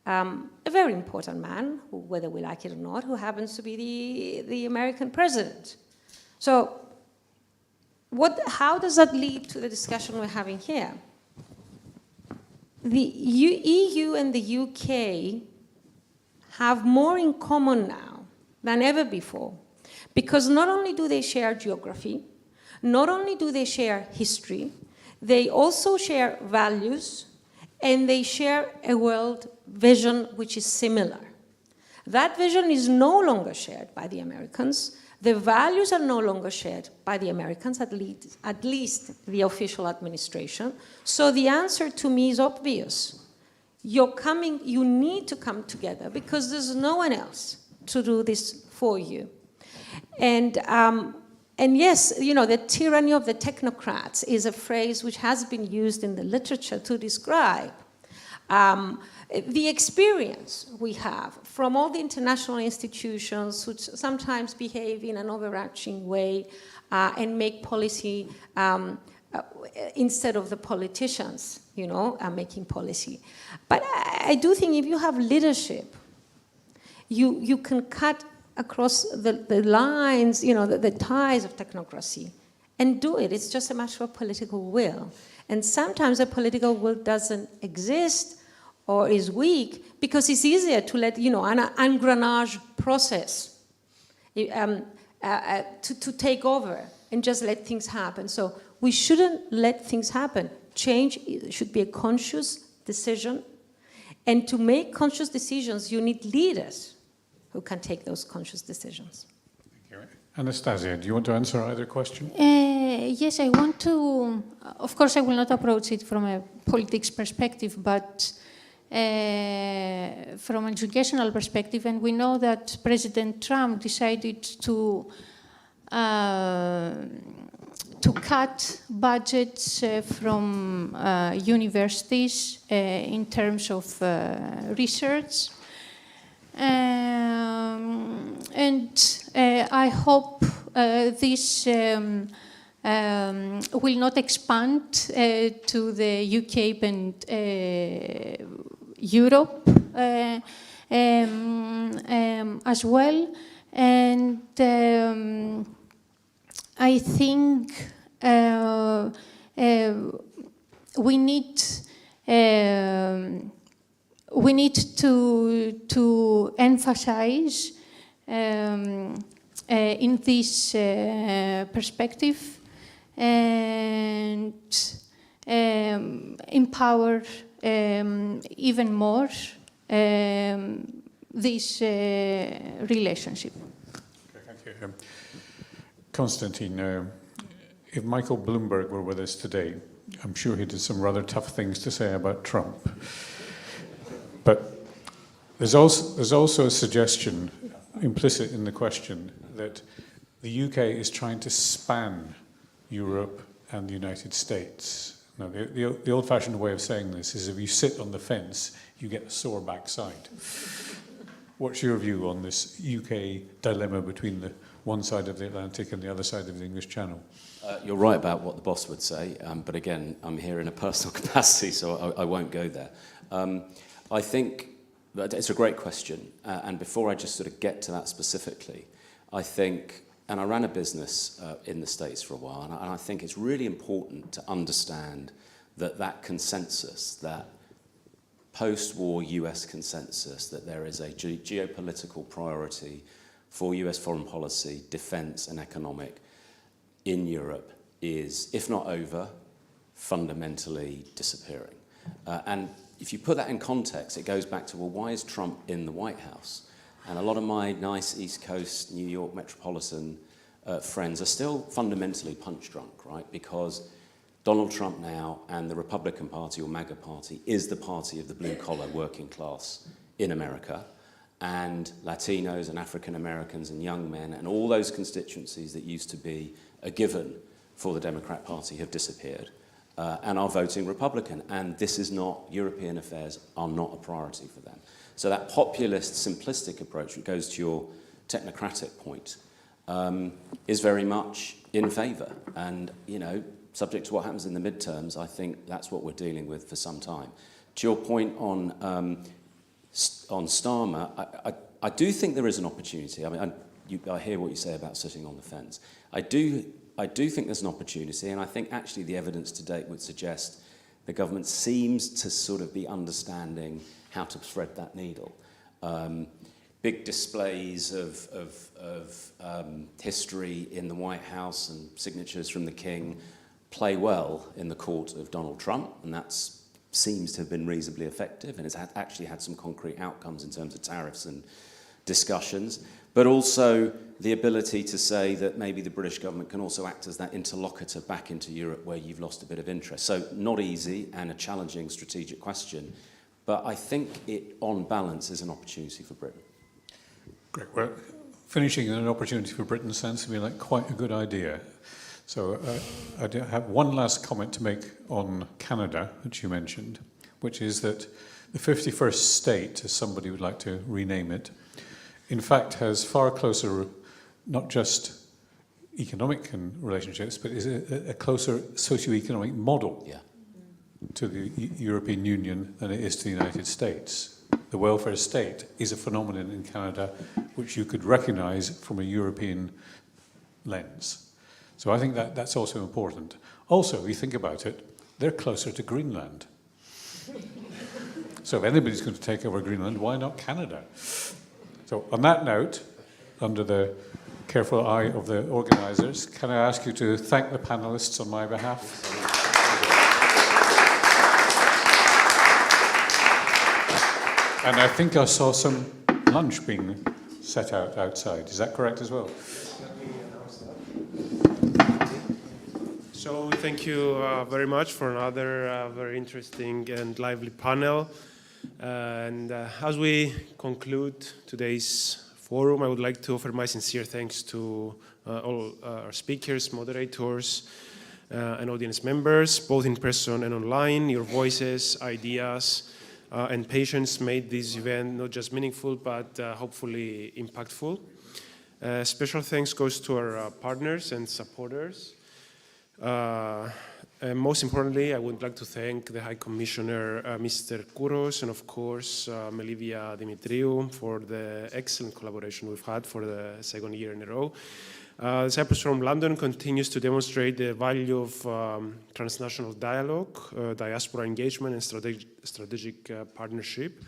a very important man, who, whether we like it or not, who happens to be the American president. So how does that lead to the discussion we're having here? The EU and the UK have more in common now than ever before, because not only do they share geography, not only do they share history, they also share values, and they share a world vision which is similar. That vision is no longer shared by the Americans. The values are no longer shared by the Americans, at least the official administration. So the answer to me is obvious. You need to come together because there's no one else to do this for you. And yes, the tyranny of the technocrats is a phrase which has been used in the literature to describe the experience we have from all the international institutions which sometimes behave in an overarching way and make policy instead of the politicians, making policy. But I do think if you have leadership, you can cut across the lines, the ties of technocracy and do it. It's just a matter of political will. And sometimes the political will doesn't exist or is weak because it's easier to let, an engrenage process to take over and just let things happen. So we shouldn't let things happen. Change should be a conscious decision. And to make conscious decisions, you need leaders who can take those conscious decisions. Anastasia, do you want to answer either question? Yes, I want to. Of course, I will not approach it from a politics perspective, but from an educational perspective. And we know that President Trump decided to cut budgets from universities in terms of research. And I hope this will not expand to the UK and Europe as well. And I think we need to emphasize in this perspective and empower even more this relationship. Okay, thank you. Konstantin, if Michael Bloomberg were with us today, I'm sure he had some rather tough things to say about Trump. But there's also a suggestion implicit in the question that the UK is trying to span Europe and the United States. Now, the old-fashioned way of saying this is if you sit on the fence, you get a sore backside. What's your view on this UK dilemma between the one side of the Atlantic and the other side of the English Channel? You're right about what the boss would say, but again, I'm here in a personal capacity, so I won't go there. I think that it's a great question, and before I just sort of get to that specifically, I think, and I ran a business in the States for a while, and I think it's really important to understand that consensus, that post-war US consensus, that there is a geopolitical priority for US foreign policy, defense and economic in Europe is, if not over, fundamentally disappearing. And if you put that in context, it goes back to, well, why is Trump in the White House? And a lot of my nice East Coast, New York metropolitan friends are still fundamentally punch drunk, right? Because Donald Trump now and the Republican Party or MAGA Party is the party of the blue-collar working class in America. And Latinos and African Americans and young men and all those constituencies that used to be a given for the Democrat Party have disappeared and are voting Republican. And this is not, European affairs are not a priority for them. So that populist, simplistic approach, which goes to your technocratic point, is very much in favour. And, you know, subject to what happens in the midterms, I think that's what we're dealing with for some time. To your point on Starmer, I do think there is an opportunity. I mean, I hear what you say about sitting on the fence. I do I do think there's an opportunity, and I think actually the evidence to date would suggest the government seems to sort of be understanding how to thread that needle. Big displays of history in the White House and signatures from the King play well in the court of Donald Trump, and that seems to have been reasonably effective, and it's actually had some concrete outcomes in terms of tariffs and discussions, but also the ability to say that maybe the British government can also act as that interlocutor back into Europe where you've lost a bit of interest. So not easy and a challenging strategic question, but I think it, on balance, is an opportunity for Britain. Great. Well, finishing in an opportunity for Britain sounds to me like quite a good idea. So I do have one last comment to make on Canada, which you mentioned, which is that the 51st state, as somebody would like to rename it, in fact has far closer, not just economic relationships, but is a closer socio-economic model to the European Union than it is to the United States. The welfare state is a phenomenon in Canada which you could recognise from a European lens. So I think that's also important. Also, if you think about it, they're closer to Greenland. So if anybody's going to take over Greenland, why not Canada? So on that note, under the careful eye of the organisers, can I ask you to thank the panellists on my behalf? And I think I saw some lunch being set out outside. Is that correct as well? So thank you very much for another very interesting and lively panel. And as we conclude today's forum, I would like to offer my sincere thanks to all our speakers, moderators, and audience members, both in person and online. Your voices, ideas, and patience made this event not just meaningful, but hopefully impactful. Special thanks goes to our partners and supporters. And most importantly, I would like to thank the High Commissioner, Mr. Kouros, and of course, Melivia Dimitriou, for the excellent collaboration we've had for the second year in a row. The Cyprus Forum London continues to demonstrate the value of transnational dialogue, diaspora engagement, and strategic partnership.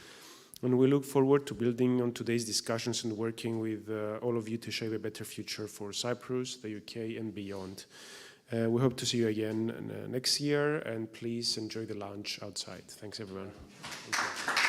And we look forward to building on today's discussions and working with all of you to shape a better future for Cyprus, the UK, and beyond. We hope to see you again next year, and please enjoy the lunch outside. Thanks, everyone. Thank you.